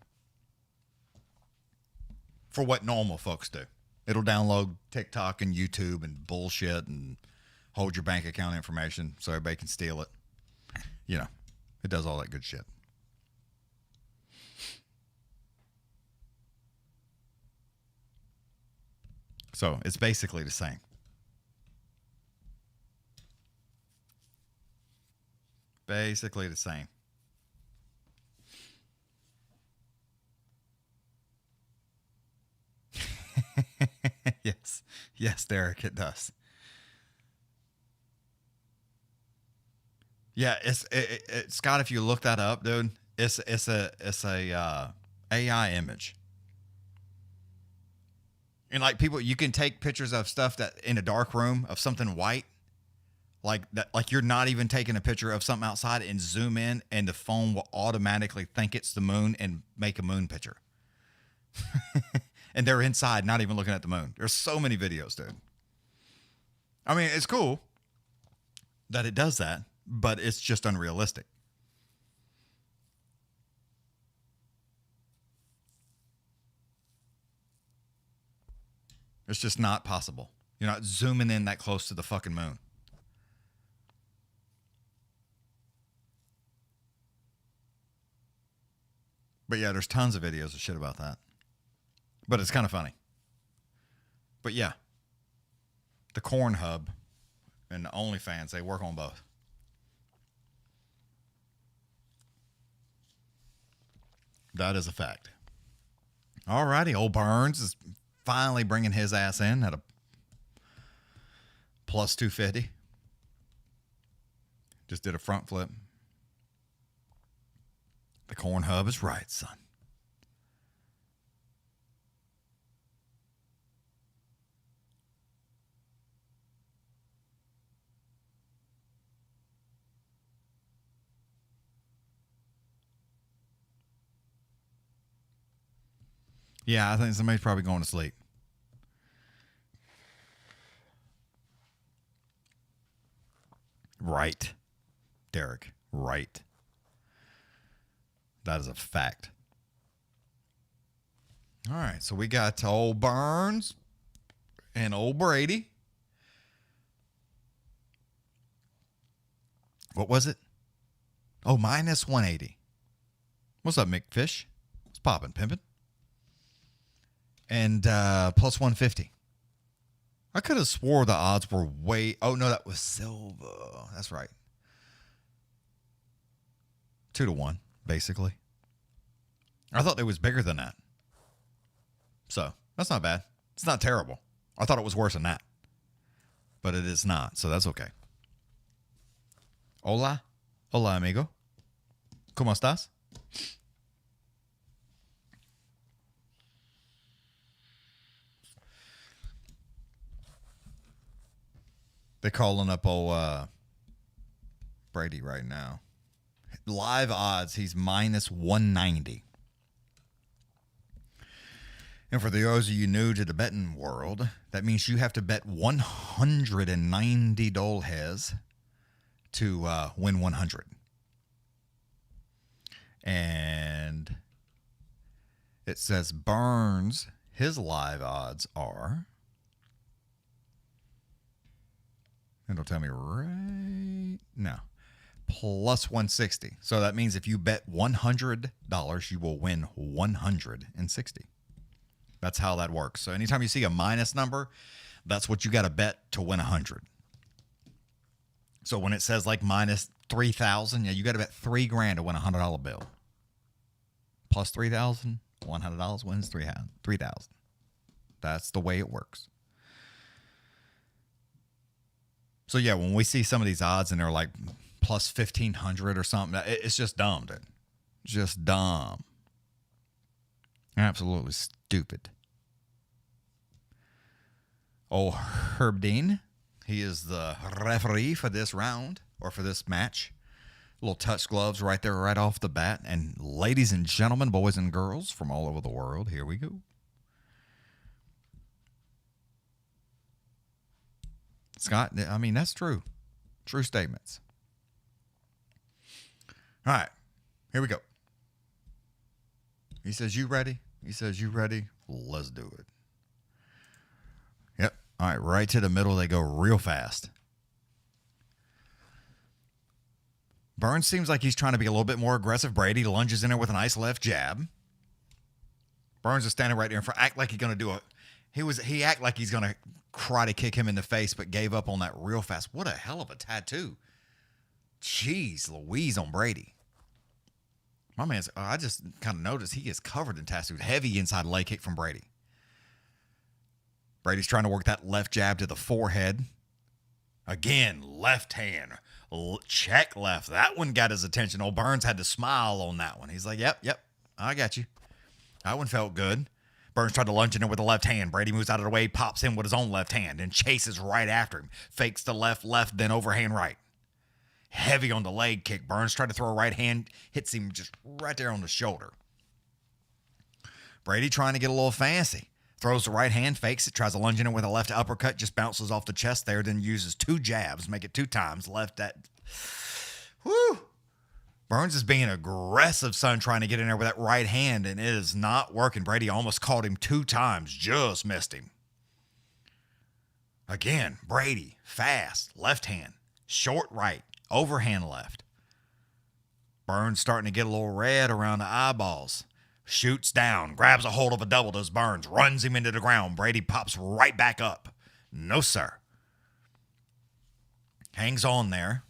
For what normal folks do, it'll download TikTok and YouTube and bullshit and hold your bank account information so everybody can steal it. You know, it does all that good shit. So it's basically the same. Basically the same. Yes, Derek, it does. Yeah, it's Scott. If you look that up, dude, it's a AI image. And like people, you can take pictures of stuff that in a dark room of something white, like that, like you're not even taking a picture of something outside and zoom in, and the phone will automatically think it's the moon and make a moon picture. And they're inside, not even looking at the moon. There's so many videos, dude. I mean, it's cool that it does that, but it's just unrealistic. It's just not possible. You're not zooming in that close to the fucking moon. But yeah, there's tons of videos of shit about that. But it's kind of funny. But yeah, the Corn Hub and the OnlyFans, they work on both. That is a fact. Alrighty, old Burns is finally bringing his ass in at a plus 250. Just did a front flip. The Corn Hub is right, son. Yeah, I think somebody's probably going to sleep. Right, Derek. Right. That is a fact. All right, so we got old Burns and old Brady. What was it? Oh, minus 180. What's up, McFish? What's poppin', pimpin'? And plus 150. I could have swore the odds were way... Oh, no, that was Silva. That's right. 2-1, basically. I thought it was bigger than that. So, that's not bad. It's not terrible. I thought it was worse than that. But it is not, so that's okay. Hola. Hola, amigo. ¿Cómo estás? They're calling up old Brady right now. Live odds, he's minus 190. And for those of you new to the betting world, that means you have to bet 190 $, to win 100. And it says Burns, his live odds are It'll tell me right now. Plus 160. So that means if you bet $100, you will win 160. That's how that works. So anytime you see a minus number, that's what you got to bet to win 100. So when it says like minus 3,000, yeah, you got to bet $3,000 to win a $100 bill. Plus 3,000, $100 wins 3,000. That's the way it works. So yeah, when we see some of these odds and they're like plus 1,500 or something, it's just dumb, dude. Just dumb. Absolutely stupid. Oh, Herb Dean, he is the referee for this round or for this match. Little touch gloves right there, right off the bat. And ladies and gentlemen, boys and girls from all over the world, here we go. Scott, I mean, that's true. True statements. All right, here we go. He says, you ready? He says, you ready? Let's do it. Yep. All right, right to the middle. They go real fast. Burns seems like he's trying to be a little bit more aggressive. Brady lunges in there with a nice left jab. Burns is standing right there in front. Act like he's going to do a... He act like he's going to karate kick him in the face, but gave up on that real fast. What a hell of a tattoo. Jeez Louise on Brady. My man's... I just kind of noticed he is covered in tattoos. Heavy inside leg kick from Brady. Brady's trying to work that left jab to the forehead. Again, left hand. Check left. That one got his attention. Old Burns had to smile on that one. He's like, yep, I got you. That one felt good. Burns tried to lunge in there with the left hand. Brady moves out of the way, pops in with his own left hand, and chases right after him. Fakes the left, then overhand right. Heavy on the leg kick. Burns tried to throw a right hand, hits him just right there on the shoulder. Brady trying to get a little fancy. Throws the right hand, fakes it, tries to lunge in it with a left uppercut, just bounces off the chest there, then uses two jabs, make it 2 times, left that. Woo! Burns is being aggressive, son, trying to get in there with that right hand, and it is not working. Brady almost caught him 2 times, just missed him. Again, Brady, fast, left hand, short right, overhand left. Burns starting to get a little red around the eyeballs. Shoots down, grabs a hold of a double, does Burns, runs him into the ground. Brady pops right back up. No, sir. Hangs on there.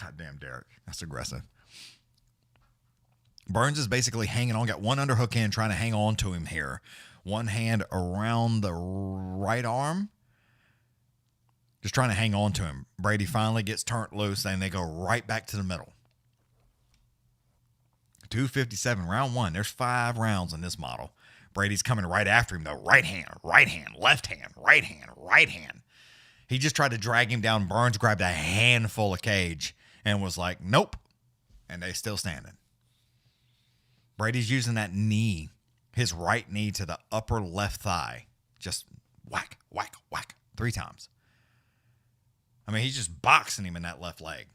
Goddamn, Derek. That's aggressive. Burns is basically hanging on, got one underhook in, trying to hang on to him here. One hand around the right arm. Just trying to hang on to him. Brady finally gets turned loose, and they go right back to the middle. 257, round 1. There's 5 rounds in this model. Brady's coming right after him, though. Right hand, left hand, right hand. He just tried to drag him down. Burns grabbed a handful of cage and was like, nope. And they still standing. Brady's using that knee, his right knee to the upper left thigh. Just whack, 3 times. I mean, he's just boxing him in that left leg.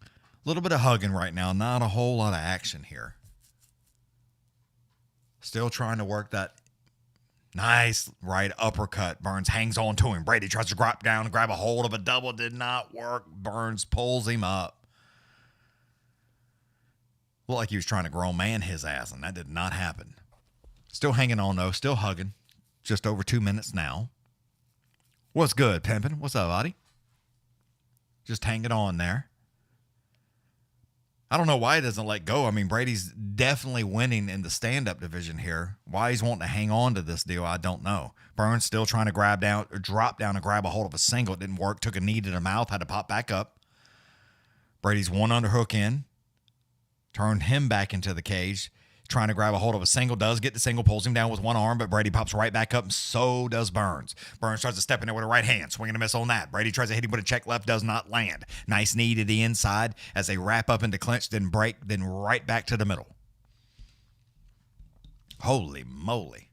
A little bit of hugging right now. Not a whole lot of action here. Still trying to work that nice right uppercut. Burns hangs on to him. Brady tries to drop down and grab a hold of a double. Did not work. Burns pulls him up. Looked like he was trying to grown man his ass, and that did not happen. Still hanging on, though. Still hugging. Just over 2 minutes now. What's good, pimpin'? What's up, buddy? Just hanging on there. I don't know why he doesn't let go. I mean, Brady's definitely winning in the stand-up division here. Why he's wanting to hang on to this deal, I don't know. Burns still trying to drop down and grab a hold of a single. It didn't work. Took a knee to the mouth. Had to pop back up. Brady's one underhook in. Turned him back into the cage. Trying to grab a hold of a single, does get the single, pulls him down with one arm, but Brady pops right back up, and so does Burns. Burns tries to step in there with a right hand, swinging a miss on that. Brady tries to hit him with a check left, does not land. Nice knee to the inside as they wrap up into clinch, then break, then right back to the middle. Holy moly.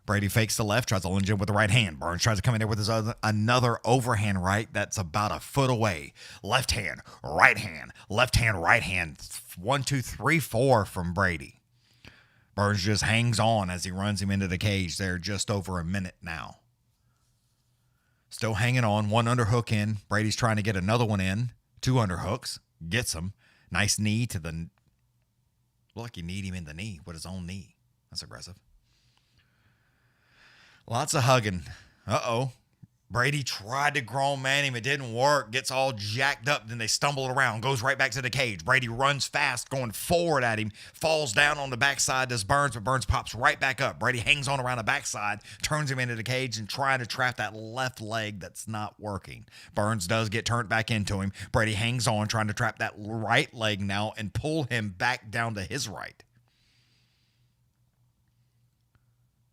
Brady fakes the left, tries to lunge in with the right hand. Burns tries to come in there with his another overhand right that's about a foot away. Left hand, right hand, right hand. 1, 2, 3, 4 from Brady. Burns just hangs on as he runs him into the cage there just over a minute now. Still hanging on, 1 underhook in. Brady's trying to get another one in. 2 underhooks. Gets him. Nice knee to the... Look, he kneed him in the knee with his own knee. That's aggressive. Lots of hugging. Uh-oh. Brady tried to grown man him. It didn't work. Gets all jacked up. Then they stumble around. Goes right back to the cage. Brady runs fast, going forward at him. Falls down on the backside. Does Burns, but Burns pops right back up. Brady hangs on around the backside. Turns him into the cage and trying to trap that left leg that's not working. Burns does get turned back into him. Brady hangs on, trying to trap that right leg now and pull him back down to his right.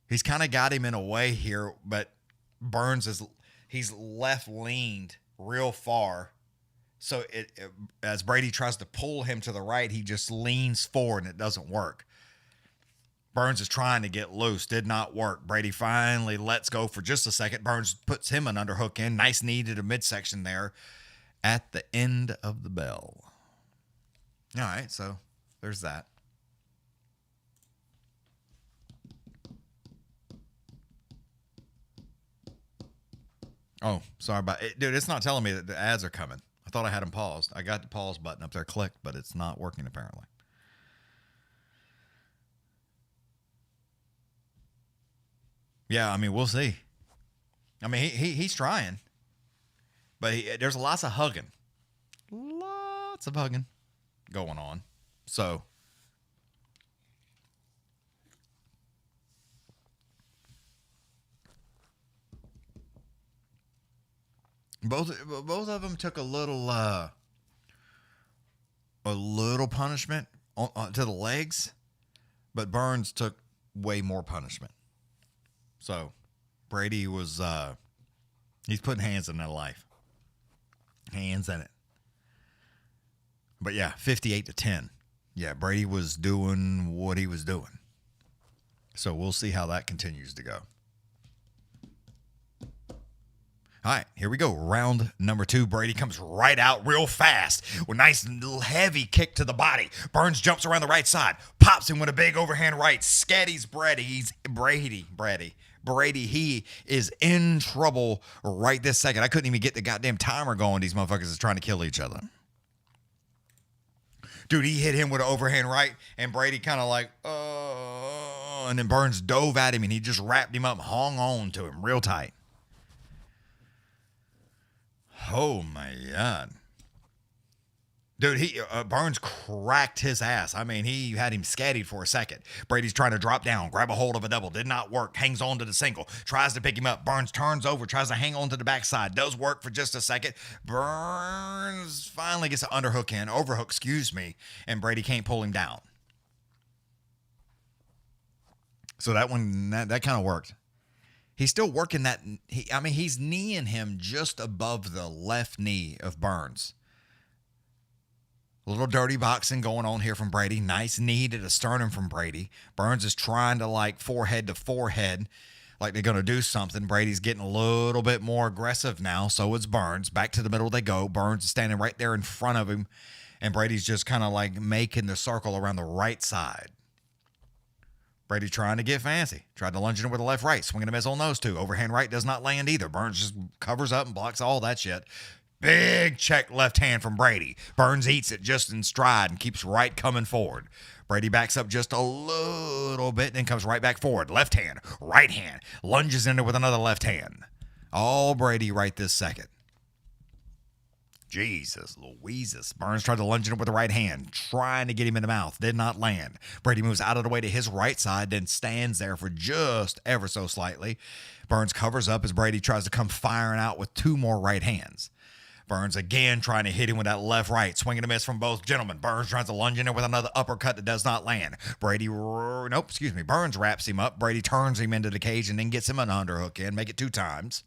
He's kind of got him in a way here, but Burns he's left leaned real far. So as Brady tries to pull him to the right, he just leans forward and it doesn't work. Burns is trying to get loose. Did not work. Brady finally lets go for just a second. Burns puts him an underhook in. Nice knee to the midsection there at the end of the bell. All right, so there's that. Oh, sorry about it. Dude, it's not telling me that the ads are coming. I thought I had them paused. I got the pause button up there clicked, but it's not working apparently. Yeah, I mean, we'll see. I mean, he's trying. But there's lots of hugging. Lots of hugging going on. So... Both of them took a little punishment to the legs, but Burns took way more punishment. So Brady was he's putting hands in that life, hands in it. But yeah, 58-10. Yeah, Brady was doing what he was doing. So we'll see how that continues to go. All right, here we go. Round number 2. Brady comes right out real fast with a nice heavy kick to the body. Burns jumps around the right side, pops him with a big overhand right. Scatties Brady, he is in trouble right this second. I couldn't even get the goddamn timer going. These motherfuckers is trying to kill each other. Dude, he hit him with an overhand right, and Brady kind of like, and then Burns dove at him, and he just wrapped him up, hung on to him real tight. Oh, my God. Dude, Burns cracked his ass. I mean, he had him scattied for a second. Brady's trying to drop down, grab a hold of a double. Did not work. Hangs on to the single. Tries to pick him up. Burns turns over, tries to hang on to the backside. Does work for just a second. Burns finally gets an overhook, and Brady can't pull him down. So that one, that kind of worked. He's still working that. He's kneeing him just above the left knee of Burns. A little dirty boxing going on here from Brady. Nice knee to the sternum from Brady. Burns is trying to like forehead to forehead, like they're going to do something. Brady's getting a little bit more aggressive now. So is Burns. Back to the middle they go. Burns is standing right there in front of him. And Brady's just kind of like making the circle around the right side. Brady trying to get fancy. Tried to lunge in with a left right. Swinging a miss on those two. Overhand right does not land either. Burns just covers up and blocks all that shit. Big check left hand from Brady. Burns eats it just in stride and keeps right coming forward. Brady backs up just a little bit, then comes right back forward. Left hand, right hand. Lunges in there with another left hand. All Brady right this second. Jesus Louises. Burns tried to lunge in with the right hand, trying to get him in the mouth. Did not land. Brady moves out of the way to his right side, then stands there for just ever so slightly. Burns covers up as Brady tries to come firing out with 2 more right hands. Burns again trying to hit him with that left right. Swing and a miss from both gentlemen. Burns tries to lunge in there with another uppercut that does not land. Burns wraps him up. Brady turns him into the cage and then gets him an underhook in. Make it 2 times.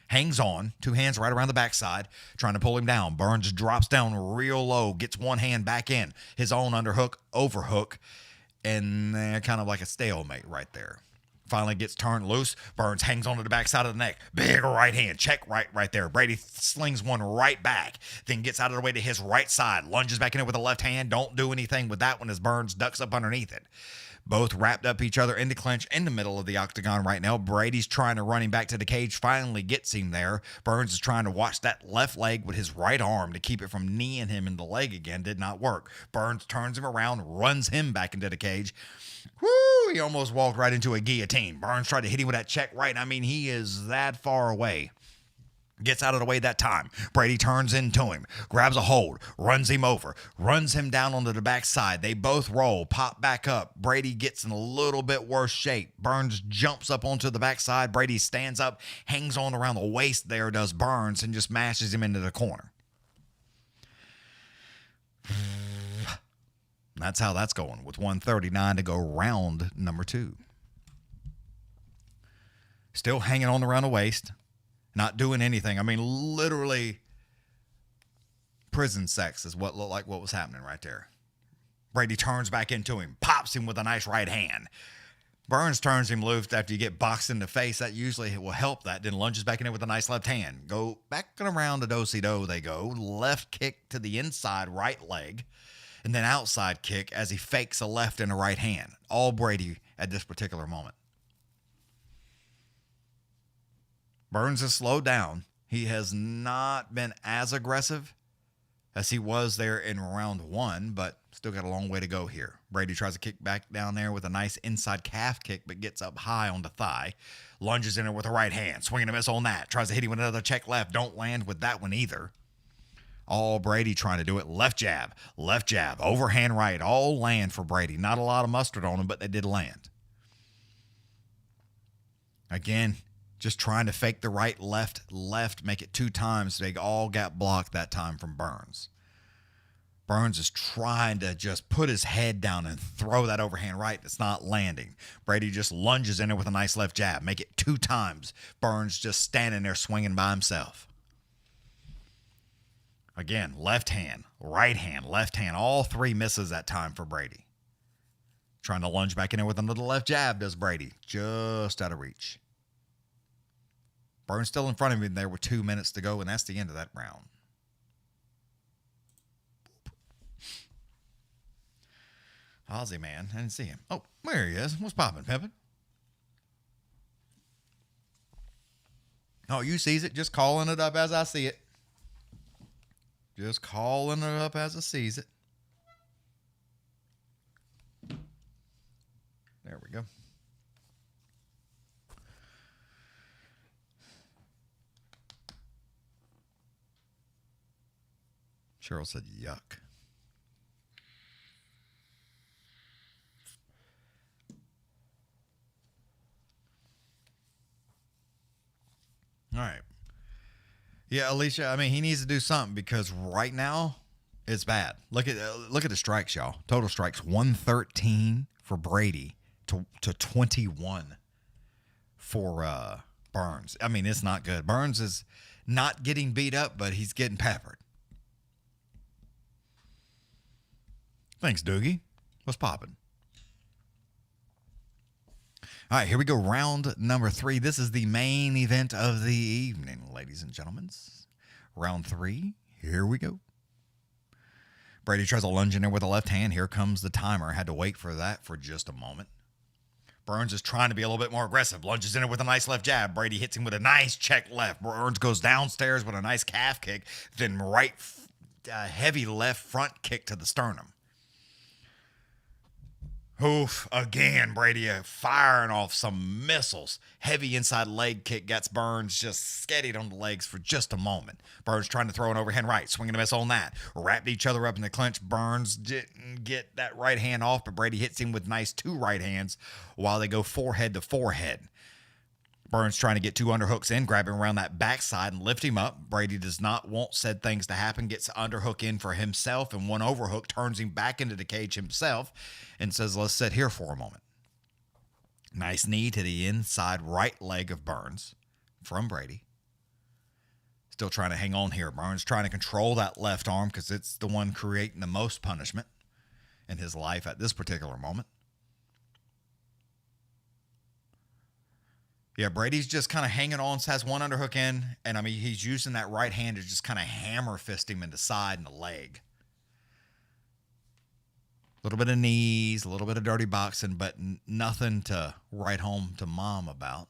Hangs on, 2 hands right around the backside, trying to pull him down. Burns drops down real low, gets 1 hand back in. His own underhook, overhook, and kind of like a stalemate right there. Finally gets turned loose. Burns hangs onto the backside of the neck. Big right hand. Check right there. Brady slings one right back. Then gets out of the way to his right side. Lunges back in it with the left hand. Don't do anything with that one as Burns ducks up underneath it. Both wrapped up each other in the clinch in the middle of the octagon right now. Brady's trying to run him back to the cage. Finally gets him there. Burns is trying to watch that left leg with his right arm to keep it from kneeing him in the leg again. Did not work. Burns turns him around, runs him back into the cage. Whoo! He almost walked right into a guillotine. Burns tried to hit him with that check right. I mean, he is that far away. Gets out of the way that time. Brady turns into him, grabs a hold, runs him over, runs him down onto the backside. They both roll, pop back up. Brady gets in a little bit worse shape. Burns jumps up onto the backside. Brady stands up, hangs on around the waist there, does Burns, and just mashes him into the corner. That's how that's going with 139 to go round number 2. Still hanging on around the waist. Not doing anything. I mean, literally prison sex is what looked like what was happening right there. Brady turns back into him, pops him with a nice right hand. Burns turns him loose after you get boxed in the face. That usually will help that. Then lunges back in it with a nice left hand. Go back and around the do-si-do they go. Left kick to the inside right leg. And then outside kick as he fakes a left and a right hand. All Brady at this particular moment. Burns has slowed down. He has not been as aggressive as he was there in round 1, but still got a long way to go here. Brady tries to kick back down there with a nice inside calf kick, but gets up high on the thigh. Lunges in it with a right hand. Swinging a miss on that. Tries to hit him with another check left. Don't land with that one either. All Brady trying to do it. Left jab, overhand right. All land for Brady. Not a lot of mustard on him, but they did land. Again, just trying to fake the right, left, make it 2 times. They all got blocked that time from Burns. Burns is trying to just put his head down and throw that overhand right. It's not landing. Brady just lunges in there with a nice left jab. Make it 2 times. Burns just standing there swinging by himself. Again, left hand, left hand. All 3 misses that time for Brady. Trying to lunge back in there with another left jab does Brady. Just out of reach. Burns still in front of him there with 2 minutes to go, and that's the end of that round. Aussie man, I didn't see him. Oh, there he is. What's popping, pimpin'? Oh, you sees it. Just calling it up as I see it. Just calling it up as I sees it. There we go. Cheryl said, yuck. All right. Yeah, Alicia, I mean, he needs to do something because right now it's bad. Look at the strikes, y'all. Total strikes, 113 for Brady to 21 for Burns. I mean, it's not good. Burns is not getting beat up, but he's getting peppered. Thanks, Doogie. What's poppin'? All right, here we go. Round number 3. This is the main event of the evening, ladies and gentlemen. Round 3. Here we go. Brady tries to lunge in there with a left hand. Here comes the timer. Had to wait for that for just a moment. Burns is trying to be a little bit more aggressive. Lunges in there with a nice left jab. Brady hits him with a nice check left. Burns goes downstairs with a nice calf kick. Then heavy left front kick to the sternum. Oof, again, Brady firing off some missiles. Heavy inside leg kick gets Burns just steadied on the legs for just a moment. Burns trying to throw an overhand right, swinging a miss on that. Wrapped each other up in the clinch. Burns didn't get that right hand off, but Brady hits him with nice 2 right hands while they go forehead to forehead. Burns trying to get 2 underhooks in, grab him around that backside and lift him up. Brady does not want said things to happen, gets underhook in for himself, and 1 overhook turns him back into the cage himself and says, let's sit here for a moment. Nice knee to the inside right leg of Burns from Brady. Still trying to hang on here. Burns trying to control that left arm because it's the one creating the most punishment in his life at this particular moment. Yeah, Brady's just kind of hanging on, has one underhook in, and I mean, he's using that right hand to just kind of hammer fist him in the side and the leg. A little bit of knees, a little bit of dirty boxing, but nothing to write home to mom about.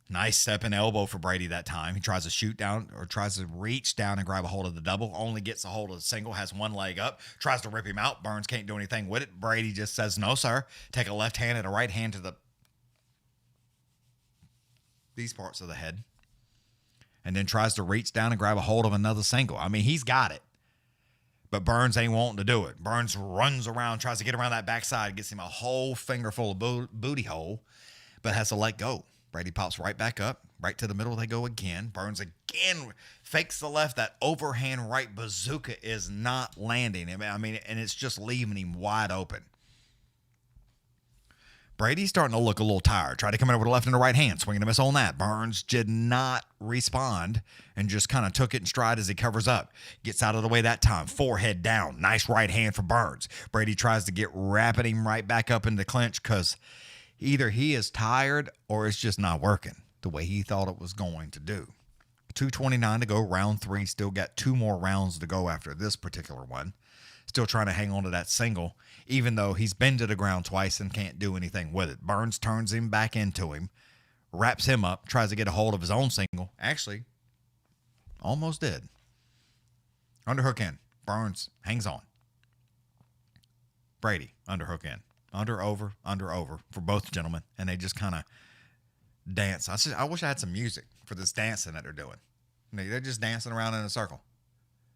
Nice step and elbow for Brady that time. He tries to shoot down or tries to reach down and grab a hold of the double. Only gets a hold of the single, has one leg up, tries to rip him out. Burns can't do anything with it. Brady just says, no, sir. Take a left hand and a right hand to these parts of the head. And then tries to reach down and grab a hold of another single. I mean, he's got it. But Burns ain't wanting to do it. Burns runs around, tries to get around that backside, gets him a whole finger full of booty hole, but has to let go. Brady pops right back up, right to the middle they go again. Burns again fakes the left. That overhand right bazooka is not landing. I mean, and it's just leaving him wide open. Brady's starting to look a little tired. Tried to come in over the left and the right hand, swinging a miss on that. Burns did not respond and just kind of took it in stride as he covers up. Gets out of the way that time. Forehead down. Nice right hand for Burns. Brady tries to get wrapping him right back up in the clinch because either he is tired or it's just not working the way he thought it was going to do. 2:29 to go, round 3. Still got 2 more rounds to go after this particular one. Still trying to hang on to that single, even though he's been to the ground twice and can't do anything with it. Burns turns him back into him, wraps him up, tries to get a hold of his own single. Actually, almost did. Underhook in. Burns hangs on. Brady, underhook in. Under, over for both gentlemen. And they just kind of dance. I wish I had some music for this dancing that they're doing. They're just dancing around in a circle.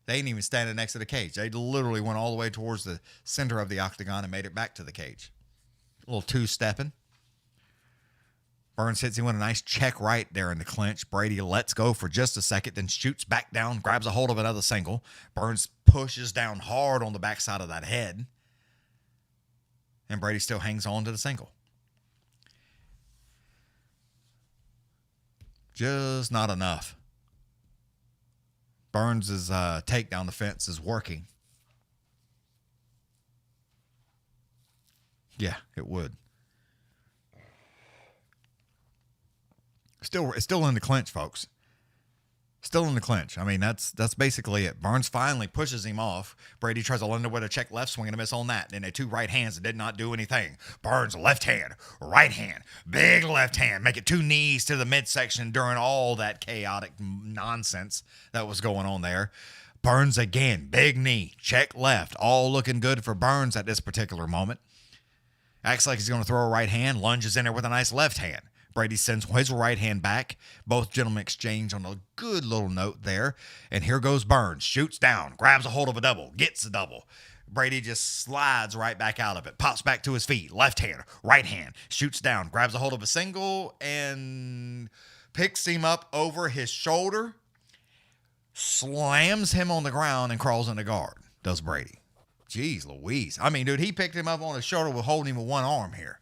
They ain't even standing next to the cage. They literally went all the way towards the center of the octagon and made it back to the cage. A little two-stepping. Burns hits him with a nice check right there in the clinch. Brady lets go for just a second, then shoots back down, grabs a hold of another single. Burns pushes down hard on the backside of that head. And Brady still hangs on to the single. Just not enough. Burns' take down the fence is working. Yeah, it would. It's still in the clinch, folks. Still in the clinch. I mean, that's basically it. Burns finally pushes him off. Brady tries to land with a check left, swing and a miss on that. And then 2 right hands that did not do anything. Burns left hand, right hand, big left hand. Make it 2 knees to the midsection during all that chaotic nonsense that was going on there. Burns again, big knee, check left. All looking good for Burns at this particular moment. Acts like he's going to throw a right hand, lunges in there with a nice left hand. Brady sends his right hand back. Both gentlemen exchange on a good little note there. And here goes Burns. Shoots down. Grabs a hold of a double. Gets the double. Brady just slides right back out of it. Pops back to his feet. Left hand. Right hand. Shoots down. Grabs a hold of a single. And picks him up over his shoulder. Slams him on the ground and crawls into guard. Does Brady. Jeez Louise. I mean, dude, he picked him up on his shoulder with holding him with one arm here.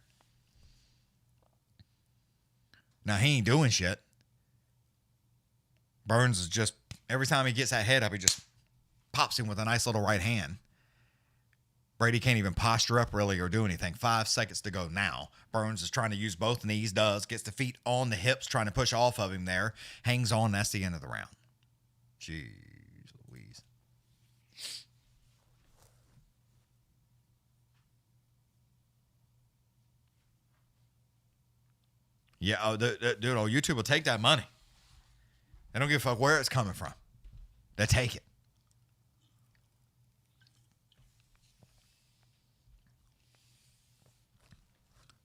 Now, he ain't doing shit. Burns is just, every time he gets that head up, he just pops him with a nice little right hand. Brady can't even posture up really or do anything. 5 seconds to go now. Burns is trying to use both knees, gets the feet on the hips, trying to push off of him there. Hangs on, that's the end of the round. Jeez Louise. Yeah, dude, on YouTube will take that money. They don't give a fuck where it's coming from. They take it.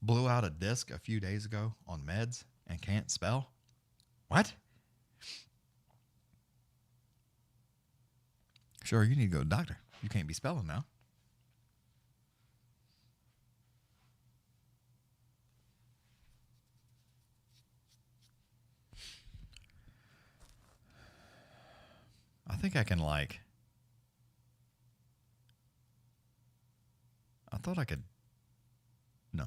Blew out a disc a few days ago on meds and can't spell. What? Sure, you need to go to the doctor. You can't be spelling now. I think I can I thought I could. No.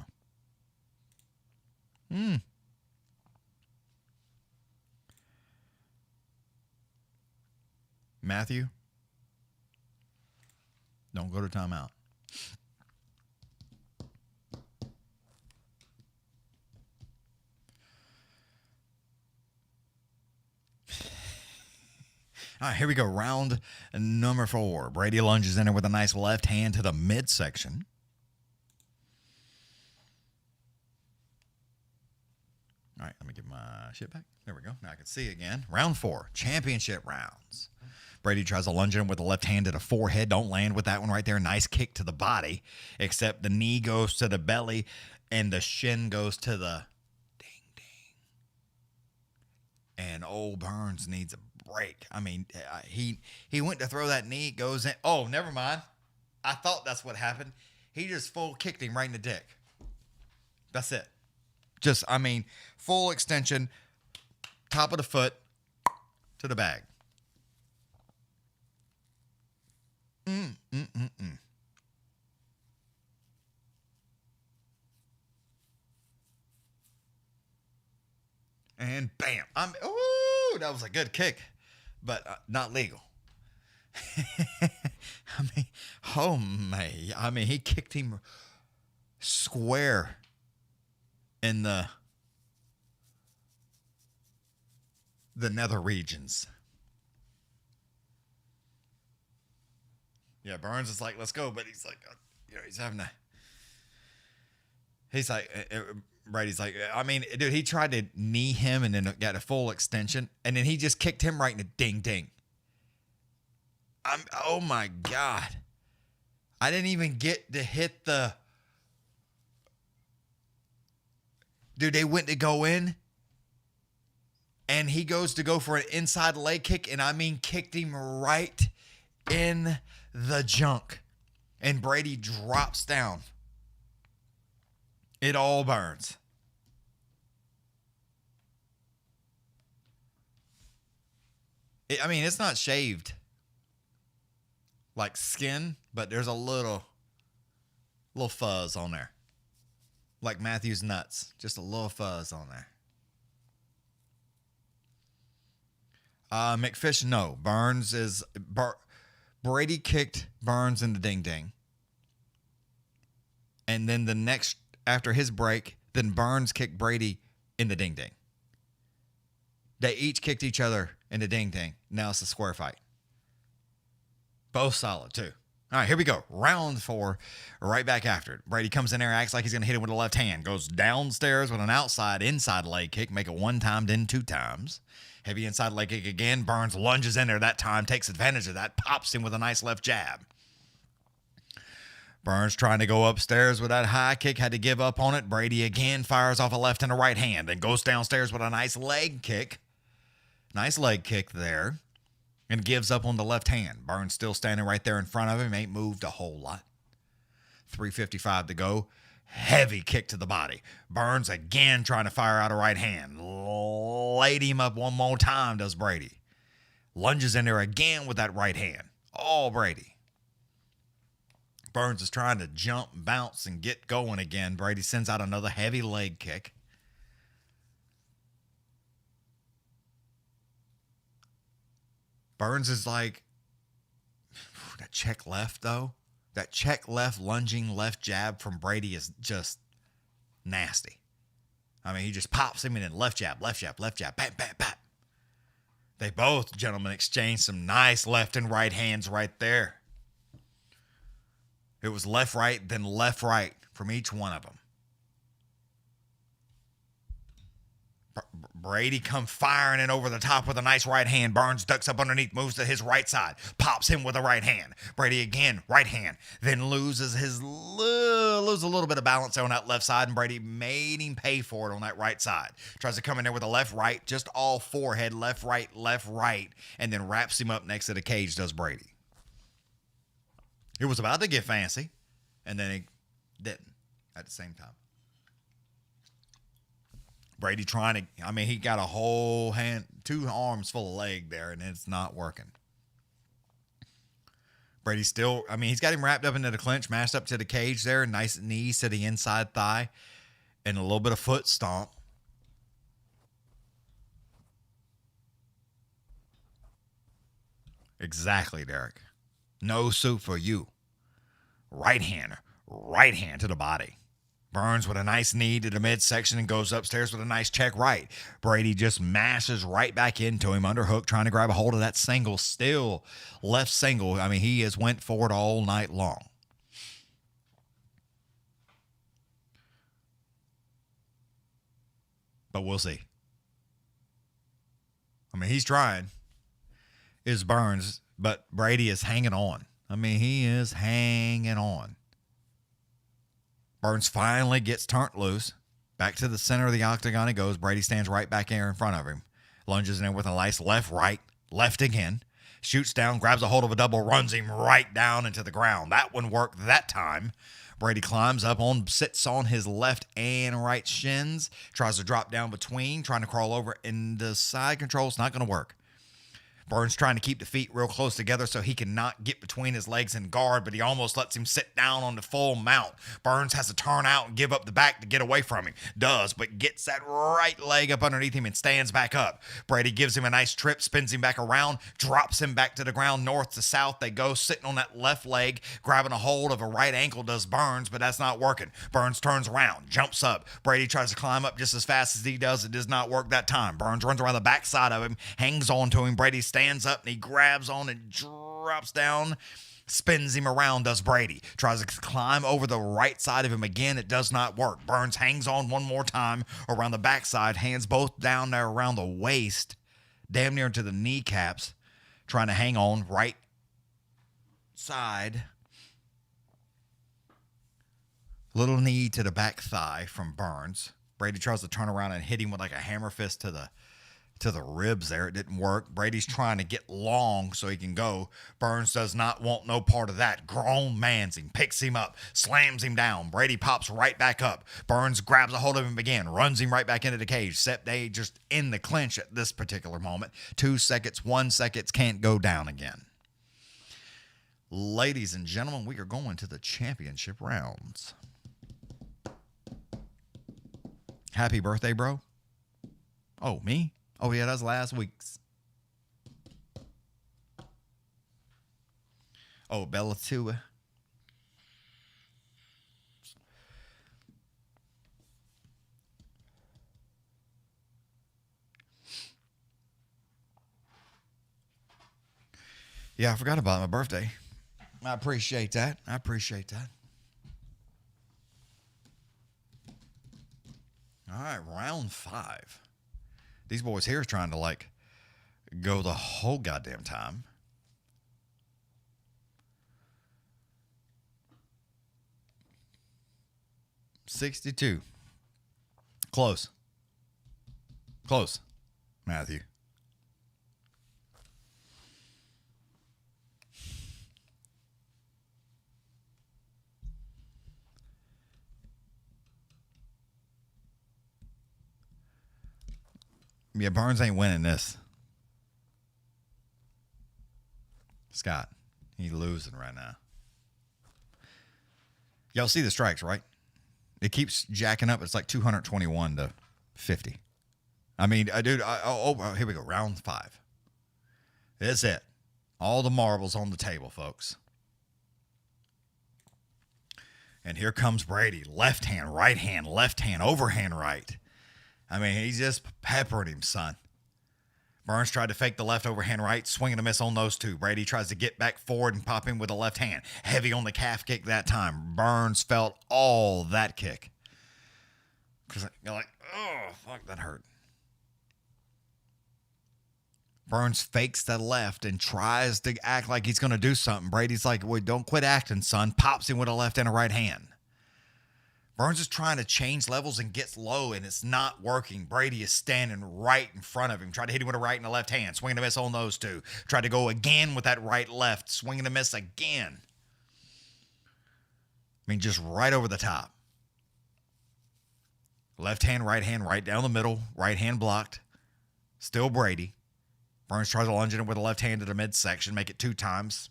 Matthew, don't go to timeout. All right, here we go. Round number 4. Brady lunges in there with a nice left hand to the midsection. All right, let me get my shit back. There we go. Now I can see again. Round 4, championship rounds. Brady tries to lunge in with the left hand to the forehead. Don't land with that one right there. Nice kick to the body, except the knee goes to the belly and the shin goes to the ding, ding. And old Burns needs a break. I mean, he went to throw that knee, goes in. Oh, never mind. I thought that's what happened. He just full kicked him right in the dick. That's it. Just, I mean, full extension, top of the foot to the bag. And bam. Ooh, that was a good kick, but not legal. I mean, he kicked him square in the nether regions. Yeah, Burns is like, let's go, but he's like, he's having a. He's like, Brady's like, I mean, dude, he tried to knee him and then got a full extension, and then he just kicked him right in the ding ding. Oh my God. I didn't even get to hit the. Dude, they went to go in, and he goes to go for an inside leg kick, and I mean kicked him right in the junk. And Brady drops down. It all burns. I mean, it's not shaved like skin, but there's a little fuzz on there. Like Matthew's nuts. Just a little fuzz on there. McFish, no. Burns is... Brady kicked Burns in the ding-ding. And then the next... After his break, then Burns kicked Brady in the ding-ding. They each kicked each other in the ding-ding. Now it's a square fight. Both solid, too. All right, here we go. Round 4, right back after it. Brady comes in there, acts like he's going to hit him with the left hand. Goes downstairs with an inside leg kick. Make it 1 time, then 2 times. Heavy inside leg kick again. Burns lunges in there that time, takes advantage of that, pops him with a nice left jab. Burns trying to go upstairs with that high kick, had to give up on it. Brady again fires off a left and a right hand, then goes downstairs with a nice leg kick. Nice leg kick there. And gives up on the left hand. Burns still standing right there in front of him. Ain't moved a whole lot. 3:55 to go. Heavy kick to the body. Burns again trying to fire out a right hand. Laid him up one more time, does Brady. Lunges in there again with that right hand. All Brady. Burns is trying to jump, bounce, and get going again. Brady sends out another heavy leg kick. Burns is like, that check left, though. That check left, lunging left jab from Brady is just nasty. I mean, he just pops him and then left jab, left jab, left jab, bam, bam, bam. They both, gentlemen, exchange some nice left and right hands right there. It was left, right, then left, right from each one of them. Brady come firing in over the top with a nice right hand. Burns ducks up underneath, moves to his right side, pops him with a right hand. Brady again, right hand, then loses a little bit of balance on that left side, and Brady made him pay for it on that right side. Tries to come in there with a left, right, just all forehead, left, right, and then wraps him up next to the cage, does Brady. It was about to get fancy, and then it didn't at the same time. Brady trying to, I mean, he got a whole hand, 2 arms full of leg there, and it's not working. Brady still, I mean, he's got him wrapped up into the clinch, mashed up to the cage there, nice knees to the inside thigh, and a little bit of foot stomp. Exactly, Derek. No soup for you. Right hand to the body. Burns with a nice knee to the midsection and goes upstairs with a nice check right. Brady just mashes right back into him, underhook, trying to grab a hold of that single. Still left single. I mean, he has went for it all night long. But we'll see. I mean, he's trying, is Burns, but Brady is hanging on. I mean, he is hanging on. Burns finally gets turned loose. Back to the center of the octagon he goes. Brady stands right back there in front of him. Lunges in with a nice left, right, left again. Shoots down, grabs a hold of a double, runs him right down into the ground. That one worked that time. Brady climbs up sits on his left and right shins. Tries to drop down between, trying to crawl over in the side control. It's not going to work. Burns trying to keep the feet real close together so he cannot get between his legs and guard, but he almost lets him sit down on the full mount. Burns has to turn out and give up the back to get away from him. Does, but gets that right leg up underneath him and stands back up. Brady gives him a nice trip, spins him back around, drops him back to the ground, north to south. They go sitting on that left leg, grabbing a hold of a right ankle does Burns, but that's not working. Burns turns around, jumps up. Brady tries to climb up just as fast as he does. It does not work that time. Burns runs around the backside of him, hangs on to him. Brady stands up and he grabs on and drops down, spins him around, does Brady. Tries to climb over the right side of him again. It does not work. Burns hangs on one more time around the backside, hands both down there around the waist, damn near to the kneecaps, trying to hang on right side. Little knee to the back thigh from Burns. Brady tries to turn around and hit him with like a hammer fist to the ribs there. It didn't work. Brady's trying to get long so he can go. Burns does not want no part of that. Grown mans him, picks him up, slams him down. Brady pops right back up. Burns grabs a hold of him again, runs him right back into the cage. Sept just in the clinch at this particular moment. 2 seconds, 1 second, can't go down again. Ladies and gentlemen, we are going to the championship rounds. Happy birthday, bro. Oh, me? Oh, yeah, that's last week's. Oh, Bella too. Yeah, I forgot about my birthday. I appreciate that. All right, round 5. These boys here are trying to, like, go the whole goddamn time. $62. Close, Matthew. Yeah, Burns ain't winning this. Scott, he's losing right now. Y'all see the strikes, right? It keeps jacking up. It's like 221 to 50. I mean, dude, here we go. Round 5. That's it. All the marbles on the table, folks. And here comes Brady. Left hand, left hand, overhand right. I mean, he's just peppering him, son. Burns tried to fake the left overhand right, swing and a miss on those two. Brady tries to get back forward and pop him with the left hand. Heavy on the calf kick that time. Burns felt all that kick. Because you're like, oh, fuck, that hurt. Burns fakes the left and tries to act like he's going to do something. Brady's like, well, don't quit acting, son. Pops him with a left and a right hand. Burns is trying to change levels and gets low, and it's not working. Brady is standing right in front of him. Tried to hit him with a right and a left hand. Swing and a miss on those two. Tried to go again with that right-left. Swing and a miss again. I mean, just right over the top. Left hand, right down the middle. Right hand blocked. Still Brady. Burns tries to lunge in with a left hand to the midsection. Make it 2 times.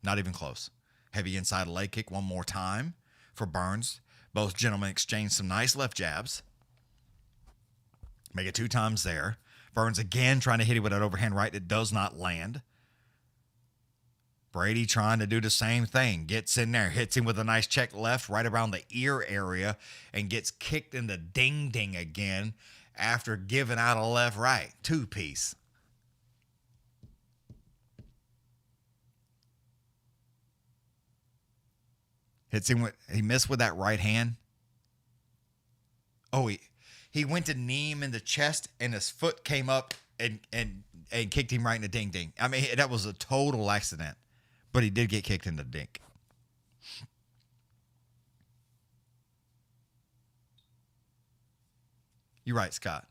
Not even close. Heavy inside leg kick one more time for Burns. Both gentlemen exchange some nice left jabs. Make it 2 times there. Burns again trying to hit it with that overhand right that does not land. Brady trying to do the same thing. Gets in there, hits him with a nice check left right around the ear area, and gets kicked in the ding-ding again after giving out a left-right. Two-piece. Hits him with, he missed with that right hand. Oh, he went to knee him in the chest, and his foot came up and kicked him right in the ding-ding. I mean, that was a total accident. But he did get kicked in the dink. You're right, Scott.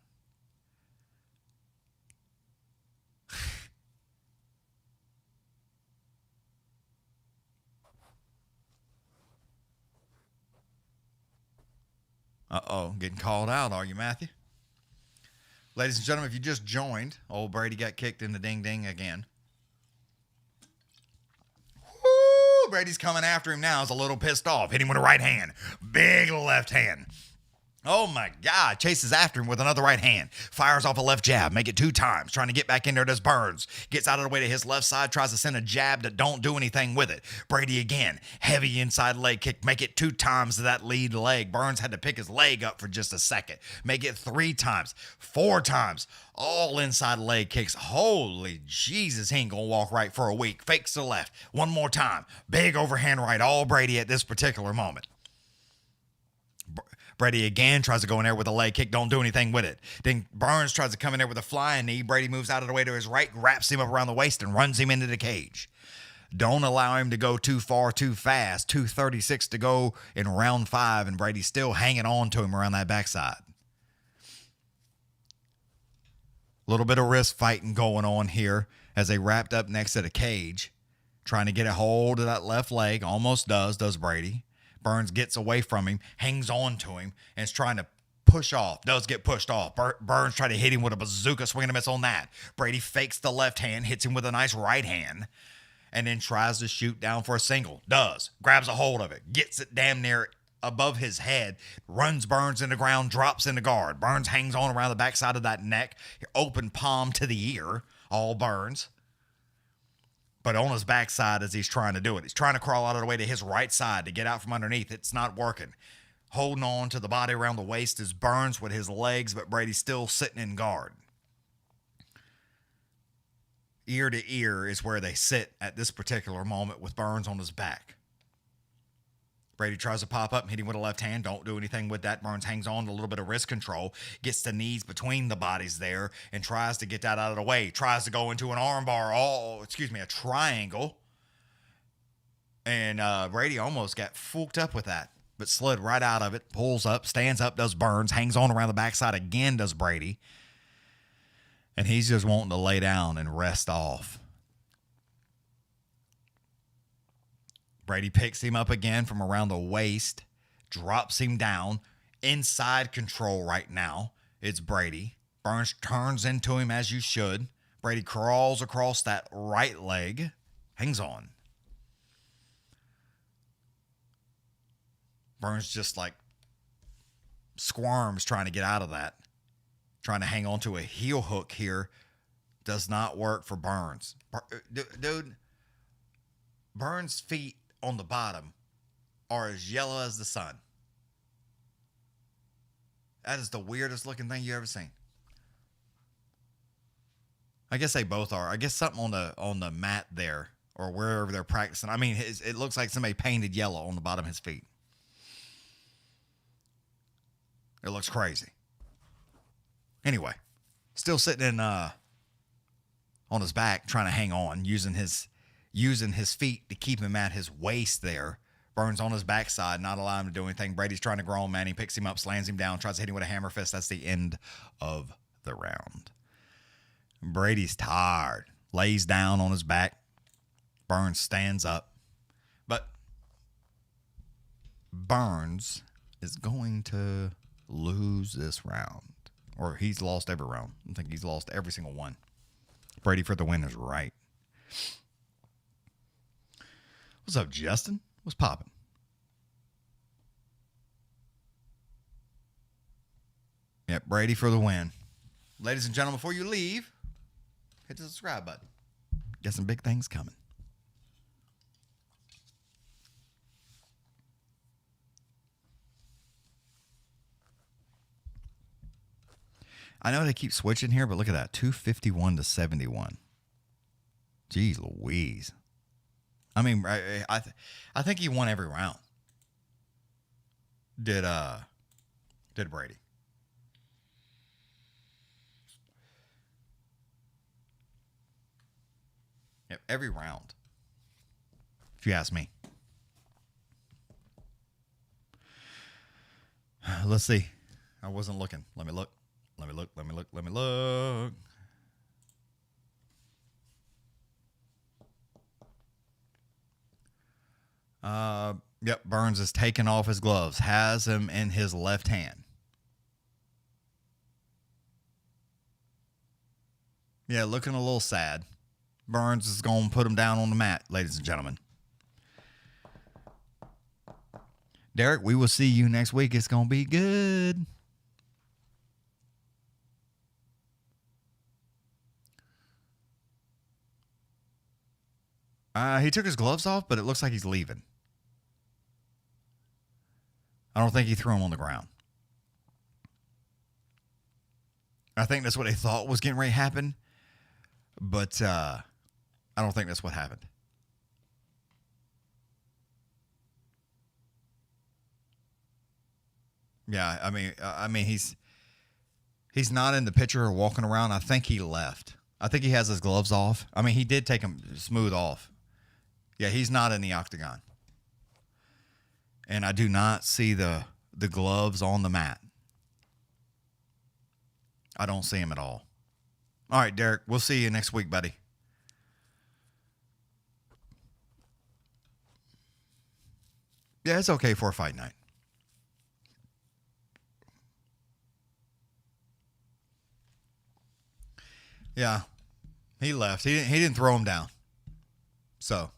Uh-oh, getting called out, are you, Matthew? Ladies and gentlemen, if you just joined, old Brady got kicked in the ding-ding again. Woo! Brady's coming after him now. He's a little pissed off. Hit him with a right hand. Big left hand. Oh, my God. Chases after him with another right hand. Fires off a left jab. Make it 2 times. Trying to get back in there. Does Burns. Gets out of the way to his left side. Tries to send a jab that don't do anything with it. Brady again. Heavy inside leg kick. Make it 2 times to that lead leg. Burns had to pick his leg up for just a second. Make it 3 times. 4 times. All inside leg kicks. Holy Jesus. He ain't going to walk right for a week. Fakes to the left. One more time. Big overhand right. All Brady at this particular moment. Brady again tries to go in there with a leg kick. Don't do anything with it. Then Burns tries to come in there with a flying knee. Brady moves out of the way to his right, wraps him up around the waist, and runs him into the cage. Don't allow him to go too far too fast. 2:36 to go in round 5, and Brady's still hanging on to him around that backside. A little bit of wrist fighting going on here as they wrapped up next to the cage. Trying to get a hold of that left leg. Almost does Brady. Burns gets away from him, hangs on to him, and is trying to push off. Does get pushed off. Burns tried to hit him with a bazooka, swing and a miss on that. Brady fakes the left hand, hits him with a nice right hand, and then tries to shoot down for a single. Does. Grabs a hold of it. Gets it damn near above his head. Runs Burns in the ground, drops in the guard. Burns hangs on around the backside of that neck. Open palm to the ear. All Burns. But on his backside as he's trying to do it. He's trying to crawl out of the way to his right side to get out from underneath. It's not working. Holding on to the body around the waist is Burns with his legs, but Brady's still sitting in guard. Ear to ear is where they sit at this particular moment with Burns on his back. Brady tries to pop up and hit him with a left hand. Don't do anything with that. Burns hangs on to a little bit of wrist control. Gets the knees between the bodies there and tries to get that out of the way. Tries to go into an armbar. A triangle. And Brady almost got fooked up with that, but slid right out of it. Pulls up, stands up, does Burns. Hangs on around the backside again, does Brady. And he's just wanting to lay down and rest off. Brady picks him up again from around the waist, drops him down, inside control right now. It's Brady. Burns turns into him as you should. Brady crawls across that right leg, hangs on. Burns just like squirms trying to get out of that. Trying to hang on to a heel hook here. Does not work for Burns. Dude, Burns' feet on the bottom are as yellow as the sun. That is the weirdest looking thing you ever seen. I guess they both are. I guess something on the mat there or wherever they're practicing. I mean, it looks like somebody painted yellow on the bottom of his feet. It looks crazy. Anyway, still sitting in on his back, trying to hang on, using his feet to keep him at his waist there. Burns on his backside, not allowing him to do anything. Brady's trying to grow him, man. He picks him up, slams him down, tries to hit him with a hammer fist. That's the end of the round. Brady's tired. Lays down on his back. Burns stands up. But Burns is going to lose this round. Or he's lost every round. I think he's lost every single one. Brady for the win is right. What's up, Justin? What's popping? Yep, Brady for the win. Ladies and gentlemen, before you leave, hit the subscribe button. Got some big things coming. I know they keep switching here, but look at that. 251 to 71. Jeez Louise. I mean, I think he won every round. Did Brady. Yep, every round. If you ask me. Let's see. I wasn't looking. Let me look. Yep, Burns is taking off his gloves. Has him in his left hand. Yeah, looking a little sad. Burns is going to put him down on the mat, ladies and gentlemen. Derek, we will see you next week. It's going to be good. He took his gloves off, but it looks like he's leaving. I don't think he threw him on the ground. I think that's what they thought was getting ready to happen, but I don't think that's what happened. Yeah, I mean, he's not in the picture or walking around. I think he left. I think he has his gloves off. I mean, he did take them smooth off. Yeah, he's not in the octagon. And I do not see the gloves on the mat. I don't see him at all. All right, Derek, we'll see you next week, buddy. Yeah, it's okay for a fight night. Yeah, he left. He didn't throw him down. So,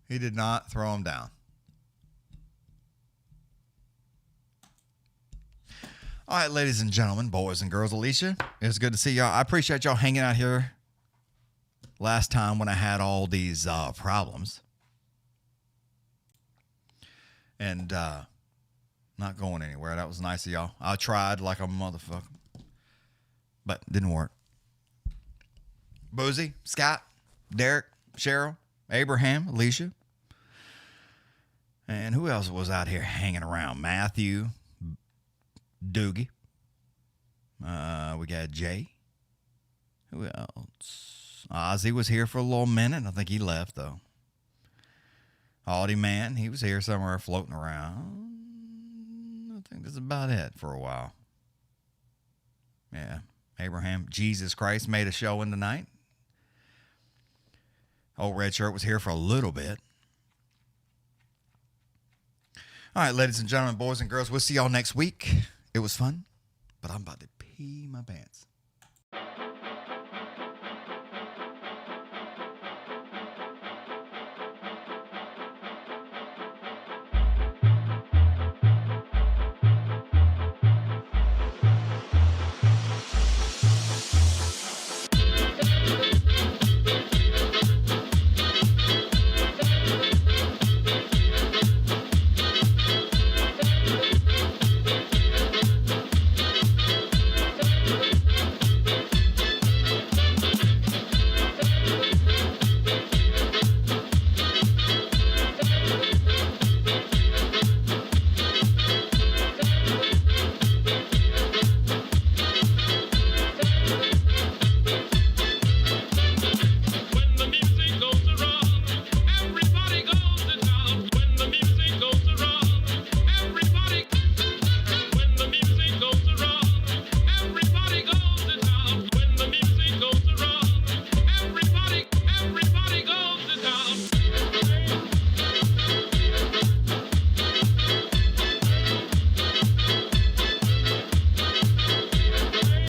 he did not throw him down. All right, ladies and gentlemen, boys and girls, Alicia, it's good to see y'all. I appreciate y'all hanging out here last time when I had all these problems. And not going anywhere. That was nice of y'all. I tried like a motherfucker. But didn't work. Boozy, Scott, Derek, Cheryl, Abraham, Alicia. And who else was out here hanging around? Matthew, Doogie. We got Jay. Who else? Ozzy was here for a little minute. I think he left, though. Audie Man, he was here somewhere floating around. I think that's about it for a while. Yeah. Abraham, Jesus Christ, made a show in the night. Old Red Shirt was here for a little bit. All right, ladies and gentlemen, boys and girls, we'll see y'all next week. It was fun, but I'm about to pee my pants.